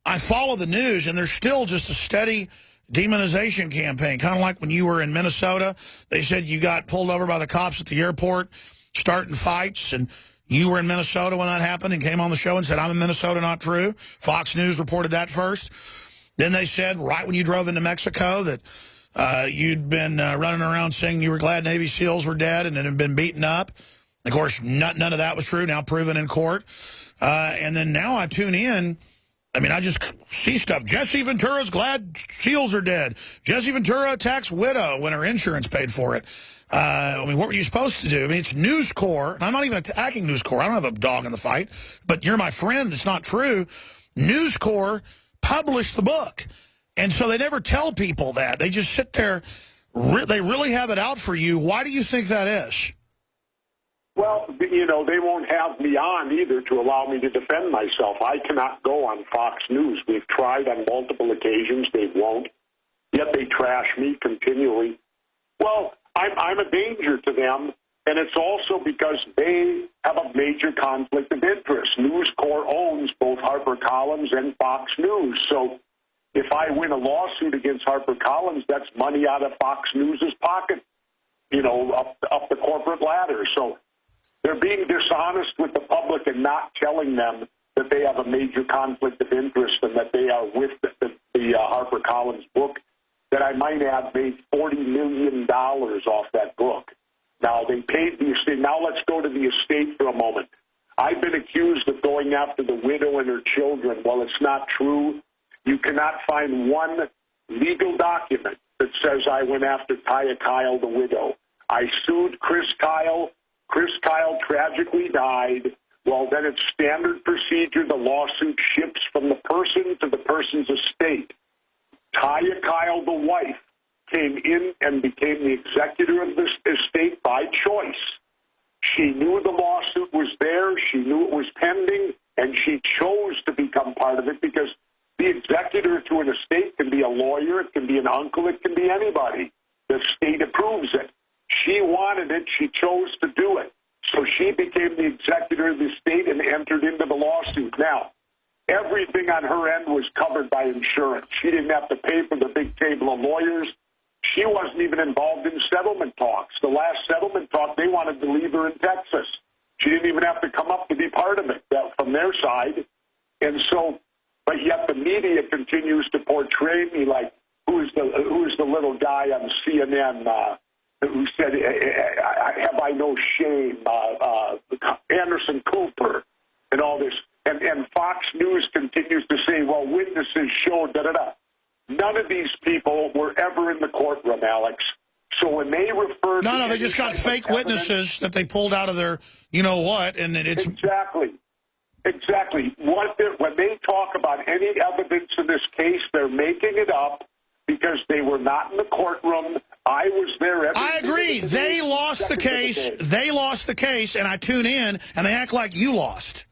I follow the news, and there's still just a steady demonization campaign, kind of like when you were in Minnesota. They said you got pulled over by the cops at the airport starting fights, and you were in Minnesota when that happened and came on the show and said, I'm in Minnesota, not true. Fox News reported that first. Then they said right when you drove into Mexico that you'd been running around saying you were glad Navy SEALs were dead and had been beaten up. Of course, none of that was true, now proven in court. And then now I tune in. I mean, I just see stuff. Jesse Ventura's glad SEALs are dead. Jesse Ventura attacks widow when her insurance paid for it. I mean, what were you supposed to do? I mean, it's News Corps. And I'm not even attacking News Corps. I don't have a dog in the fight. But you're my friend. It's not true. News Corps published the book. And so they never tell people that. They just sit there. They really have it out for you. Why do you think that is? Well, you know, they won't have me on either to allow me to defend myself. I cannot go on Fox News. We've tried on multiple occasions. They won't. Yet they trash me continually. Well, I'm a danger to them, and it's also because they have a major conflict of interest. News Corps owns both HarperCollins and Fox News. So if I win a lawsuit against HarperCollins, that's money out of Fox News' pocket, you know, up the corporate ladder. So they're being dishonest with the public and not telling them that they have a major conflict of interest and that they are with the HarperCollins book that I might add made $40 million off that book. Now, they paid the estate. Now let's go to the estate for a moment. I've been accused of going after the widow and her children. Well, it's not true. You cannot find one legal document that says I went after Taya Kyle, the widow. I sued Chris Kyle. Chris Kyle tragically died. Well, then it's standard procedure. The lawsuit shifts from the person to the person's estate. Taya Kyle, the wife, came in and became the executor of this estate by choice. She knew the lawsuit was there. She knew it was pending, and she chose to become part of it because the executor to an estate can be a lawyer, it can be an uncle, it can be anybody. The state approves it. She wanted it. She chose to do it. So she became the executor of the estate and entered into the lawsuit. Now, everything on her end was covered by insurance. She didn't have to pay for the big table of lawyers. She wasn't even involved in settlement talks. The last settlement talk, they wanted to leave her in Texas. She didn't even have to come up to be part of it from their side. And so, but yet the media continues to portray me like who's the little guy on CNN who said, have I no shame, Anderson Cooper, and all this. And Fox News continues to say, well, witnesses showed, da-da-da. None of these people were ever in the courtroom, Alex. So when they refer to... No, they just got fake witnesses that they pulled out of their you-know-what, and it's... Exactly. When they talk about any evidence in this case, they're making it up because they were not in the courtroom. I was there. I agree. They lost the case. They lost the case, and I tune in, and they act like you lost.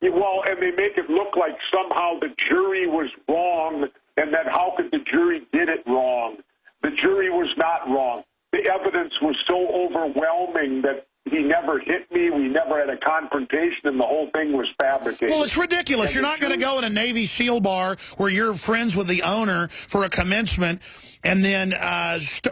Well, and they make it look like somehow the jury was wrong and that how could the jury did it wrong. The jury was not wrong. The evidence was so overwhelming that he never hit me, we never had a confrontation, and the whole thing was fabricated. Well, it's ridiculous. And you're not going to go in a Navy SEAL bar where you're friends with the owner for a commencement and then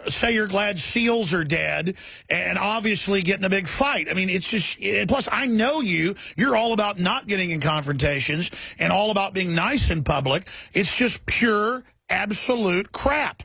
say you're glad SEALs are dead and obviously get in a big fight. I mean, it's just, plus I know you. You're all about not getting in confrontations and all about being nice in public. It's just pure, absolute crap.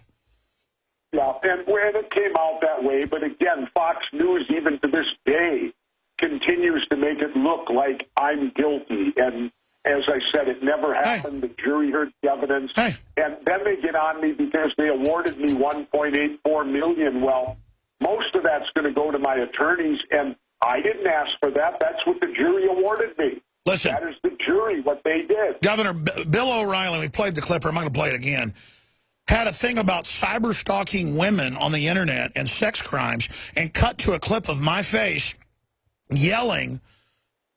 Yeah, and it came out that way, but again, Fox News, even to this day, continues to make it look like I'm guilty. And as I said, it never happened. The jury heard the evidence. And then they get on me because they awarded me $1.84 million. Well, most of that's going to go to my attorneys, and I didn't ask for that. That's what the jury awarded me. Listen. That is the jury, what they did. Governor Bill O'Reilly, we played the clip, I'm going to play it again, had a thing about cyber stalking women on the internet and sex crimes and cut to a clip of my face yelling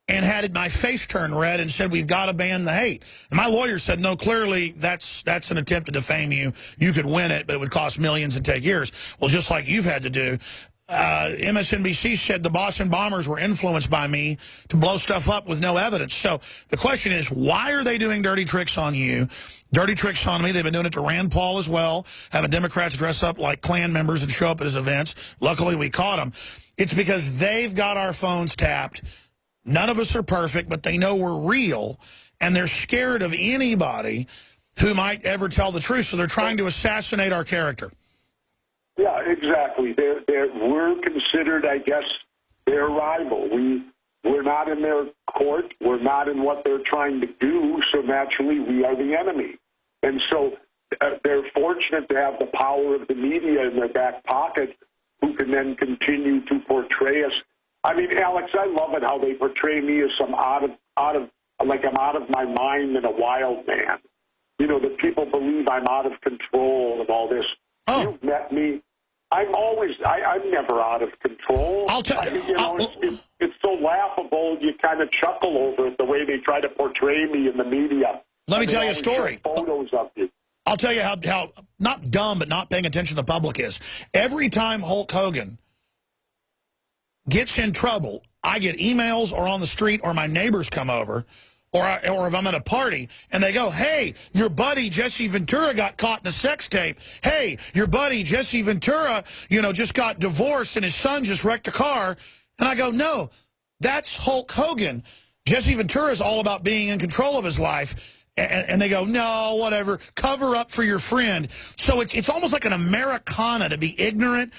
and had my face turn red and said, we've got to ban the hate. And my lawyer said, no, clearly that's an attempt to defame you. You could win it, but it would cost millions and take years. Well, just like you've had to do. MSNBC said the Boston bombers were influenced by me to blow stuff up with no evidence. So the question is, why are they doing dirty tricks on you? Dirty tricks on me. They've been doing it to Rand Paul as well, having Democrats dress up like Klan members and show up at his events. Luckily, we caught them. It's because they've got our phones tapped. None of us are perfect, but they know we're real, and they're scared of anybody who might ever tell the truth, so they're trying to assassinate our character. Yeah, exactly. We're considered, I guess, their rival. We're not in their court. We're not in what they're trying to do, so naturally we are the enemy. And so they're fortunate to have the power of the media in their back pocket who can then continue to portray us. I mean, Alex, I love it how they portray me as some like I'm out of my mind and a wild man. You know, that people believe I'm out of control and all this. Oh. You've met me. I'm never out of control. I'll tell you. It's so laughable. You kind of chuckle over it, the way they try to portray me in the media. Let me tell you a story. Photos of you. I'll tell you how not dumb, but not paying attention to the public is. Every time Hulk Hogan gets in trouble, I get emails or on the street or my neighbors come over, or if I'm at a party, and they go, hey, your buddy Jesse Ventura got caught in a sex tape. Hey, your buddy Jesse Ventura, just got divorced and his son just wrecked a car. And I go, no, that's Hulk Hogan. Jesse Ventura is all about being in control of his life. And they go, no, whatever, cover up for your friend. So it's almost like an Americana to be ignorant.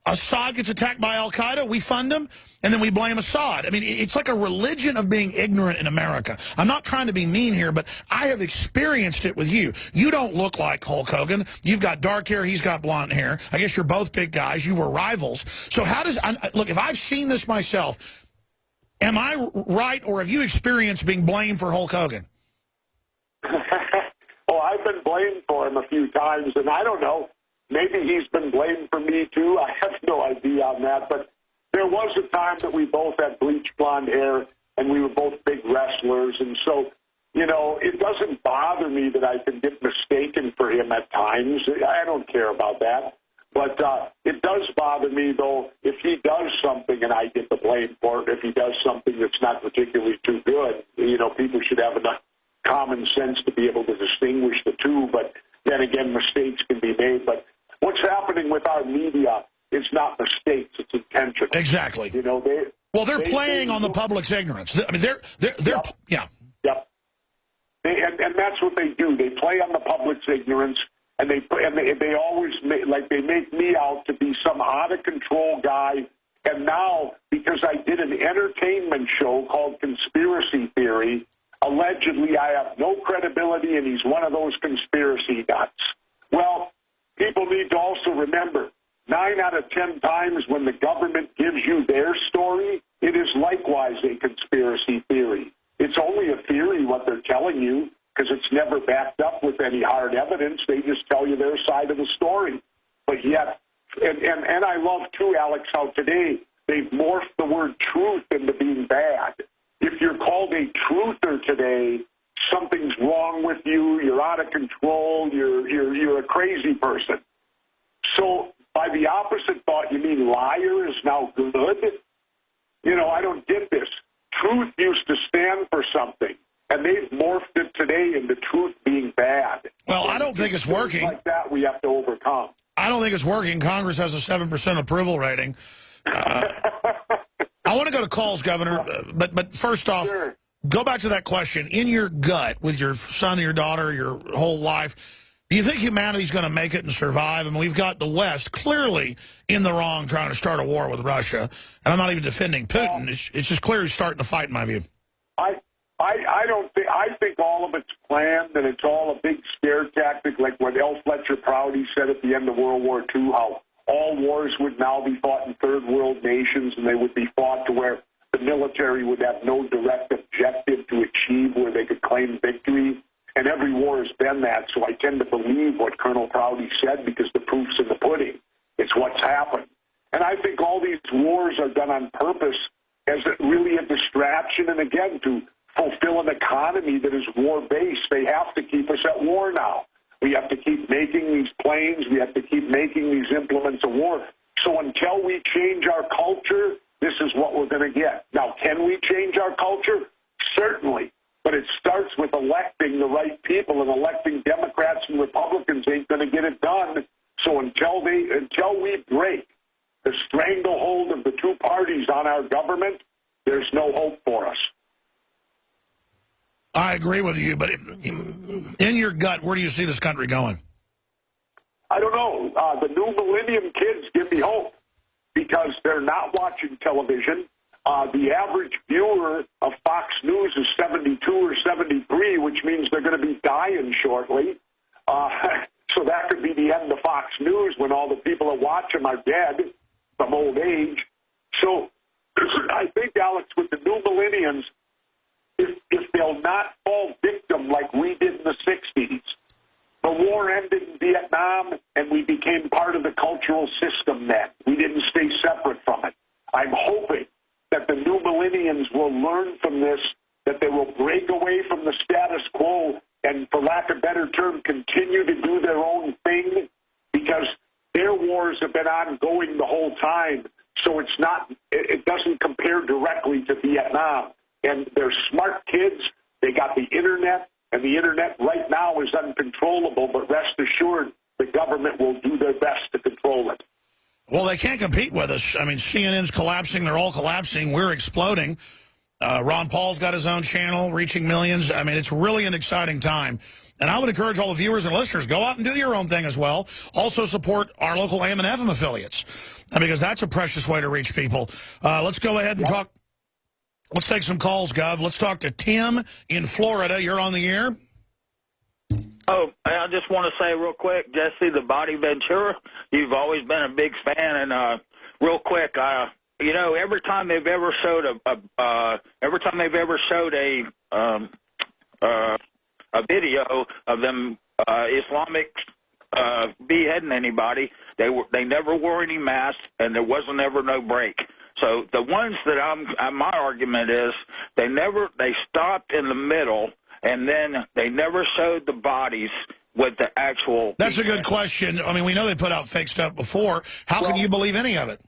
Assad gets attacked by al-Qaeda, we fund him, and then we blame Assad. I mean, it's like a religion of being ignorant in America. I'm not trying to be mean here, but I have experienced it with you. You don't look like Hulk Hogan. You've got dark hair, he's got blonde hair. I guess you're both big guys. You were rivals. So look, if I've seen this myself, am I right, or have you experienced being blamed for Hulk Hogan? Oh, I've been blamed for him a few times, and I don't know. Maybe he's been blamed for me, too. I have no idea on that. But there was a time that we both had bleached blonde hair, and we were both big wrestlers. And so, it doesn't bother me that I can get mistaken for him at times. I don't care about that. But it does bother me, though, if he does something and I get the blame for it, if he does something that's not particularly too good. People should have enough common sense to be able to distinguish the two. But then again, mistakes can be made. But what's happening with our media is not mistakes; it's intentional. Exactly. They're playing on the public's ignorance. I mean, they're yeah. Yep. And that's what they do. They play on the public's ignorance, and they always make me out to be some out of control guy. And now, because I did an entertainment show called Conspiracy Theory, allegedly I have no credibility, and he's one of those conspiracy nuts. Well, people need to also remember, 9 out of 10 times when the government gives you their story, it is likewise a conspiracy theory. It's only a theory what they're telling you, because it's never backed up with any hard evidence. They just tell you their side of the story. But yet, and I love, too, Alex, how today they've morphed the word truth into being bad. If you're called a truther today, something's wrong with you, you're out of control, you're a crazy person. So by the opposite thought, you mean liar is now good? I don't get this. Truth used to stand for something, and they've morphed it today into truth being bad. Well, I don't think it's working. Like that we have to overcome. I don't think it's working. Congress has a 7% approval rating. I want to go to calls, Governor, but first off, Sure. Go back to that question. In your gut, with your son, your daughter, your whole life, do you think humanity's going to make it and survive? I mean, we've got the West clearly in the wrong trying to start a war with Russia. And I'm not even defending Putin. It's just clear he's starting to fight, in my view. I think all of it's planned, and it's all a big scare tactic, like what L. Fletcher Prouty said at the end of World War II, how all wars would now be fought in third world nations, and they would be fought to where the military would have no direct objective to achieve where they could claim victory. And every war has been that, so I tend to believe what Colonel Prouty said because the proof's in the pudding. It's what's happened. And I think all these wars are done on purpose as really a distraction, and again, to fulfill an economy that is war-based. They have to keep us at war now. We have to keep making these planes. We have to keep making these implements of war. So until we change our culture, this is what we're going to get. Now, can we change our culture? Certainly. But it starts with electing the right people, and electing Democrats and Republicans ain't going to get it done. So until we break the stranglehold of the two parties on our government, there's no hope for us. I agree with you, but in your gut, where do you see this country going? I don't know. The new millennium kids give me hope because they're not watching television. The average viewer of Fox News is 72 or 73, which means they're going to be dying shortly. So that could be the end of Fox News when all the people that watch them are dead from old age. So I think, Alex, with the new millennials, if they'll not fall victim like we did in the 60s, the war ended in Vietnam, and we became part of the cultural system then. We didn't stay separate from it. I'm hoping that the new millennials will learn from this, that they will break away from the status quo and, for lack of a better term, continue to do their own thing, because their wars have been ongoing the whole time. So it doesn't compare directly to Vietnam. And they're smart kids. They got the internet, and the internet right now is uncontrollable, but rest assured the government will do their best to control it. Well, they can't compete with us. I mean, CNN's collapsing. They're all collapsing. We're exploding. Ron Paul's got his own channel, reaching millions. I mean, it's really an exciting time. And I would encourage all the viewers and listeners, go out and do your own thing as well. Also support our local AM and FM affiliates, because that's a precious way to reach people. Let's go ahead and talk. Let's take some calls, Gov. Let's talk to Tim in Florida. You're on the air. Oh, I just want to say real quick, Jesse, the body Ventura, you've always been a big fan. And real quick, you know, every time they've ever showed a video of them Islamics beheading anybody, they never wore any masks, and there wasn't ever no break. So the ones that my argument is they stopped in the middle, and then they never showed the bodies with the actual. That's a good question. I mean, we know they put out fake stuff before. How can you believe any of it?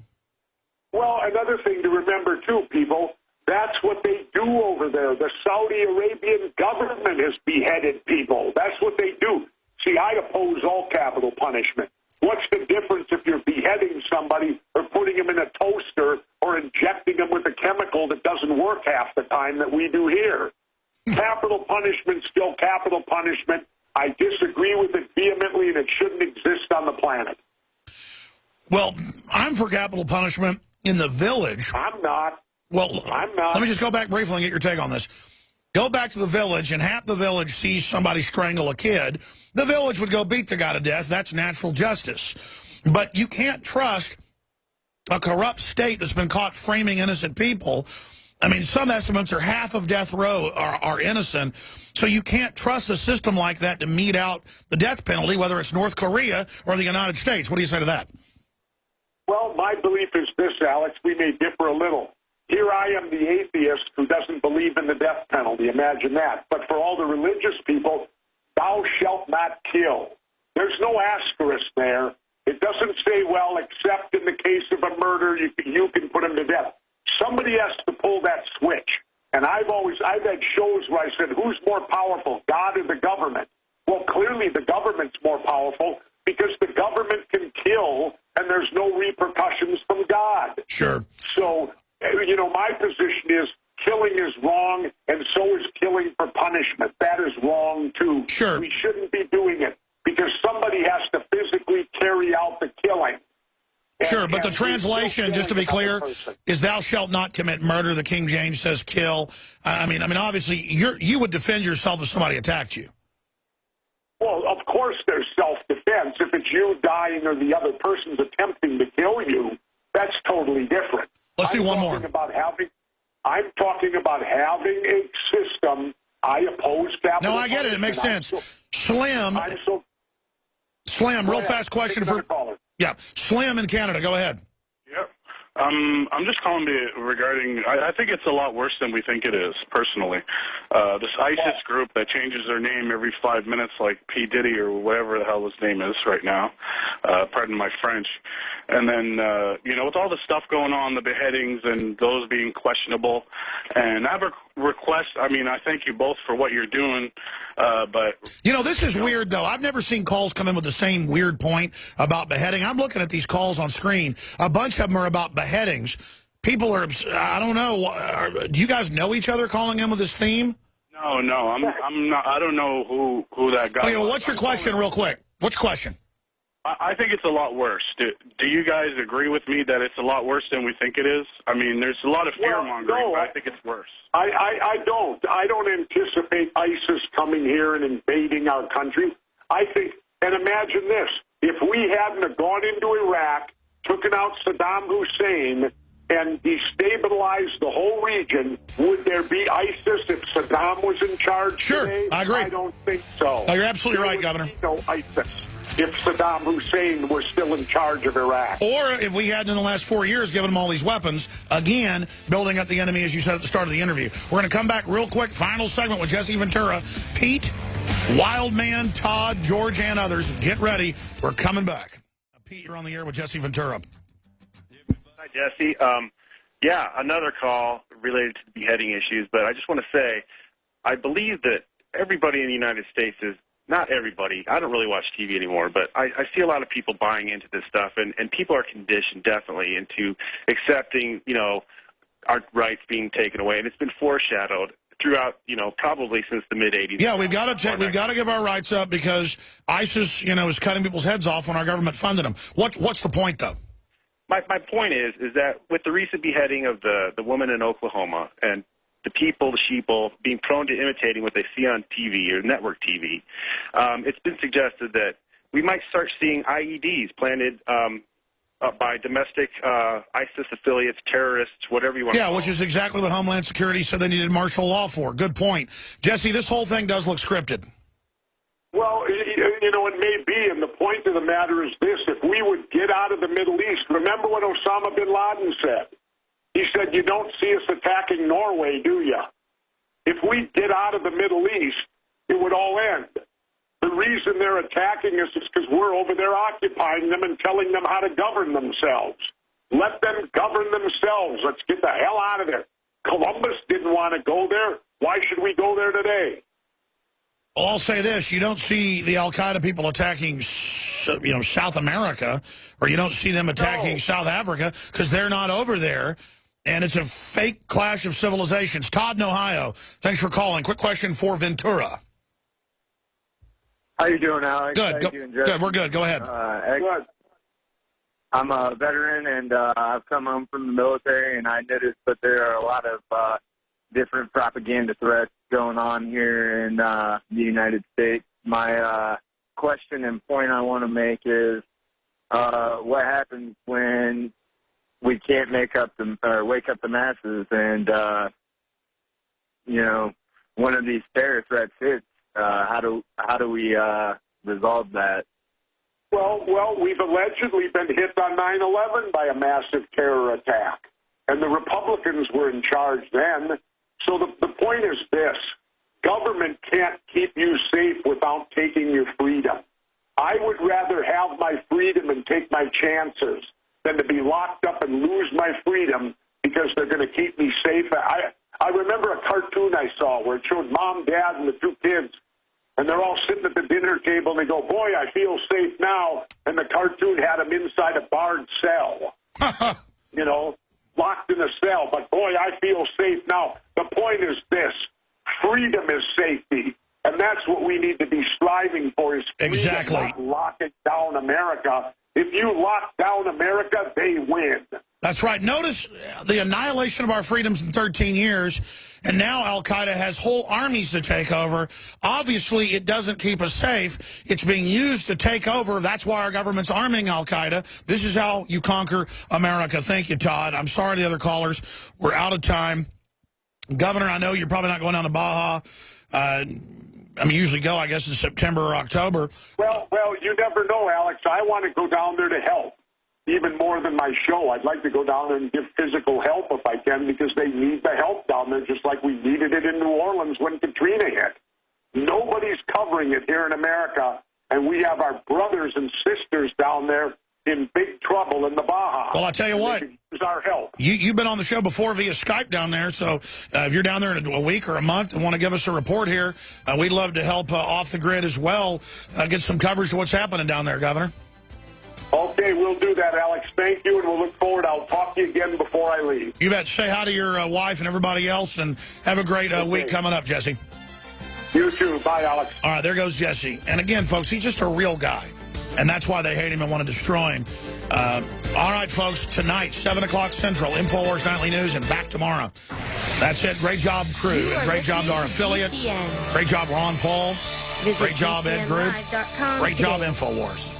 Well, another thing to remember, too, people, that's what they do over there. The Saudi Arabian government has beheaded people. That's what they do. See, I oppose all capital punishment. What's the difference if you're beheading somebody or putting them in a toaster or injecting them with a chemical that doesn't work half the time that we do here? Capital punishment's still capital punishment. I disagree with it vehemently, and it shouldn't exist on the planet. Well, I'm for capital punishment in the village. I'm not. Well, I'm not. Let me just go back briefly and get your take on this. Go back to the village, and half the village sees somebody strangle a kid. The village would go beat the guy to death. That's natural justice. But you can't trust a corrupt state that's been caught framing innocent people. I mean, some estimates are half of death row are innocent. So you can't trust a system like that to mete out the death penalty, whether it's North Korea or the United States. What do you say to that? Well, my belief is this, Alex. We may differ a little. Here I am, the atheist who doesn't believe in the death penalty. Imagine that. But for all the religious people, thou shalt not kill. There's no asterisk there. It doesn't say, well, except in the case of a murder, you can put him to death. Somebody has to pull that switch. And I've had shows where I said, who's more powerful, God or the government? Well, clearly the government's more powerful because the government can kill and there's no repercussions from God. Sure. So, you know, my position is killing is wrong, and so is killing for punishment. That is wrong, too. Sure. We shouldn't be doing it because somebody has to physically carry out the killing. Sure, but the translation, just to be clear, is thou shalt not commit murder. The King James says kill. I mean, obviously, you would defend yourself if somebody attacked you. Well, of course there's self-defense. If it's you dying or the other person's attempting to kill you, that's totally different. Let's do one more. I'm talking about having a system. I oppose capital. No, I get it. It makes sense. Slim, real fast question for... Yeah, Slim in Canada. Go ahead. Yep. I'm just calling regarding, I think it's a lot worse than we think it is, personally. This ISIS group that changes their name every 5 minutes, like P. Diddy or whatever the hell his name is right now, pardon my French. And then, you know, with all the stuff going on, the beheadings and those being questionable, and I have a request. I mean, I thank you both for what you're doing, but... You know, this is weird, though. I've never seen calls come in with the same weird point about beheading. I'm looking at these calls on screen. A bunch of them are about beheadings. People are, I don't know, do you guys know each other calling in with this theme? No, I'm not, I don't know who that guy is. Okay, well, what's your question real quick? What's your question? I think it's a lot worse. Do you guys agree with me that it's a lot worse than we think it is? I mean, there's a lot of fear-mongering, but I think it's worse. I don't. I don't anticipate ISIS coming here and invading our country. I think, and imagine this, if we hadn't gone into Iraq, taken out Saddam Hussein, and destabilized the whole region, would there be ISIS if Saddam was in charge today? I agree. I don't think so. No, you're absolutely right, Governor. No ISIS if Saddam Hussein were still in charge of Iraq. Or if we had in the last 4 years given them all these weapons, again, building up the enemy, as you said at the start of the interview. We're going to come back real quick, final segment with Jesse Ventura, Pete, Wildman, Todd, George, and others. Get ready. We're coming back. Pete, you're on the air with Jesse Ventura. Hi, Jesse. Yeah, another call related to the beheading issues, but I just want to say I believe that everybody in the United States is, not everybody, I don't really watch TV anymore, but I see a lot of people buying into this stuff, and people are conditioned definitely into accepting, you know, our rights being taken away, and it's been foreshadowed throughout, you know, probably since the mid-'80s. Yeah, we've got to give our rights up because ISIS, you know, is cutting people's heads off when our government funded them. What's the point, though? My point is that with the recent beheading of the woman in Oklahoma and the people, the sheeple, being prone to imitating what they see on TV or network TV, it's been suggested that we might start seeing IEDs planted by domestic ISIS affiliates, terrorists, whatever you want to call them. Yeah, which is exactly what Homeland Security said they needed martial law for. Good point. Jesse, this whole thing does look scripted. Well, you know, it may be, and the point of the matter is this. If we would get out of the Middle East, remember what Osama bin Laden said? He said, you don't see us attacking Norway, do you? If we get out of the Middle East, it would all end. The reason they're attacking us is because we're over there occupying them and telling them how to govern themselves. Let them govern themselves. Let's get the hell out of there. Columbus didn't want to go there. Why should we go there today? Well, I'll say this. You don't see the al-Qaeda people attacking, you know, South America, or you don't see them attacking South Africa because they're not over there. And it's a fake clash of civilizations. Todd in Ohio, thanks for calling. Quick question for Ventura. How you doing, Alex? Good. Good. We're good. Go ahead. Good. I'm a veteran, and I've come home from the military, and I noticed that there are a lot of different propaganda threats going on here in the United States. My question and point I want to make is what happens when we can't wake up the masses, and you know, one of these terror threats hits. How do we resolve that? Well, we've allegedly been hit on 9/11 by a massive terror attack, and the Republicans were in charge then. So the point is this: government can't keep you safe without taking your freedom. I would rather have my freedom and take my chances than to be locked up and lose my freedom because they're going to keep me safe. I remember a cartoon I saw where it showed mom, dad, and the two kids, and they're all sitting at the dinner table, and they go, boy, I feel safe now, and the cartoon had them inside a barred cell, you know, locked in a cell, but boy, I feel safe now. The point is this: freedom is safety, and that's what we need to be striving for, is freedom, exactly. Not locking down America. If you lock down America, they win. That's right. Notice the annihilation of our freedoms in 13 years, and now al-Qaeda has whole armies to take over. Obviously, it doesn't keep us safe. It's being used to take over. That's why our government's arming al-Qaeda. This is how you conquer America. Thank you, Todd. I'm sorry to the other callers. We're out of time. Governor, I know you're probably not going down to Baja. I mean, usually go, I guess, in September or October. Well, you never know, Alex. I want to go down there to help, even more than my show. I'd like to go down there and give physical help if I can, because they need the help down there just like we needed it in New Orleans when Katrina hit. Nobody's covering it here in America, and we have our brothers and sisters down there in big trouble in the Baja. Well, I'll tell you what. Use our help. You've been on the show before via Skype down there, so if you're down there in a week or a month and want to give us a report here, we'd love to help off the grid as well, get some coverage to what's happening down there, Governor. Okay, we'll do that, Alex. Thank you, and we'll look forward. I'll talk to you again before I leave. You bet. Say hi to your wife and everybody else, and have a great week coming up, Jesse. You too. Bye, Alex. All right, there goes Jesse. And again, folks, he's just a real guy. And that's why they hate him and want to destroy him. All right, folks, tonight, 7 o'clock Central, InfoWars Nightly News, and back tomorrow. That's it. Great job, crew. And great job to our affiliates. Great job, Ron Paul. Great job, Ed Group. Great job, InfoWars.